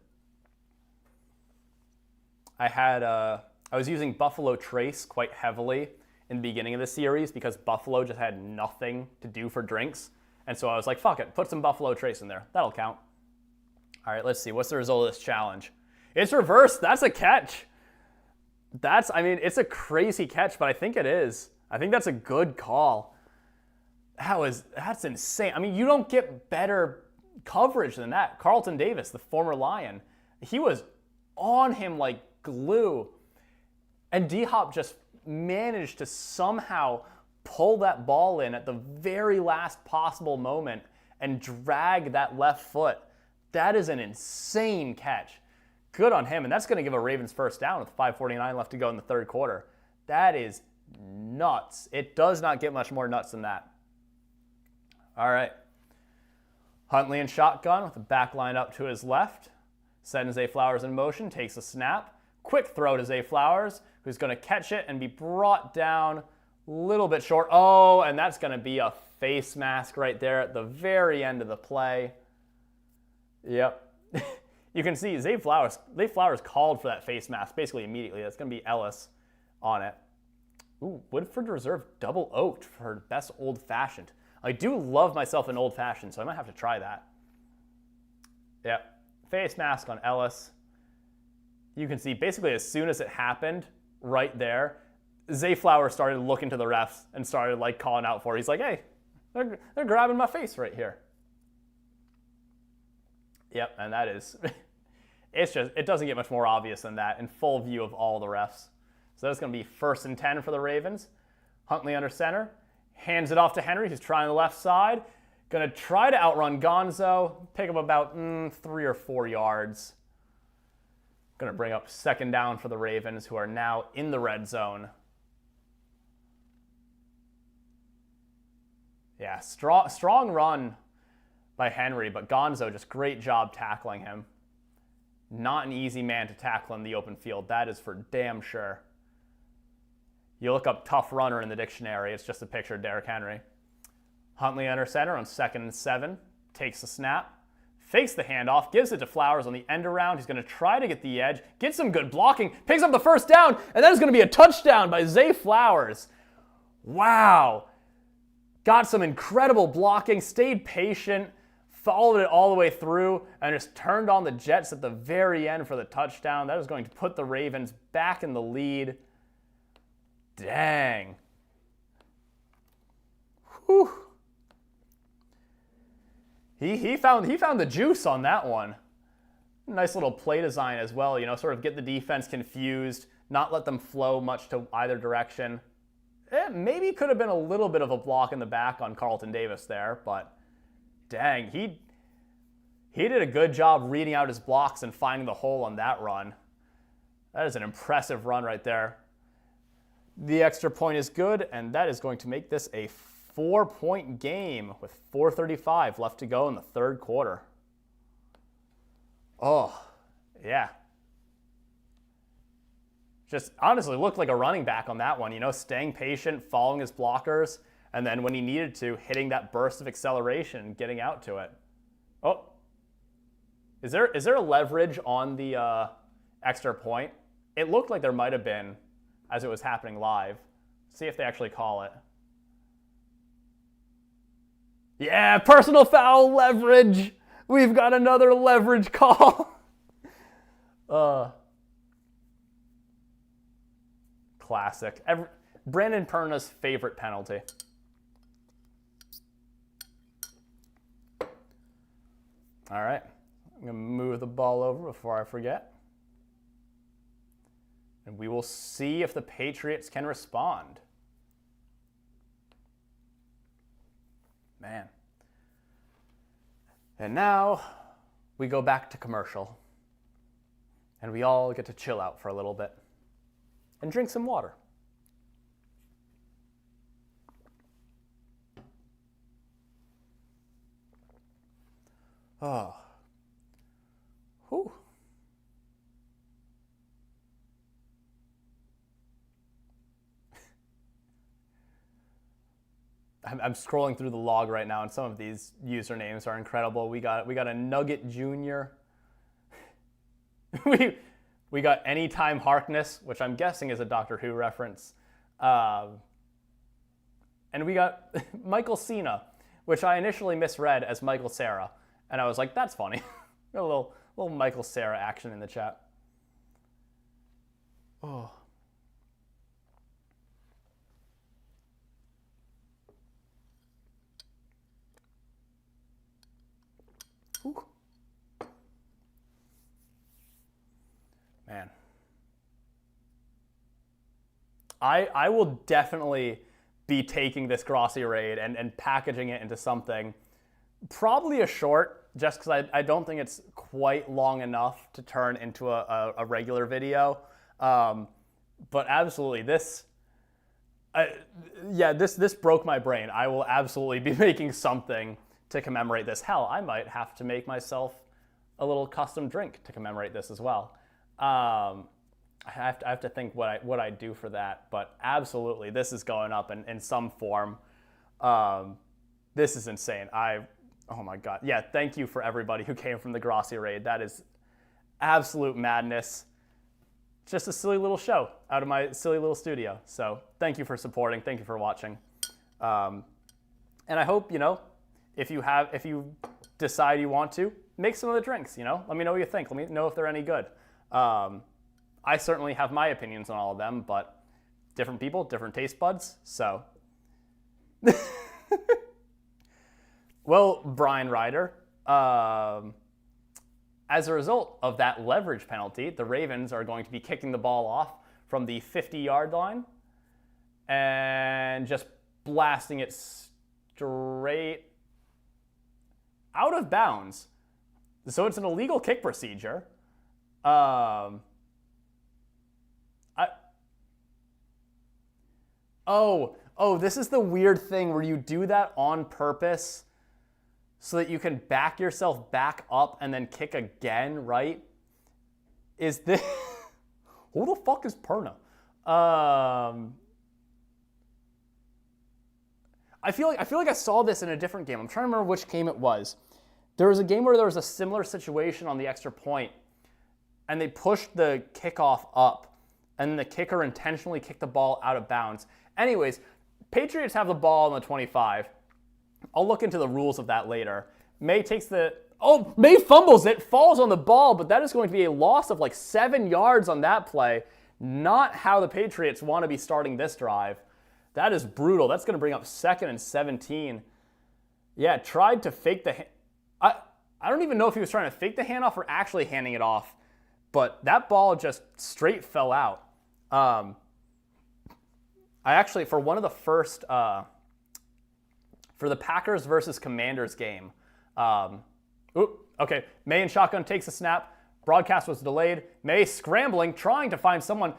I was using Buffalo Trace quite heavily in the beginning of the series because Buffalo just had nothing to do for drinks. And so I was like, fuck it, put some Buffalo Trace in there. That'll count. All right, let's see. What's the result of this challenge? It's reversed. That's a catch. It's a crazy catch, but I think it is. I think that's a good call. That's insane. I mean, you don't get better coverage than that. Carlton Davis, the former Lion, he was on him like glue. And D-Hop just managed to somehow pull that ball in at the very last possible moment and drag that left foot. That is an insane catch. Good on him, and that's going to give a Ravens first down with 5:49 left to go in the third quarter. That is nuts. It does not get much more nuts than that. All right. Huntley in shotgun with the back line up to his left. Sends Zay Flowers in motion, takes a snap. Quick throw to Zay Flowers, who's going to catch it and be brought down a little bit short. Oh, and that's going to be a face mask right there at the very end of the play. Yep. You can see Zay Flowers called for that face mask basically immediately. That's going to be Ellis on it. Ooh, Woodford Reserve double oaked for best old fashioned. I do love myself an old fashioned, so I might have to try that. Yep. Face mask on Ellis. You can see basically as soon as it happened right there, Zay Flowers started looking to the refs and started like calling out for it. He's like, hey, they're grabbing my face right here. Yep, and that is, it doesn't get much more obvious than that in full view of all the refs. So that's going to be 1st and 10 for the Ravens. Huntley under center, hands it off to Henry, who's trying the left side. Going to try to outrun Gonzo, pick up about 3 or 4 yards. Going to bring up 2nd down for the Ravens, who are now in the red zone. Yeah, strong run by Henry, but Gonzo, just great job tackling him. Not an easy man to tackle in the open field, that is for damn sure. You look up tough runner in the dictionary, it's just a picture of Derrick Henry. Huntley under center on 2nd and 7, takes the snap, fakes the handoff, gives it to Flowers on the end around. He's going to try to get the edge, get some good blocking, picks up the 1st down, and that is going to be a touchdown by Zay Flowers. Wow. Got some incredible blocking, stayed patient, followed it all the way through, and just turned on the Jets at the very end for the touchdown. That is going to put the Ravens back in the lead. Dang. Whew. He found the juice on that one. Nice little play design as well, sort of get the defense confused, not let them flow much to either direction. It maybe could have been a little bit of a block in the back on Carlton Davis there, but dang, He did a good job reading out his blocks and finding the hole on that run. That is an impressive run right there. The extra point is good, and that is going to make this a 4-point game with 4:35 left to go in the third quarter. Oh, yeah. Just honestly looked like a running back on that one, you know, staying patient, following his blockers, and then when he needed to, hitting that burst of acceleration and getting out to it. Oh, is there a leverage on the extra point? It looked like there might have been as it was happening live. See if they actually call it. Yeah, personal foul leverage. We've got another leverage call. Classic. Brandon Perna's favorite penalty. All right. I'm going to move the ball over before I forget. And we will see if the Patriots can respond. Man. And now we go back to commercial. And we all get to chill out for a little bit. And drink some water. Oh. Whew. I'm scrolling through the log right now, and some of these usernames are incredible. We got a Nugget Jr. we got Anytime Harkness, which I'm guessing is a Doctor Who reference. And we got Michael Cena, which I initially misread as Michael Cera. And I was like, that's funny. A little Michael Cera action in the chat. Oh. Ooh. Man. I will definitely be taking this Grossi raid and packaging it into something. Probably a short, just because I don't think it's quite long enough to turn into a regular video. But absolutely, this broke my brain. I will absolutely be making something to commemorate this. Hell, I might have to make myself a little custom drink to commemorate this as well. I have to think what I do for that. But absolutely, this is going up in some form. This is insane. Oh my God. Yeah, thank you for everybody who came from the Grossi raid. That is absolute madness. Just a silly little show out of my silly little studio. So thank you for supporting. Thank you for watching. And I hope, if you decide you want to, make some of the drinks, Let me know what you think. Let me know if they're any good. I certainly have my opinions on all of them, but different people, different taste buds. So... Well, Brian Ryder, as a result of that leverage penalty, the Ravens are going to be kicking the ball off from the 50-yard line and just blasting it straight out of bounds. So it's an illegal kick procedure. This is the weird thing where you do that on purpose so that you can back yourself back up and then kick again, right? Is this... Who the fuck is Perna? I feel like I saw this in a different game. I'm trying to remember which game it was. There was a game where there was a similar situation on the extra point, and they pushed the kickoff up, and the kicker intentionally kicked the ball out of bounds. Anyways, Patriots have the ball on the 25. I'll look into the rules of that later. May fumbles it, falls on the ball, but that is going to be a loss of like 7 yards on that play. Not how the Patriots want to be starting this drive. That is brutal. That's going to bring up 2nd and 17. Yeah, tried to fake the... I don't even know if he was trying to fake the handoff or actually handing it off, but that ball just straight fell out. I actually, for one of the first... for the Packers versus Commanders game, I Ooh, okay. May in shotgun takes a snap. Broadcast was delayed. May scrambling, trying to find someone,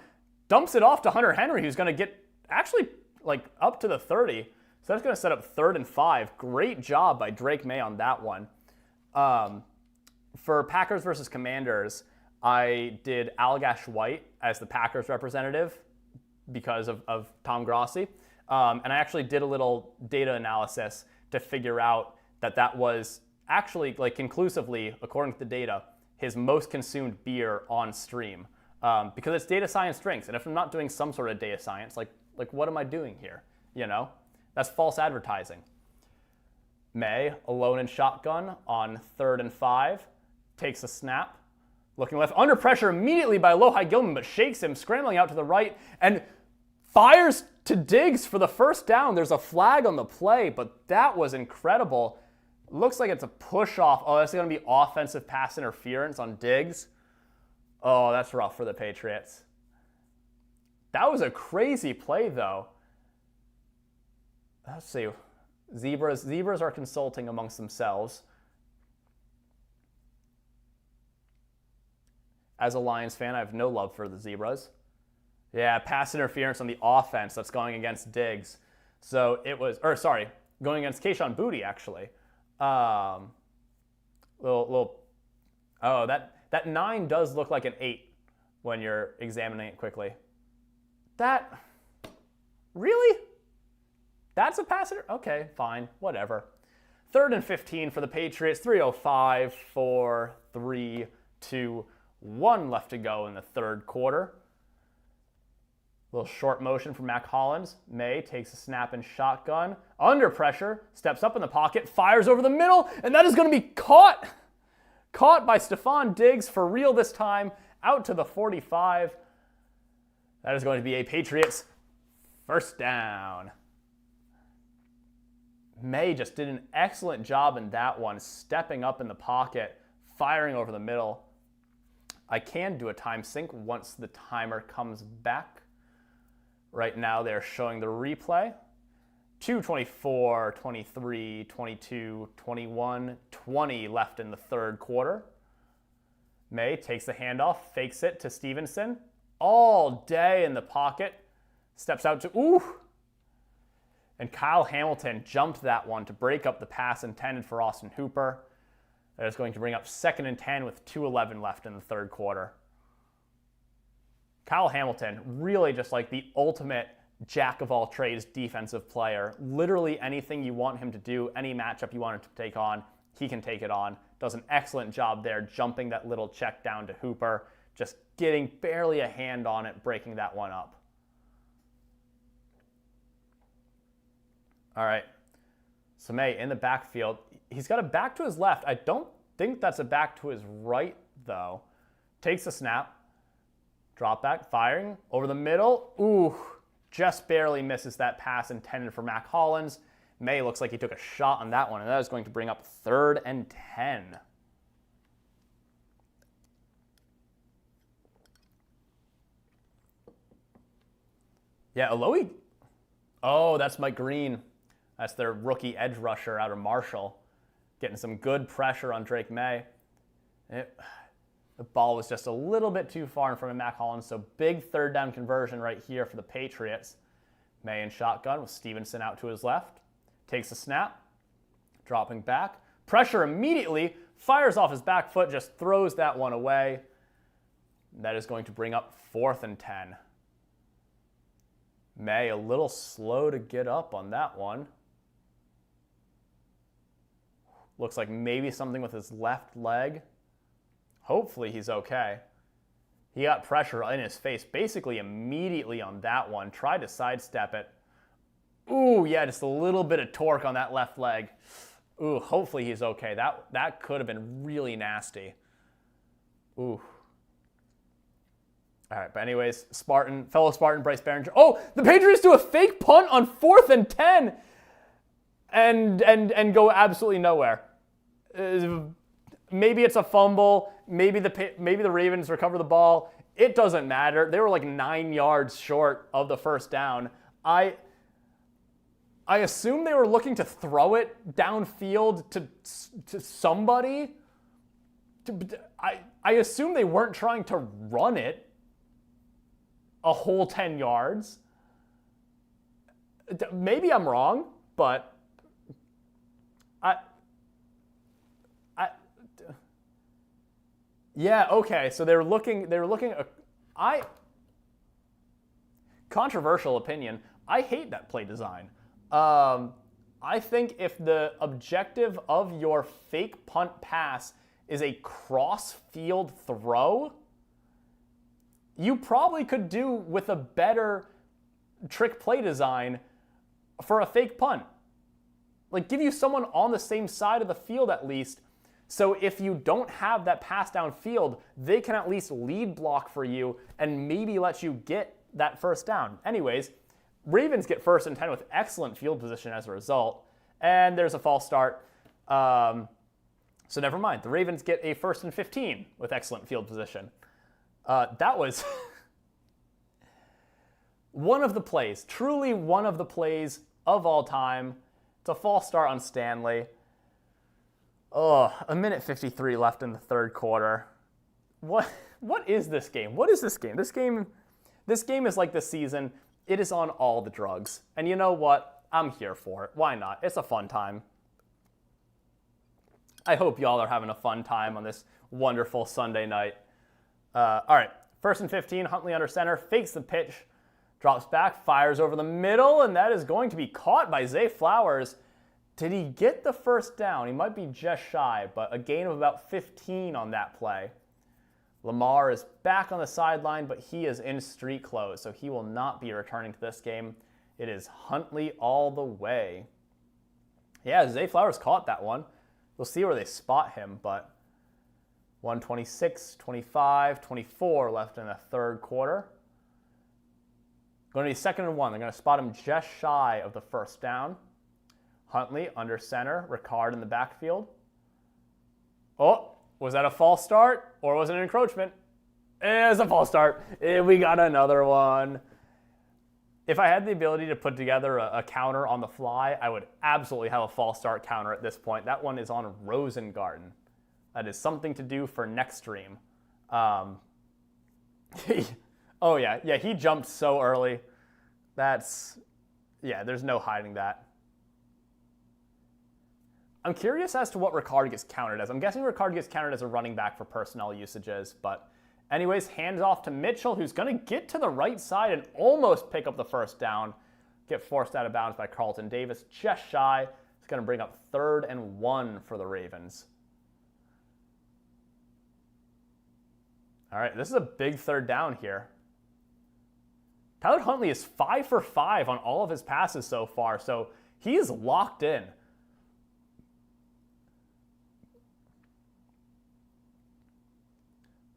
dumps it off to Hunter Henry, who's going to get actually like up to the 30. So that's going to set up 3rd and 5. Great job by Drake May on that one. For Packers versus Commanders, I did Allagash White as the Packers representative because of Tom Grossi. And I actually did a little data analysis to figure out that was actually, like, conclusively, according to the data, his most consumed beer on stream. Because it's data science drinks. And if I'm not doing some sort of data science, like what am I doing here? You know? That's false advertising. May, alone in shotgun on 3rd and 5, takes a snap. Looking left, under pressure immediately by Alohi Gilman, but shakes him, scrambling out to the right, and fires to Diggs for the first down. There's a flag on the play, but that was incredible. Looks like it's a push-off. Oh, that's going to be offensive pass interference on Diggs. Oh, that's rough for the Patriots. That was a crazy play, though. Let's see. Zebras are consulting amongst themselves. As a Lions fan, I have no love for the Zebras. Yeah, pass interference on the offense that's going against Diggs. So it was, going against Kayshon Boutte, actually. Oh, that 9 does look like an 8 when you're examining it quickly. Really? That's a pass interference? Okay, fine, whatever. 3rd and 15 for the Patriots. 3:05, 4, 3, 2, 1 left to go in the 3rd quarter. Little short motion from Mac Hollins. May takes a snap in shotgun. Under pressure, steps up in the pocket, fires over the middle, and that is going to be caught. Caught by Stephon Diggs for real this time, out to the 45. That is going to be a Patriots first down. May just did an excellent job in that one, stepping up in the pocket, firing over the middle. I can do a time sync once the timer comes back. Right now they're showing the replay. 2:24, 23, 22, 21, 20 left in the 3rd quarter. May takes the handoff, fakes it to Stevenson. All day in the pocket. Steps out to, and Kyle Hamilton jumped that one to break up the pass intended for Austin Hooper. That is going to bring up 2nd and 10 with 2:11 left in the 3rd quarter. Kyle Hamilton, really just like the ultimate jack-of-all-trades defensive player. Literally anything you want him to do, any matchup you want him to take on, he can take it on. Does an excellent job there, jumping that little check down to Hooper, just getting barely a hand on it, breaking that one up. All right, so May in the backfield. He's got a back to his left. I don't think that's a back to his right, though. Takes a snap. Drop back, firing over the middle. Just barely misses that pass intended for Mac Hollins. May looks like he took a shot on that one, and that is going to bring up 3rd and 10. Yeah, Alohi. Oh, that's Mike Green. That's their rookie edge rusher out of Marshall. Getting some good pressure on Drake May. The ball was just a little bit too far in front of Mac Hollins, so big 3rd down conversion right here for the Patriots. May in shotgun with Stevenson out to his left. Takes a snap, dropping back. Pressure immediately, fires off his back foot, just throws that one away. That is going to bring up 4th and 10. May a little slow to get up on that one. Looks like maybe something with his left leg. Hopefully he's okay. He got pressure in his face basically immediately on that one. Tried to sidestep it. Yeah, just a little bit of torque on that left leg. Hopefully he's okay. That could have been really nasty. All right, but anyways, fellow Spartan Bryce Behringer. The Patriots do a fake punt on 4th and 10 and go absolutely nowhere. Maybe it's a fumble. Maybe the Ravens recover the ball. It doesn't matter. They were like 9 yards short of the first down. I assume they were looking to throw it downfield to somebody. I assume they weren't trying to run it a whole 10 yards. Maybe I'm wrong, but yeah, okay. So they were looking. Controversial opinion. I hate that play design. I think if the objective of your fake punt pass is a cross-field throw, you probably could do with a better trick play design for a fake punt. Like, give you someone on the same side of the field at least, so if you don't have that pass downfield, they can at least lead block for you and maybe let you get that first down. Anyways, Ravens get 1st and 10 with excellent field position as a result, and there's a false start. So never mind. The Ravens get a 1st and 15 with excellent field position. That was one of the plays, truly one of the plays of all time. It's a false start on Stanley. Oh, a minute 53 left in the third quarter. What is this game? What is this game? This game is like this season. It is on all the drugs. And you know what? I'm here for it. Why not? It's a fun time. I hope y'all are having a fun time on this wonderful Sunday night. All right, 1st and 15, Huntley under center, fakes the pitch, drops back, fires over the middle, and that is going to be caught by Zay Flowers. Did he get the first down? He might be just shy, but a gain of about 15 on that play. Lamar is back on the sideline, but he is in street clothes, so he will not be returning to this game. It is Huntley all the way. Yeah, Zay Flowers caught that one. We'll see where they spot him, but 1:26, 25, 24 left in the third quarter. Going to be 2nd and 1. They're going to spot him just shy of the first down. Huntley under center, Ricard in the backfield. Oh, was that a false start or was it an encroachment? It's a false start. We got another one. If I had the ability to put together a counter on the fly, I would absolutely have a false start counter at this point. That one is on Rosengarten. That is something to do for next stream. Oh, yeah, he jumped so early. There's no hiding that. I'm curious as to what Ricard gets counted as. I'm guessing Ricard gets counted as a running back for personnel usages, but anyways, hands off to Mitchell, who's going to get to the right side and almost pick up the first down. Get forced out of bounds by Carlton Davis, just shy. It's going to bring up 3rd and 1 for the Ravens. All right, this is a big third down here. Tyler Huntley is 5 for 5 on all of his passes so far, so he is locked in.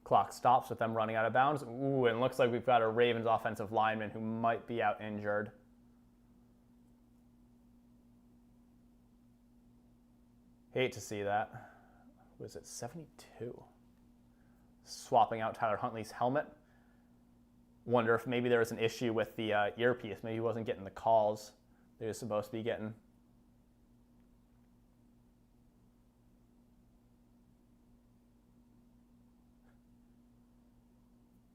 Clock stops with them running out of bounds. Ooh, and it looks like we've got a Ravens offensive lineman who might be out injured. Hate to see that. Was it 72? Swapping out Tyler Huntley's helmet. Wonder if maybe there was an issue with the earpiece. Maybe he wasn't getting the calls that he was supposed to be getting.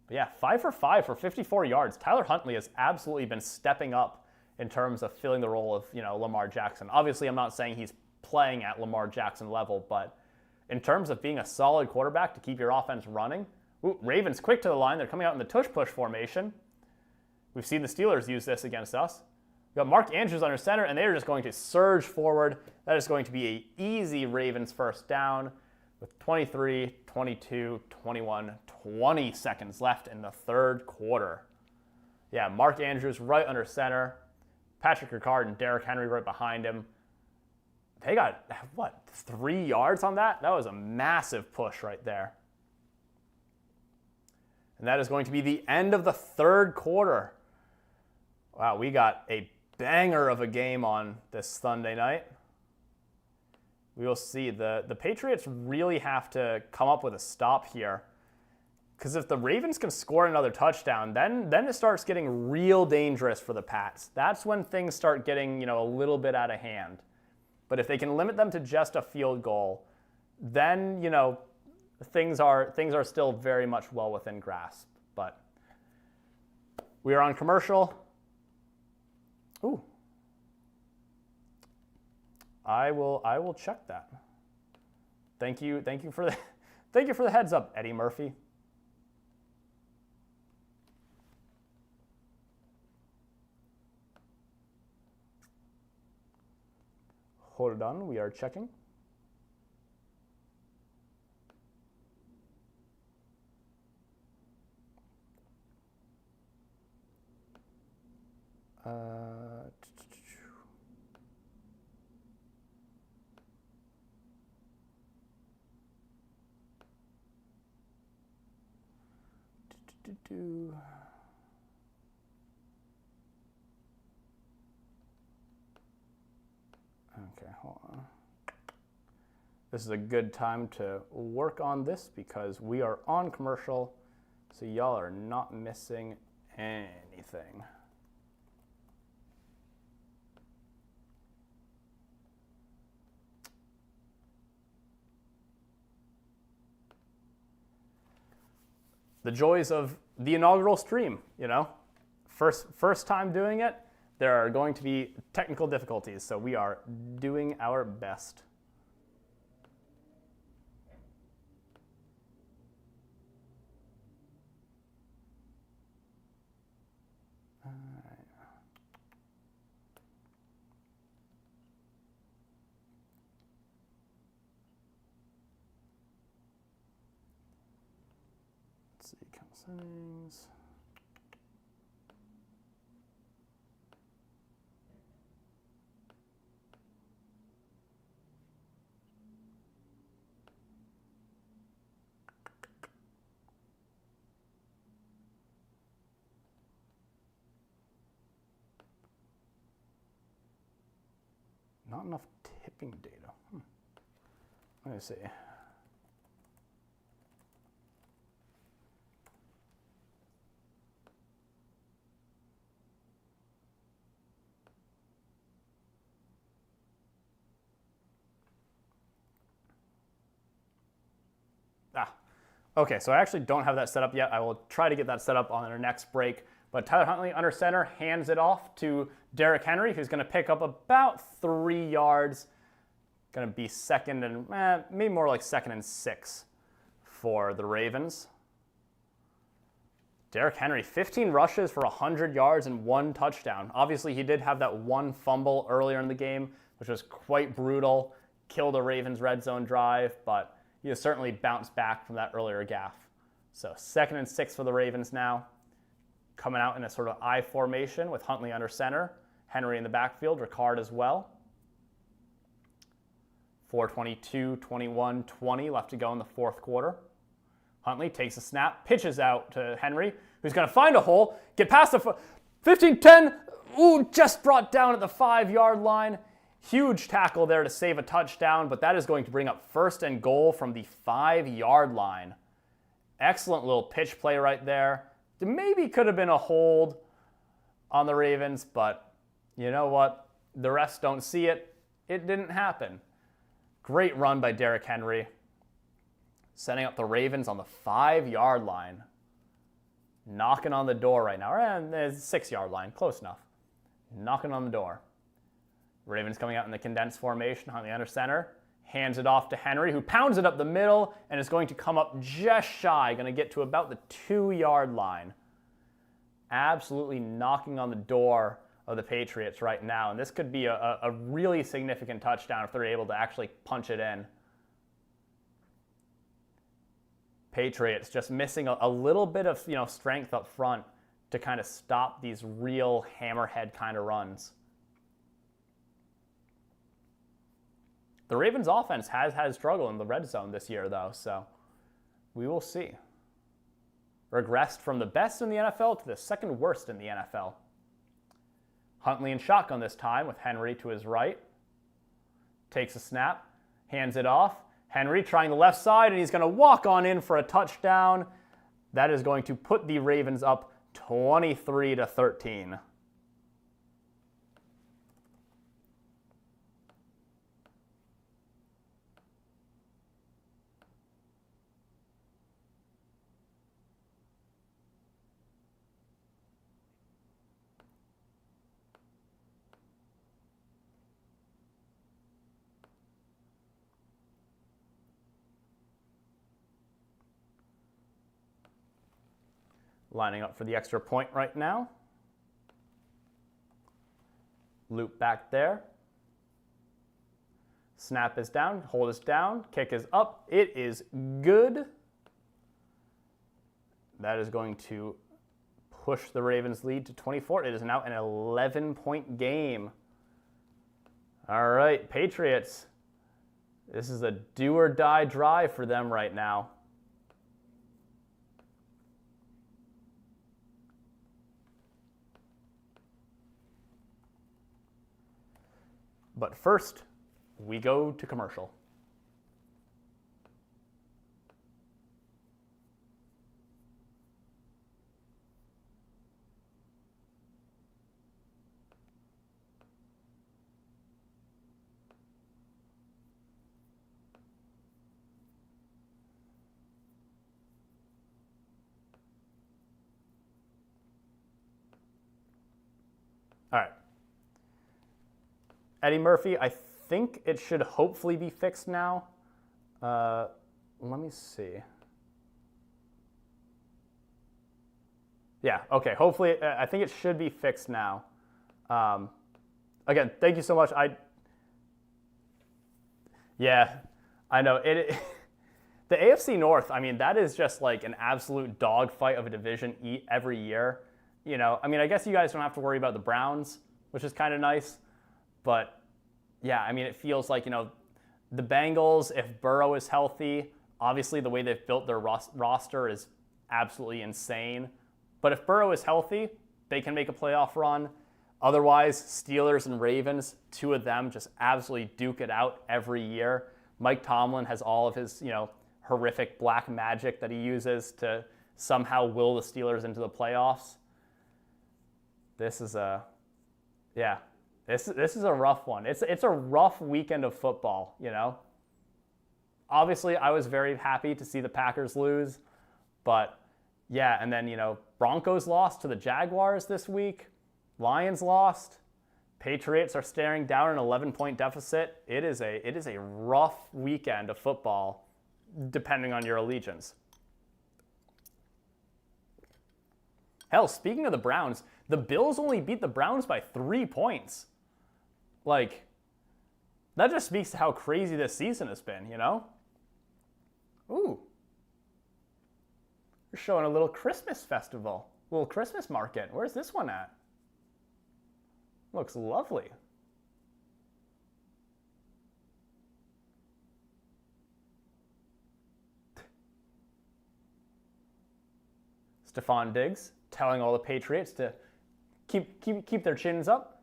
But yeah, 5 for 5 for 54 yards. Tyler Huntley has absolutely been stepping up in terms of filling the role of, Lamar Jackson. Obviously, I'm not saying he's playing at Lamar Jackson level, but in terms of being a solid quarterback to keep your offense running, Ravens quick to the line. They're coming out in the tush-push formation. We've seen the Steelers use this against us. We've got Mark Andrews under center, and they're just going to surge forward. That is going to be an easy Ravens first down with 23, 22, 21, 20 seconds left in the third quarter. Yeah, Mark Andrews right under center. Patrick Ricard and Derrick Henry right behind him. They got, 3 yards on that? That was a massive push right there. And that is going to be the end of the third quarter. Wow, we got a banger of a game on this Sunday night. We will see. The Patriots really have to come up with a stop here. Because if the Ravens can score another touchdown, then it starts getting real dangerous for the Pats. That's when things start getting, a little bit out of hand. But if they can limit them to just a field goal, then things are still very much well within grasp. But we are on commercial. Ooh. I will check that. Thank you for the heads up, Eddie Murphy. Hold on, we are checking. Okay, hold on. This is a good time to work on this because we are on commercial, so y'all are not missing anything. The joys of the inaugural stream, you know? First time doing it, there are going to be technical difficulties, so we are doing our best. All right. Let's see, account settings. Not enough tipping data. Let me see. Okay, so I actually don't have that set up yet. I will try to get that set up on our next break. But Tyler Huntley under center hands it off to Derrick Henry, who's going to pick up about 3 yards. Going to be second and maybe more like 2nd and 6 for the Ravens. Derrick Henry, 15 rushes for 100 yards and 1 touchdown. Obviously, he did have that 1 fumble earlier in the game, which was quite brutal. Killed a Ravens red zone drive, but he has certainly bounced back from that earlier gaffe. So 2nd and 6 for the Ravens now. Coming out in a sort of I formation with Huntley under center. Henry in the backfield, Ricard as well. 4:22, 21, 20 left to go in the 4th quarter. Huntley takes a snap, pitches out to Henry, who's going to find a hole, get past the 15-10. Ooh, just brought down at the 5-yard line. Huge tackle there to save a touchdown, but that is going to bring up 1st and goal from the 5-yard line. Excellent little pitch play right there. Maybe could have been a hold on the Ravens, but you know what? The refs don't see it. It didn't happen. Great run by Derrick Henry, setting up the Ravens on the 5-yard line. Knocking on the door right now. There's 6-yard line, close enough. Knocking on the door. Ravens coming out in the condensed formation, Huntley under center. Hands it off to Henry, who pounds it up the middle and is going to come up just shy, going to get to about the 2-yard line. Absolutely knocking on the door of the Patriots right now. And this could be a really significant touchdown if they're able to actually punch it in. Patriots just missing a little bit of strength up front to kind of stop these real hammerhead kind of runs. The Ravens offense has had struggle in the red zone this year, though, so we will see. Regressed from the best in the NFL to the 2nd worst in the NFL. Huntley in shotgun this time with Henry to his right. Takes a snap, hands it off. Henry trying the left side, and he's going to walk on in for a touchdown. That is going to put the Ravens up 23-13. lining up for the extra point right now. Loop back there. Snap is down, hold is down, kick is up. It is good. That is going to push the Ravens' lead to 24. It is now an 11-point game. All right, Patriots. This is a do or die drive for them right now. But first, we go to commercial. All right. Eddie Murphy, I think it should hopefully be fixed now. Let me see. Yeah, okay, hopefully, I think it should be fixed now. Again, thank you so much. Yeah, I know. The AFC North, I mean, that is just like an absolute dogfight of a division every year. You know, I mean, I guess you guys don't have to worry about the Browns, which is kind of nice. But, yeah, I mean, it feels like, you know, the Bengals, if Burrow is healthy, obviously the way they've built their roster is absolutely insane. But if Burrow is healthy, they can make a playoff run. Otherwise, Steelers and Ravens, two of them just absolutely duke it out every year. Mike Tomlin has all of his, you know, horrific black magic that he uses to somehow will the Steelers into the playoffs. This is a rough one. It's a rough weekend of football, you know. Obviously, I was very happy to see the Packers lose, but yeah, and then, you know, Broncos lost to the Jaguars this week. Lions lost. Patriots are staring down an 11-point deficit. It is a rough weekend of football, depending on your allegiance. Hell, speaking of the Browns, the Bills only beat the Browns by 3 points. Like, that just speaks to how crazy this season has been, you know? Ooh. We're showing a little Christmas festival, a little Christmas market. Where's this one at? Looks lovely. Stephon Diggs telling all the Patriots to keep their chins up.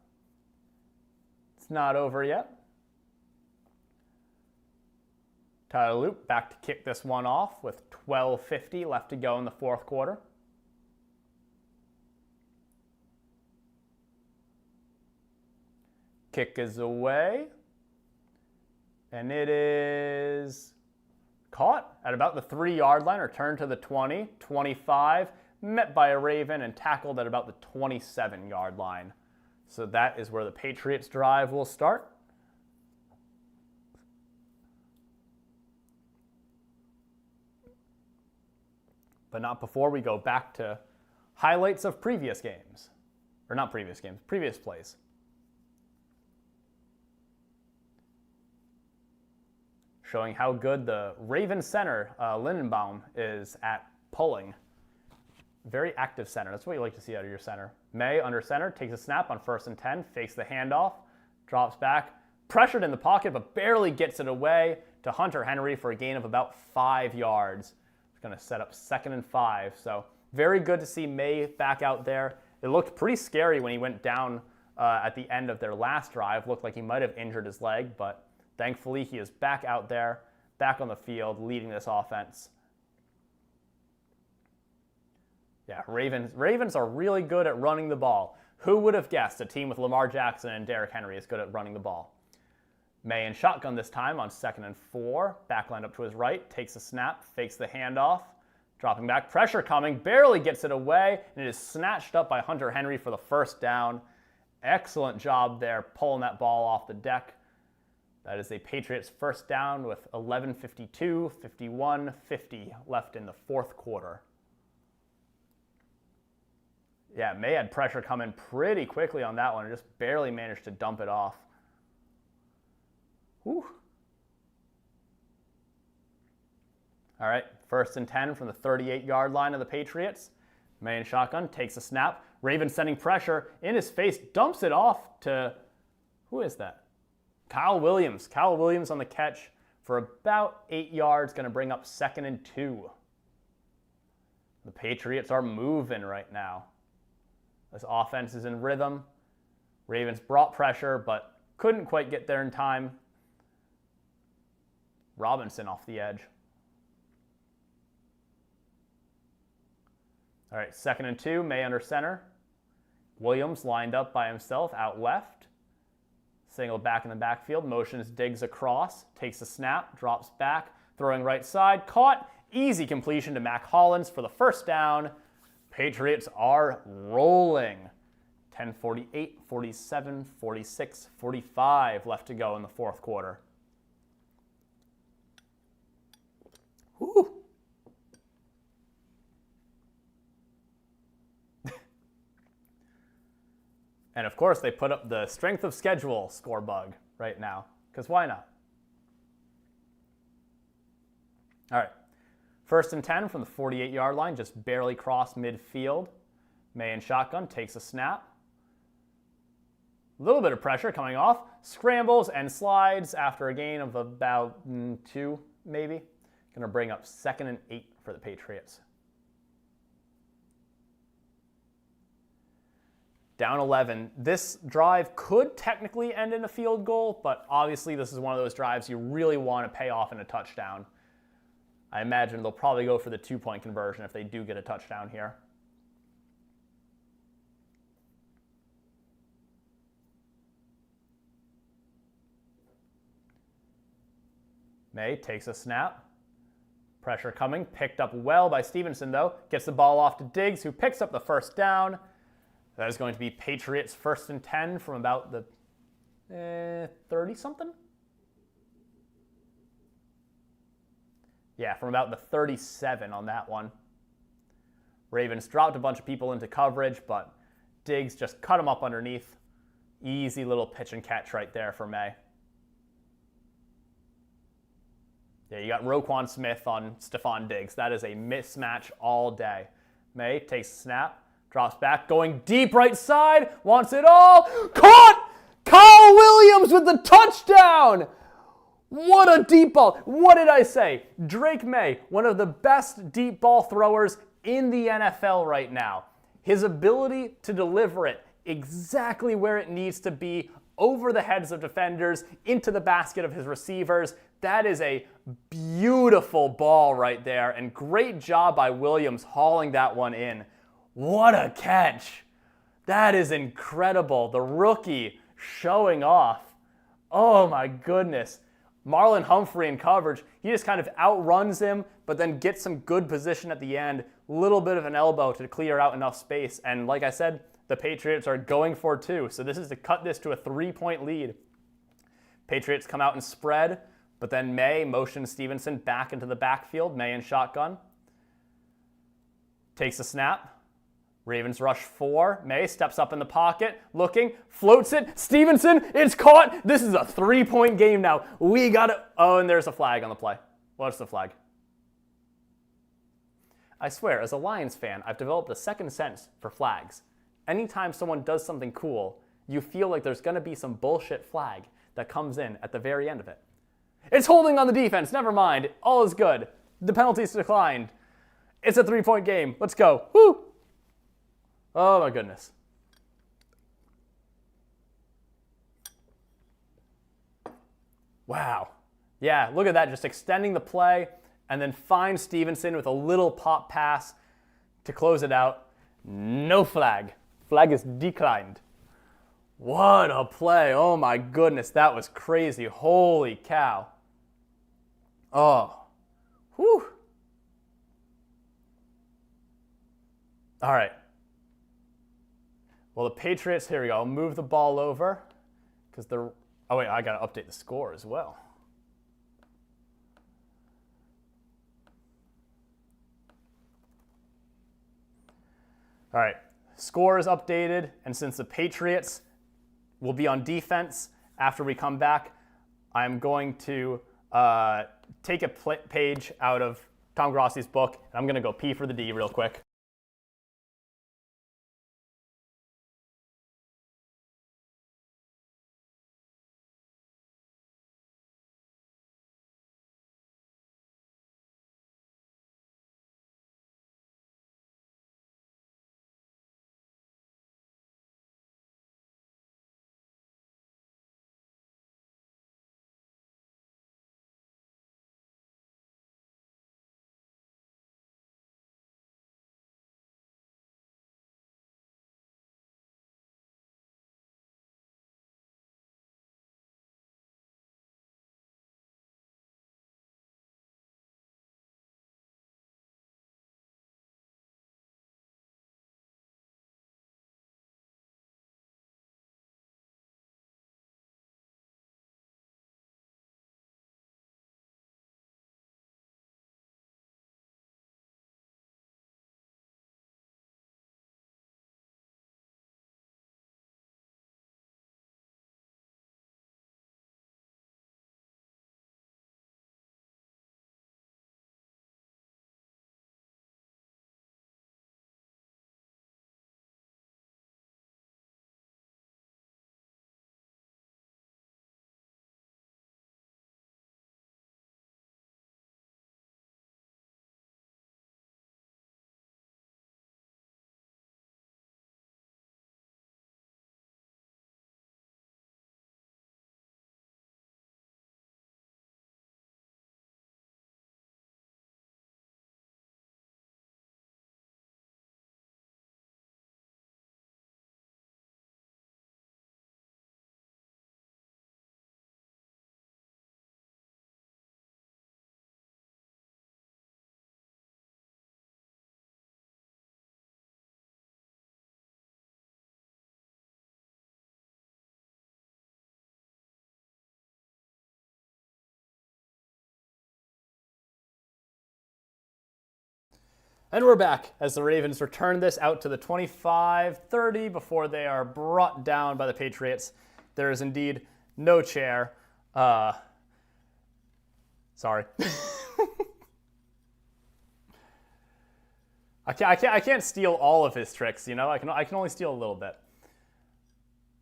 It's not over yet. Tyler Loop back to kick this one off with 12:50 left to go in the fourth quarter. Kick is away. And it is caught at about the 3-yard line, returned to the 20, 25, met by a Raven and tackled at about the 27-yard line. So that is where the Patriots drive will start. But not before we go back to highlights of previous games. Or not previous games, previous plays. Showing how good the Raven center, Lindenbaum, is at pulling. Very active center. That's what you like to see out of your center. May, under center, takes a snap on 1st and 10, fakes the handoff, drops back, pressured in the pocket, but barely gets it away to Hunter Henry for a gain of about 5 yards. It's going to set up 2nd and 5. So very good to see May back out there. It looked pretty scary when he went down at the end of their last drive. Looked like he might have injured his leg, but thankfully he is back out there, back on the field, leading this offense. Yeah, Ravens are really good at running the ball. Who would have guessed a team with Lamar Jackson and Derrick Henry is good at running the ball? May in shotgun this time on 2nd and 4. Backline up to his right, takes a snap, fakes the handoff, dropping back, pressure coming, barely gets it away, and it is snatched up by Hunter Henry for the first down. Excellent job there, pulling that ball off the deck. That is a Patriots first down with 11:52, 51, 50 left in the fourth quarter. Yeah, May had pressure coming pretty quickly on that one and just barely managed to dump it off. Whew. All right, 1st and 10 from the 38-yard line of the Patriots. May in shotgun, takes a snap. Ravens sending pressure in his face, dumps it off to, who is that? Kyle Williams. Kyle Williams on the catch for about 8 yards, going to bring up 2nd and 2. The Patriots are moving right now. This offense is in rhythm. Ravens brought pressure, but couldn't quite get there in time. Robinson off the edge. All right, 2nd and 2, May under center. Williams lined up by himself out left. Single back in the backfield, motions Diggs across, takes a snap, drops back, throwing right side, caught. Easy completion to Mac Hollins for the 1st down. Patriots are rolling. 10:48, 47, 46, 45 left to go in the 4th quarter. Whew. And of course, they put up the strength of schedule score bug right now, because why not? All right, 1st and 10 from the 48-yard line, just barely crossed midfield. May in shotgun, takes a snap. A little bit of pressure coming off, scrambles and slides after a gain of about 2, maybe. Going to bring up 2nd and 8 for the Patriots. Down 11. This drive could technically end in a field goal, but obviously this is one of those drives you really want to pay off in a touchdown. I imagine they'll probably go for the 2-point conversion if they do get a touchdown here. May takes a snap. Pressure coming, picked up well by Stevenson though. Gets the ball off to Diggs, who picks up the 1st down. That is going to be Patriots 1st and 10 from about the 30-something? Yeah, from about the 37 on that one. Ravens dropped a bunch of people into coverage, but Diggs just cut him up underneath. Easy little pitch and catch right there for May. Yeah, you got Roquan Smith on Stephon Diggs. That is a mismatch all day. May takes a snap. Drops back, going deep right side, wants it all. Caught! Kyle Williams with the touchdown! What a deep ball. What did I say? Drake May, one of the best deep ball throwers in the NFL right now. His ability to deliver it exactly where it needs to be, over the heads of defenders, into the basket of his receivers. That is a beautiful ball right there, and great job by Williams hauling that one in. What a catch. That is incredible. The rookie showing off. Oh my goodness. Marlon Humphrey in coverage. He just kind of outruns him, but then gets some good position at the end. Little bit of an elbow to clear out enough space. And like I said, the Patriots are going for 2. So this is to cut this to a 3-point lead. Patriots come out and spread, but then May motions Stevenson back into the backfield. May in shotgun. Takes a snap. Ravens rush 4. May steps up in the pocket, looking, floats it. Stevenson, it's caught. This is a 3-point game now. We got it. Oh, and there's a flag on the play. What's the flag? I swear, as a Lions fan, I've developed a second sense for flags. Anytime someone does something cool, you feel like there's going to be some bullshit flag that comes in at the very end of it. It's holding on the defense. Never mind. All is good. The penalty's declined. It's a 3-point game. Let's go. Woo! Oh my goodness. Wow. Yeah, look at that, just extending the play and then find Stevenson with a little pop pass to close it out. No flag. Flag is declined. What a play. Oh my goodness, that was crazy. Holy cow. Oh. Whew. All right. Well, the Patriots, here we go. I'll move the ball over because they're, oh wait, I got to update the score as well. All right, scores updated, and since the Patriots will be on defense after we come back, I'm going to take a page out of Tom Grossi's book, and I'm going to go pee for the D real quick. And we're back as the Ravens return this out to the 25-30 before they are brought down by the Patriots. There is indeed no chair. Sorry. I can't steal all of his tricks, you know? I can only steal a little bit.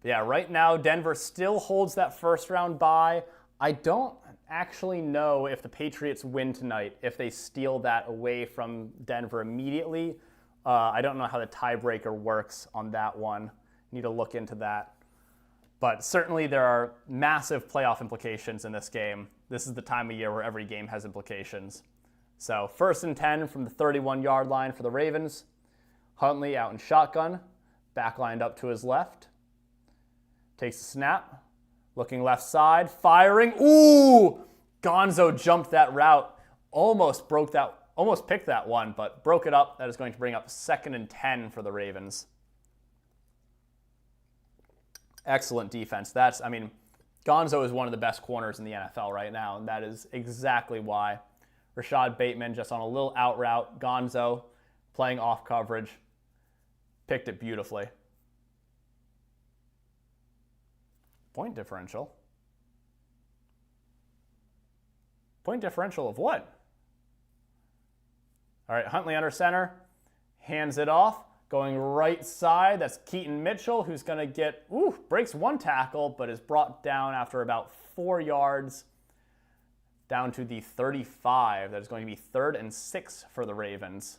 But yeah, right now Denver still holds that first round bye. I don't actually know if the Patriots win tonight, if they steal that away from Denver immediately. I don't know how the tiebreaker works on that one. Need to look into that. But certainly there are massive playoff implications in this game. This is the time of year where every game has implications. So 1st and 10 from the 31-yard line for the Ravens. Huntley out in shotgun, back lined up to his left. Takes a snap. Looking left side, firing. Ooh! Gonzo jumped that route. Almost picked that one, but broke it up. That is going to bring up 2nd and 10 for the Ravens. Excellent defense. Gonzo is one of the best corners in the NFL right now, and that is exactly why. Rashad Bateman just on a little out route. Gonzo playing off coverage. Picked it beautifully. Point differential? Point differential of what? All right, Huntley under center. Hands it off. Going right side. That's Keaton Mitchell, who's going to get, breaks one tackle, but is brought down after about 4 yards. Down to the 35. That is going to be 3rd and 6 for the Ravens.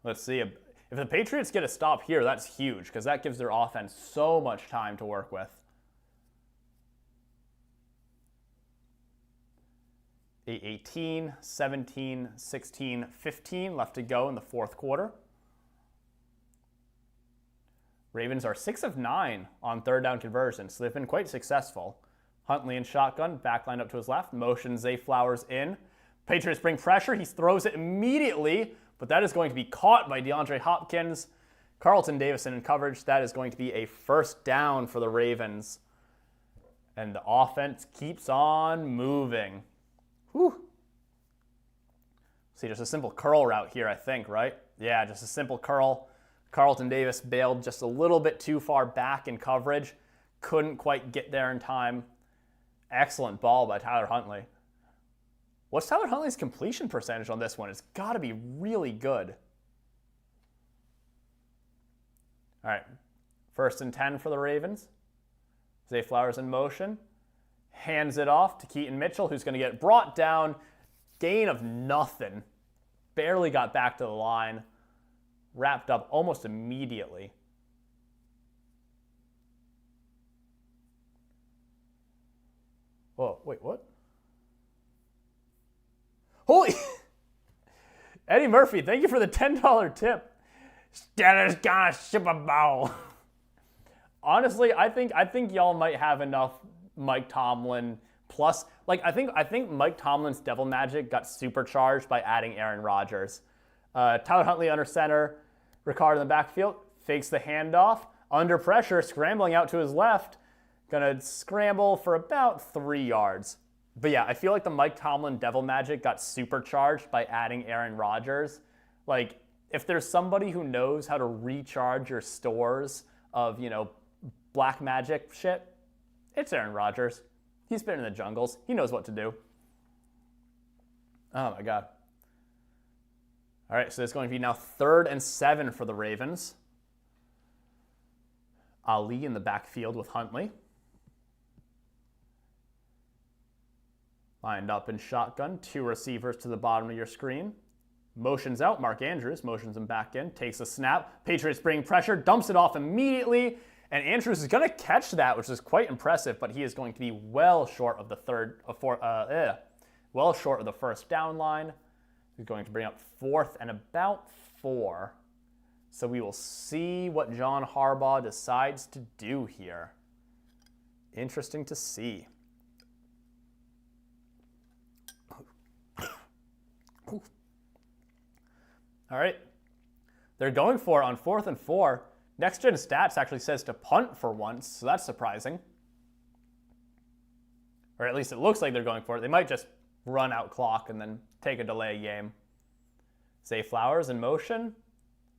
Let's see. If the Patriots get a stop here, that's huge because that gives their offense so much time to work with. 8-18, 17, 16, 15 left to go in the 4th quarter. Ravens are 6 of 9 on 3rd down conversions, so they've been quite successful. Huntley in shotgun, back lined up to his left, motions Zay Flowers in. Patriots bring pressure, he throws it immediately, but that is going to be caught by DeAndre Hopkins. Carlton Davison in coverage. That is going to be a 1st down for the Ravens. And the offense keeps on moving. Whew. See, just a simple curl route here, I think, right? Yeah, just a simple curl. Carlton Davis bailed just a little bit too far back in coverage. Couldn't quite get there in time. Excellent ball by Tyler Huntley. What's Tyler Huntley's completion percentage on this one? It's got to be really good. All right, 1st and 10 for the Ravens. Zay Flowers in motion. Hands it off to Keaton Mitchell, who's going to get brought down. Gain of nothing. Barely got back to the line. Wrapped up almost immediately. Whoa, wait, what? Holy! Eddie Murphy, thank you for the $10 tip. Steelers gonna ship a bow. Honestly, I think y'all might have enough Mike Tomlin plus. Like, I think Mike Tomlin's devil magic got supercharged by adding Aaron Rodgers. Tyler Huntley under center. Ricard in the backfield. Fakes the handoff. Under pressure, scrambling out to his left. Gonna scramble for about 3 yards. But yeah, I feel like the Mike Tomlin devil magic got supercharged by adding Aaron Rodgers. Like, if there's somebody who knows how to recharge your stores of, black magic shit, it's Aaron Rodgers. He's been in the jungles. He knows what to do. Oh my God. All right, so it's going to be now 3rd and 7 for the Ravens. Ali in the backfield with Huntley. Lined up in shotgun, 2 receivers to the bottom of your screen. Motions out, Mark Andrews motions him back in, takes a snap. Patriots bring pressure, dumps it off immediately, and Andrews is going to catch that, which is quite impressive, but he is going to be well short of the first down line. He's going to bring up 4th and about 4. So we will see what John Harbaugh decides to do here. Interesting to see. All right. They're going for it on 4th and 4. Next Gen Stats actually says to punt for once, so that's surprising. Or at least it looks like they're going for it. They might just run out clock and then take a delay game. Zay Flowers in motion.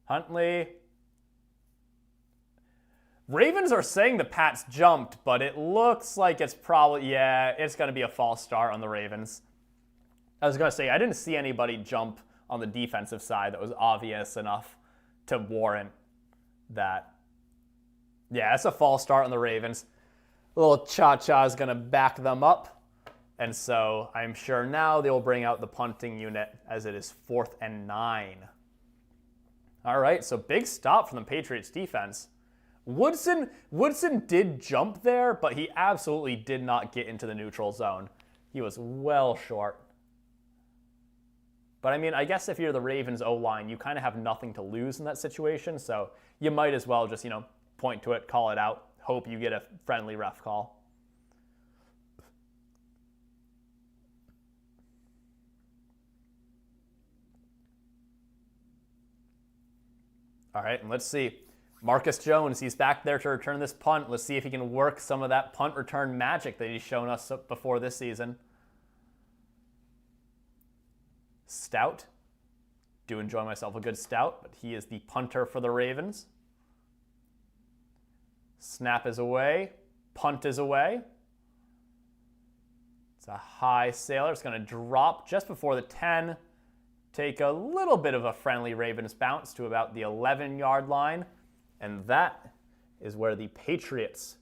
Huntley. Ravens are saying the Pats jumped, but it looks like it's probably, it's going to be a false start on the Ravens. I was going to say, I didn't see anybody jump on the defensive side that was obvious enough to warrant that. Yeah, it's a false start on the Ravens. A little cha-cha is going to back them up. And so I'm sure now they will bring out the punting unit as it is 4th and 9. All right, so big stop from the Patriots defense. Woodson did jump there, but he absolutely did not get into the neutral zone. He was well short. But I mean, I guess if you're the Ravens O-line, you kind of have nothing to lose in that situation, so you might as well just, point to it, call it out, hope you get a friendly ref call. All right, and let's see. Marcus Jones, he's back there to return this punt. Let's see if he can work some of that punt return magic that he's shown us before this season. Stout. Do enjoy myself a good stout, but he is the punter for the Ravens. Snap is away. Punt is away. It's a high sailor. It's going to drop just before the 10. Take a little bit of a friendly Ravens bounce to about the 11-yard line. And that is where the Patriots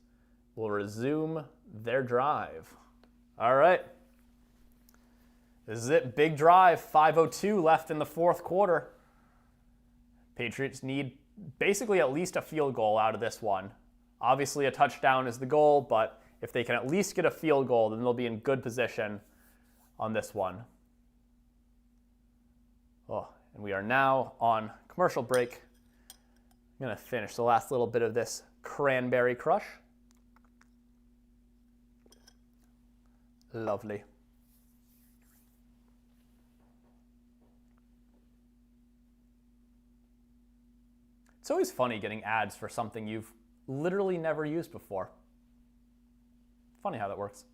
will resume their drive. All right. This is it. Big drive. 5:02 left in the 4th quarter. Patriots need basically at least a field goal out of this one. Obviously, a touchdown is the goal, but if they can at least get a field goal, then they'll be in good position on this one. Oh, and we are now on commercial break. I'm going to finish the last little bit of this cranberry crush. Lovely. It's always funny getting ads for something you've literally never used before. Funny how that works.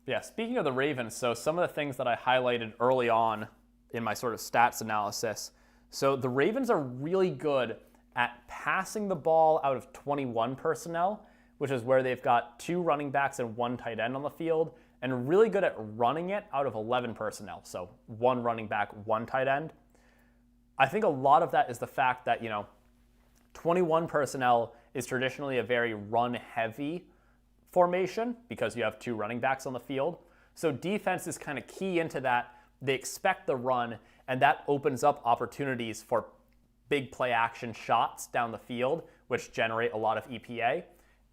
Yeah, speaking of the Ravens, so some of the things that I highlighted early on in my sort of stats analysis. So the Ravens are really good at passing the ball out of 21 personnel, which is where they've got 2 running backs and 1 tight end on the field, and really good at running it out of 11 personnel. So 1 running back, 1 tight end. I think a lot of that is the fact that, 21 personnel is traditionally a very run-heavy formation because you have 2 running backs on the field. So defense is kind of key into that. They expect the run, and that opens up opportunities for big play action shots down the field, which generate a lot of EPA.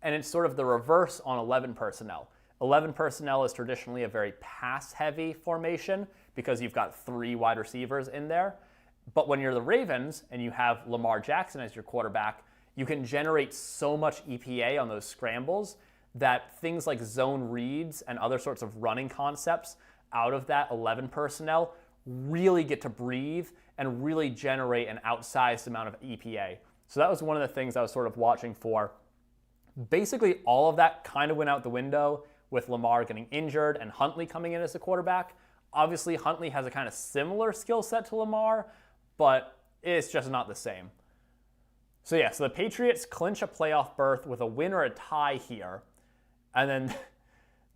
And it's sort of the reverse on 11 personnel. 11 personnel is traditionally a very pass-heavy formation because you've got 3 wide receivers in there. But when you're the Ravens and you have Lamar Jackson as your quarterback, you can generate so much EPA on those scrambles that things like zone reads and other sorts of running concepts out of that 11 personnel really get to breathe and really generate an outsized amount of EPA. So that was one of the things I was sort of watching for. Basically, all of that kind of went out the window with Lamar getting injured and Huntley coming in as a quarterback. Obviously, Huntley has a kind of similar skill set to Lamar, but it's just not the same. So the Patriots clinch a playoff berth with a win or a tie here. And then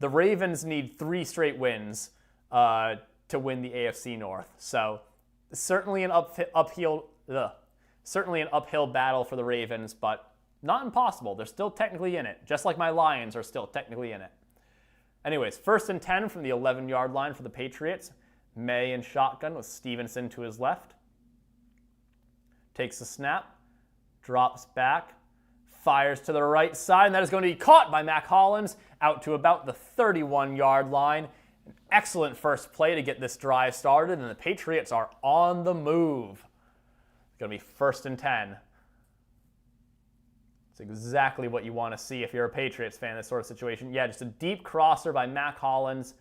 the Ravens need 3 straight wins to win the AFC North. So certainly an uphill battle for the Ravens, but not impossible. They're still technically in it, just like my Lions are still technically in it. Anyways, 1st and 10 from the 11-yard line for the Patriots. May in shotgun with Stevenson to his left. Takes the snap, drops back, fires to the right side, and that is going to be caught by Mac Hollins out to about the 31-yard line. An excellent first play to get this drive started, and the Patriots are on the move. It's going to be 1st and 10. It's exactly what you want to see if you're a Patriots fan in this sort of situation. Yeah, just a deep crosser by Mac Hollins.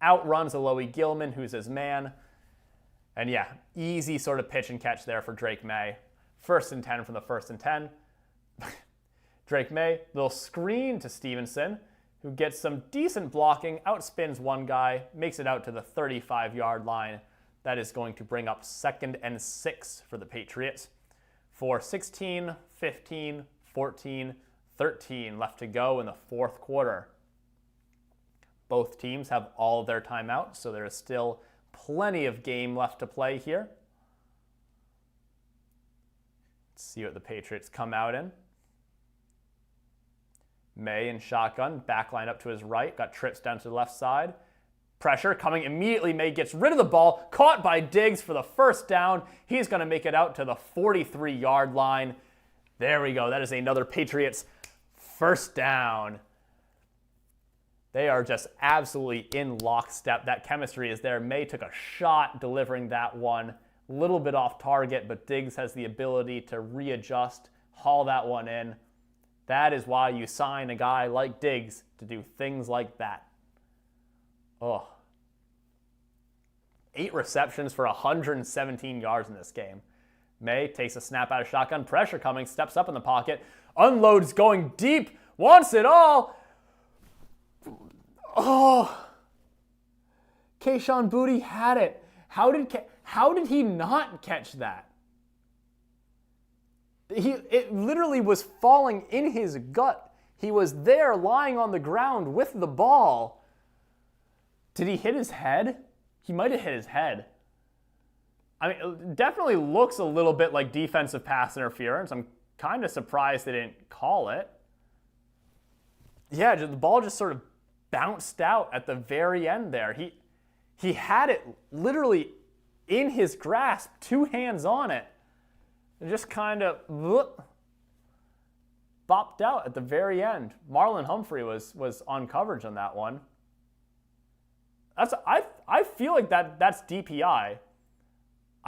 Outruns Alohi Gilman, who's his man. And easy sort of pitch and catch there for Drake May. 1st and 10 from the 1st and 10. Drake May, little screen to Stevenson, who gets some decent blocking, outspins one guy, makes it out to the 35-yard line. That is going to bring up 2nd and 6 for the Patriots. For 16, 15, 14, 13 left to go in the 4th quarter. Both teams have all of their timeouts, so there is still plenty of game left to play here. Let's see what the Patriots come out in. May in shotgun, back line up to his right, got trips down to the left side. Pressure coming immediately. May gets rid of the ball, caught by Diggs for the 1st down. He's going to make it out to the 43-yard line. There we go. That is another Patriots 1st down. They are just absolutely in lockstep. That chemistry is there. May took a shot delivering that one. A little bit off target, but Diggs has the ability to readjust, haul that one in. That is why you sign a guy like Diggs to do things like that. 8 receptions for 117 yards in this game. May takes a snap out of shotgun, pressure coming, steps up in the pocket, unloads going deep, wants it all. Kayshon Boutte had it. How did he not catch that? It literally was falling in his gut. He was there lying on the ground with the ball. Did he hit his head? He might have hit his head. I mean, it definitely looks a little bit like defensive pass interference. I'm kind of surprised they didn't call it. Yeah, the ball just sort of bounced out at the very end there. He had it literally in his grasp, 2 hands on it, and just kind of bopped out at the very end. Marlon Humphrey was on coverage on that one. I feel like that's DPI.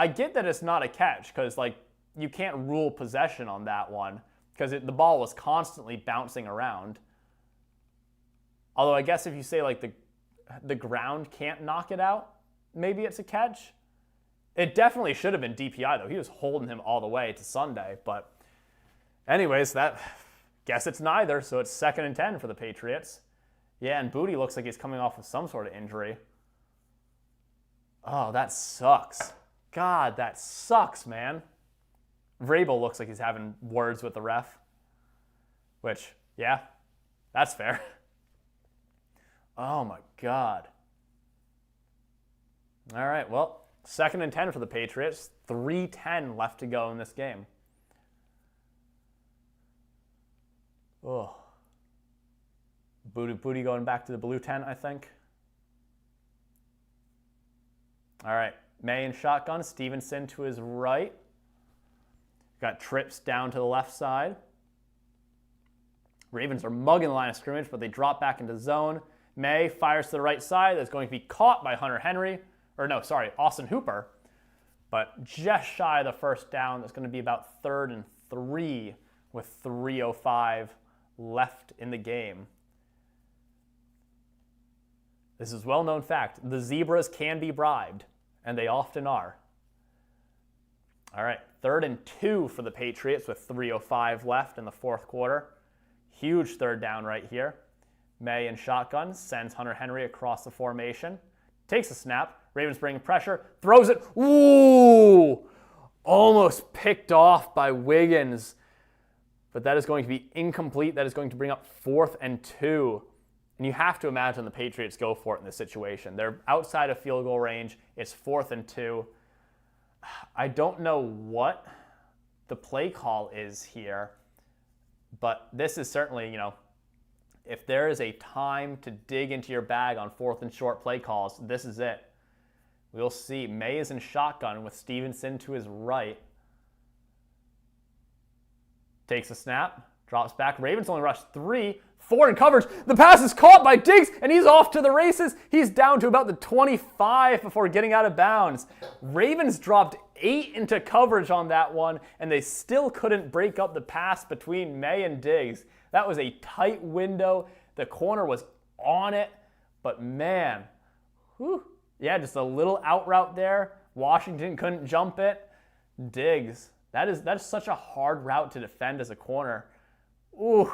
I get that it's not a catch because you can't rule possession on that one because the ball was constantly bouncing around. Although I guess if you say the ground can't knock it out, maybe it's a catch. It definitely should have been DPI though. He was holding him all the way to Sunday. But anyways, guess it's neither. So it's 2nd and 10 for the Patriots. Yeah, and Booty looks like he's coming off with some sort of injury. Oh, that sucks. God, that sucks, man. Vrabel looks like he's having words with the ref. Which, yeah, that's fair. Oh, my God. All right, well, 2nd and 10 for the Patriots. 3:10 left to go in this game. Oh. Booty going back to the blue tent, I think. All right, May in shotgun. Stevenson to his right. Got trips down to the left side. Ravens are mugging the line of scrimmage, but they drop back into zone. May fires to the right side. That's going to be caught by Austin Hooper. But just shy of the first down. That's going to be about 3rd and 3 with 3:05 left in the game. This is well-known fact. The Zebras can be bribed, and they often are. All right, 3rd and 2 for the Patriots with 3:05 left in the 4th quarter. Huge 3rd down right here. May in shotgun sends Hunter Henry across the formation. Takes a snap. Ravens bring pressure. Throws it. Ooh! Almost picked off by Wiggins. But that is going to be incomplete. That is going to bring up 4th and 2. And you have to imagine the Patriots go for it in this situation. They're outside of field goal range. It's 4th and 2. I don't know what the play call is here, but this is certainly, if there is a time to dig into your bag on 4th and short play calls, this is it. We'll see. May is in shotgun with Stevenson to his right. Takes a snap, drops back. Ravens only rush 3, 4 in coverage. The pass is caught by Diggs, and he's off to the races. He's down to about the 25 before getting out of bounds. Ravens dropped 8 into coverage on that one, and they still couldn't break up the pass between May and Diggs. That was a tight window. The corner was on it, but man, just a little out route there. Washington couldn't jump it. Diggs, that is such a hard route to defend as a corner. Ooh.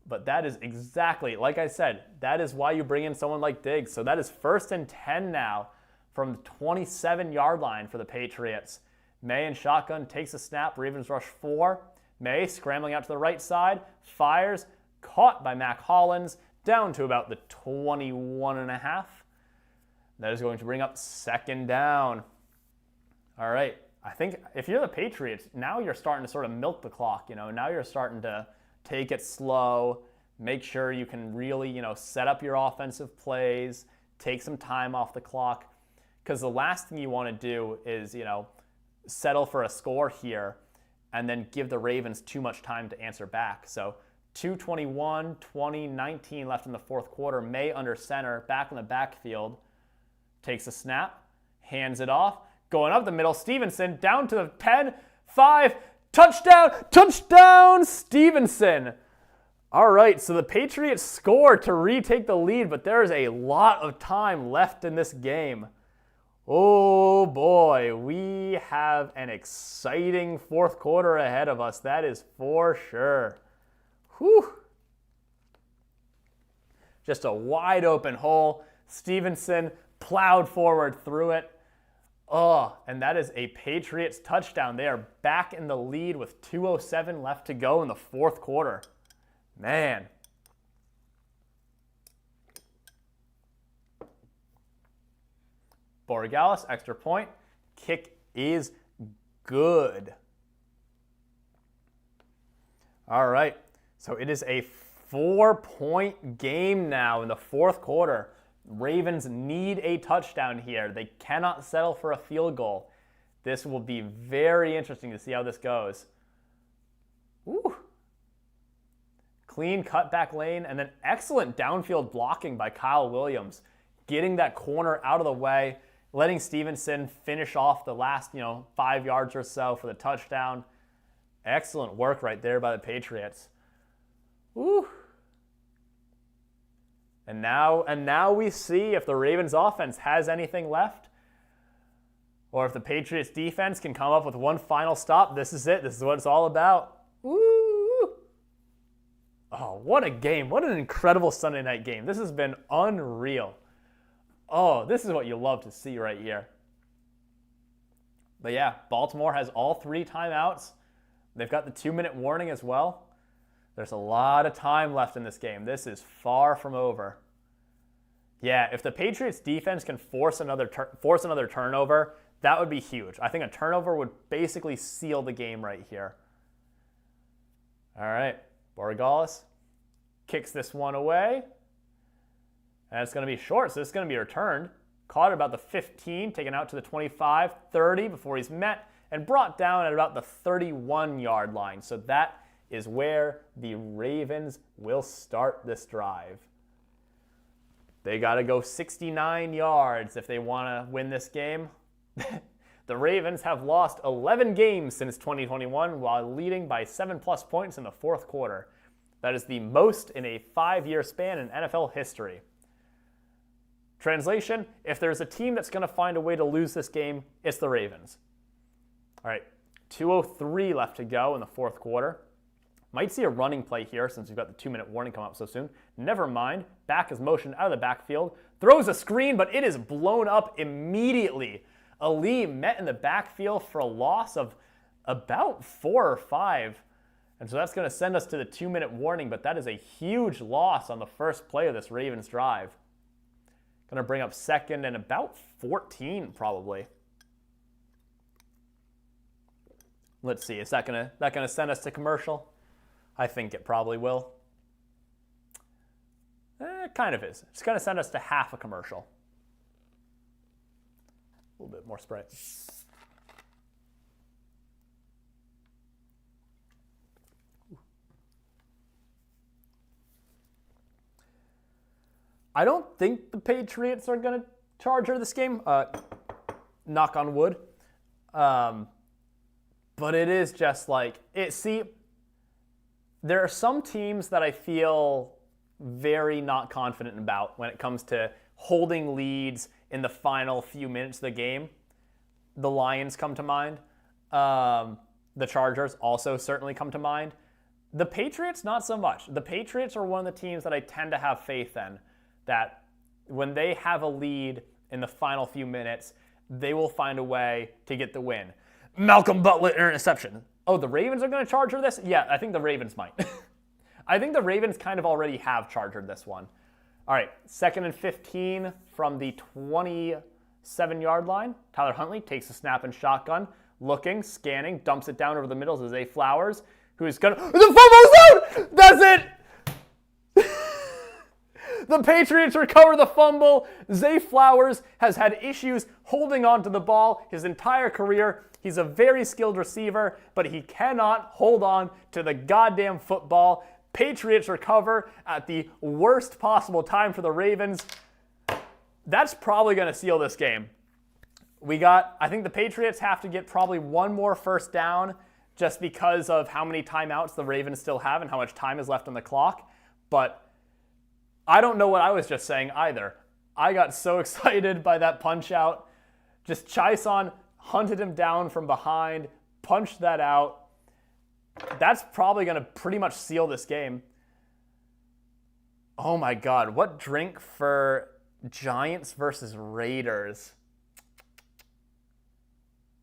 But that is exactly, like I said, that is why you bring in someone like Diggs. So that is 1st and 10 now from the 27-yard line for the Patriots. May in shotgun takes a snap. Ravens rush 4. May scrambling out to the right side. Fires. Caught by Mac Hollins. Down to about the 21.5. That is going to bring up 2nd down. All right. I think if you're the Patriots, now you're starting to sort of milk the clock. Now you're starting to take it slow, make sure you can really, set up your offensive plays, take some time off the clock. Because the last thing you want to do is, settle for a score here and then give the Ravens too much time to answer back. So 2:21, 20-19 left in the 4th quarter. May under center, back in the backfield, takes a snap, hands it off, going up the middle. Stevenson down to the 10, 5, touchdown, Stevenson. All right, so the Patriots score to retake the lead, but there is a lot of time left in this game. Oh boy, we have an exciting 4th quarter ahead of us. That is for sure. Whew. Just a wide open hole. Stevenson plowed forward through it. Oh, and that is a Patriots touchdown. They are back in the lead with 2:07 left to go in the 4th quarter. Man. Borregales, extra point. Kick is good. All right, so it is a 4-point game now in the 4th quarter. Ravens need a touchdown here. They cannot settle for a field goal. This will be very interesting to see how this goes. Ooh. Clean cutback lane, and then excellent downfield blocking by Kyle Williams, getting that corner out of the way, letting Stevenson finish off the last, 5 yards or so for the touchdown. Excellent work right there by the Patriots. Ooh. And now we see if the Ravens offense has anything left, or if the Patriots defense can come up with one final stop. This is it. This is what it's all about. Ooh. Oh, what a game. What an incredible Sunday night game. This has been unreal. Oh, this is what you love to see right here. But yeah, Baltimore has all 3 timeouts. They've got the 2-minute warning as well. There's a lot of time left in this game. This is far from over. Yeah, if the Patriots defense can force another turnover, that would be huge. I think a turnover would basically seal the game right here. All right, Borregales kicks this one away. And it's going to be short, so this is going to be returned. Caught at about the 15, taken out to the 25, 30 before he's met, and brought down at about the 31-yard line. So that is where the Ravens will start this drive. They got to go 69 yards if they want to win this game. The Ravens have lost 11 games since 2021 while leading by 7+ points in the fourth quarter. That is the most in a 5-year span in NFL history. Translation, if there's a team that's going to find a way to lose this game, it's the Ravens. All right, 2:03 left to go in the fourth quarter. Might see a running play here since we've got the 2-minute warning come up so soon. Never mind. Back is motioned out of the backfield. Throws a screen, but it is blown up immediately. Ali met in the backfield for a loss of about 4 or 5. And so that's going to send us to the 2-minute warning, but that is a huge loss on the first play of this Ravens drive. Going to bring up second and about 14 probably. Let's see, is that going to send us to commercial? I think it probably will. It kind of is. It's going to send us to half a commercial. A little bit more Sprite. I don't think the Patriots are going to charge her this game. Knock on wood. But it is just like, there are some teams that I feel very not confident about when it comes to holding leads in the final few minutes of the game. The Lions come to mind. The Chargers also certainly come to mind. The Patriots, not so much. The Patriots are one of the teams that I tend to have faith in, that when they have a lead in the final few minutes, they will find a way to get the win. Malcolm Butler interception. Oh, the Ravens are going to charge her this? Yeah, I think the Ravens might. I think the Ravens kind of already have charged this one. All right, 2nd and 15 from the 27-yard line. Tyler Huntley takes a snap and shotgun, looking, scanning, dumps it down over the middle to Zay Flowers, who's going to... The fumble's out! That's it! The Patriots recover the fumble. Zay Flowers has had issues holding on to the ball his entire career. He's a very skilled receiver, but he cannot hold on to the goddamn football. Patriots recover at the worst possible time for the Ravens. That's probably going to seal this game. I think the Patriots have to get probably one more first down just because of how many timeouts the Ravens still have and how much time is left on the clock. But I don't know what I was just saying either. I got so excited by that punch out. Just Chison hunted him down from behind, punched that out. That's probably going to pretty much seal this game. Oh my God, what drink for Giants versus Raiders?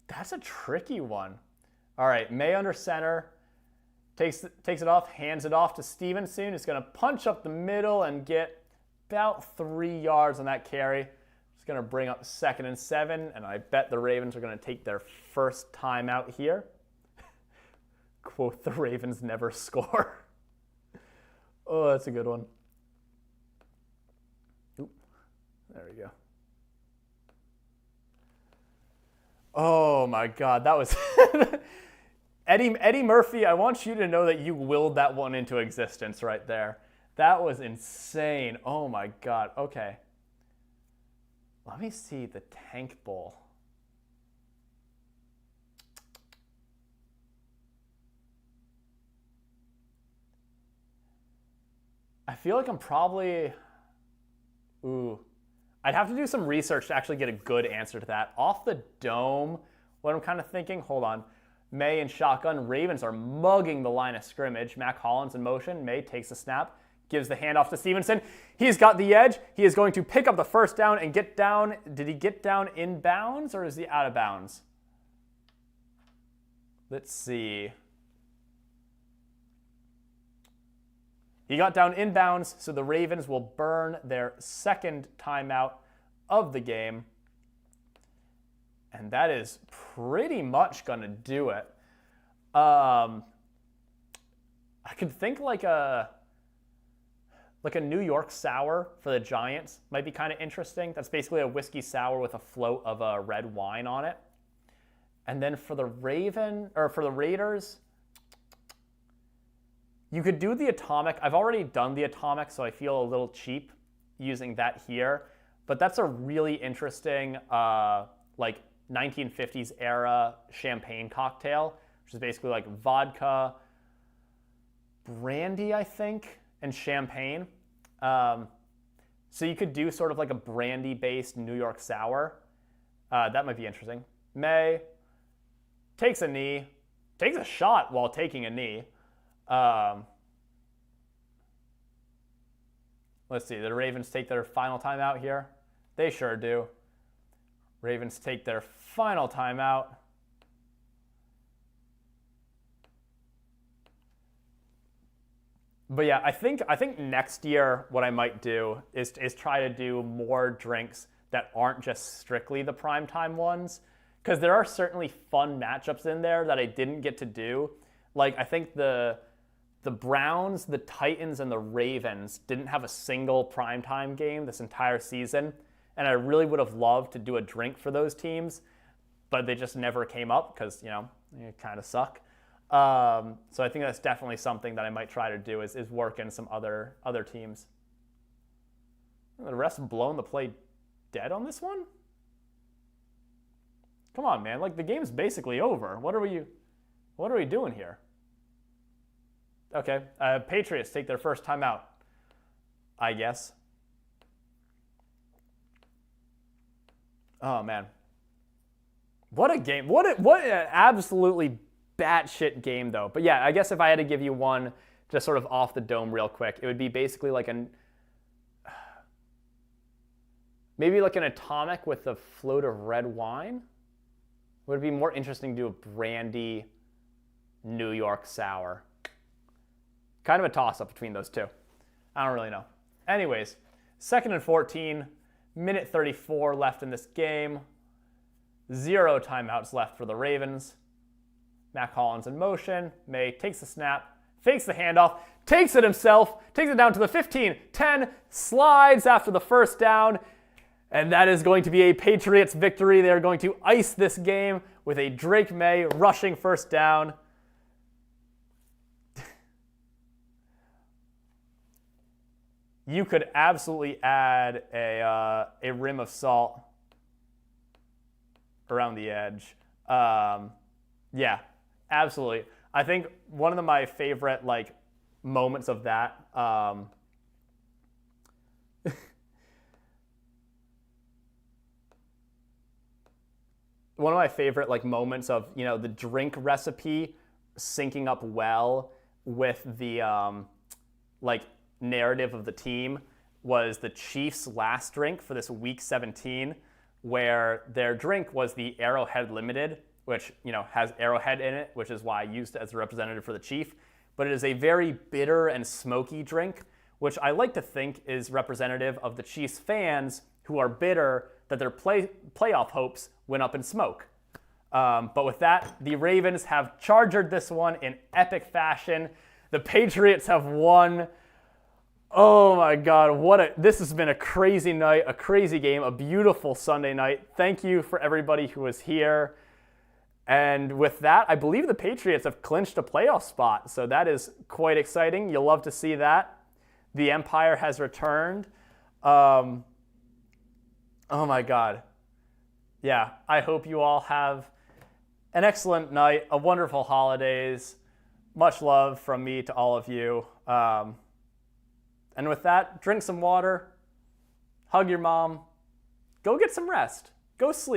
That's a tricky one. All right, May under center. Takes it off, hands it off to Stevenson, who's going to punch up the middle and get about 3 yards on that carry. It's going to bring up 2nd and 7, and I bet the Ravens are going to take their first time out here. Quote, the Ravens never score. Oh, that's a good one. Oop, there we go. Oh my God, that was... Eddie Murphy, I want you to know that you willed that one into existence right there. That was insane. Oh my God. Okay. Let me see the Tank Bowl. I feel like I'm probably... I'd have to do some research to actually get a good answer to that. Off the dome, what I'm kind of thinking, hold on. May in shotgun. Ravens are mugging the line of scrimmage. Mac Hollins in motion. May takes the snap, gives the handoff to Stevenson. He's got the edge. He is going to pick up the first down and get down. Did he get down in bounds or is he out of bounds? Let's see. He got down in bounds, so the Ravens will burn their second timeout of the game. And that is pretty much going to do it. I could think like a New York sour for the Giants might be kind of interesting. That's basically a whiskey sour with a float of a red wine on it. And then for the Raiders, you could do the Atomic. I've already done the Atomic, so I feel a little cheap using that here. But that's a really interesting, like 1950s era champagne cocktail, which is basically like vodka, brandy, I think, and champagne. So you could do sort of like a brandy-based New York sour. That might be interesting. May takes a knee, takes a shot while taking a knee. Let's see, the Ravens take their final timeout here. They sure do. Ravens take their final timeout. But yeah, I think next year what I might do is try to do more drinks that aren't just strictly the primetime ones, because there are certainly fun matchups in there that I didn't get to do. Like I think the Browns, the Titans, and the Ravens didn't have a single primetime game this entire season, and I really would have loved to do a drink for those teams, but they just never came up because, you know, they kind of suck. So I think that's definitely something that I might try to do is work in some other teams. The rest have blown the play dead on this one? Come on, man. Like, the game's basically over. What are we doing here? Okay. Patriots take their first timeout, I guess. Oh, man. What a game. What an absolutely batshit game, though. But yeah, I guess if I had to give you one just sort of off the dome real quick, it would be basically like maybe like an Atomic with a float of red wine. Would it be more interesting to do a brandy New York sour? Kind of a toss-up between those two. I don't really know. Anyways, 2nd and 14, minute 34 left in this game. 0 timeouts left for the Ravens. Mac Hollins in motion. May takes the snap, fakes the handoff, takes it himself, takes it down to the 15, 10, slides after the first down, and that is going to be a Patriots victory. They're going to ice this game with a Drake May rushing first down. You could absolutely add a rim of salt around the edge. Yeah, absolutely. I think one of my favorite moments of that. One of my favorite moments of the drink recipe syncing up well with the narrative of the team was the Chiefs' last drink for this Week 17, where their drink was the Arrowhead Limited, which has Arrowhead in it, which is why I used it as a representative for the Chief. But it is a very bitter and smoky drink, which I like to think is representative of the Chiefs fans who are bitter that their playoff hopes went up in smoke. But with that, the Ravens have chargered this one in epic fashion. The Patriots have won. Oh my God, this has been a crazy night, a crazy game, a beautiful Sunday night. Thank you for everybody who was here. And with that, I believe the Patriots have clinched a playoff spot, so that is quite exciting. You'll love to see that. The Empire has returned. Oh my God. Yeah, I hope you all have an excellent night, a wonderful holidays. Much love from me to all of you. And with that, drink some water, hug your mom, go get some rest, go sleep.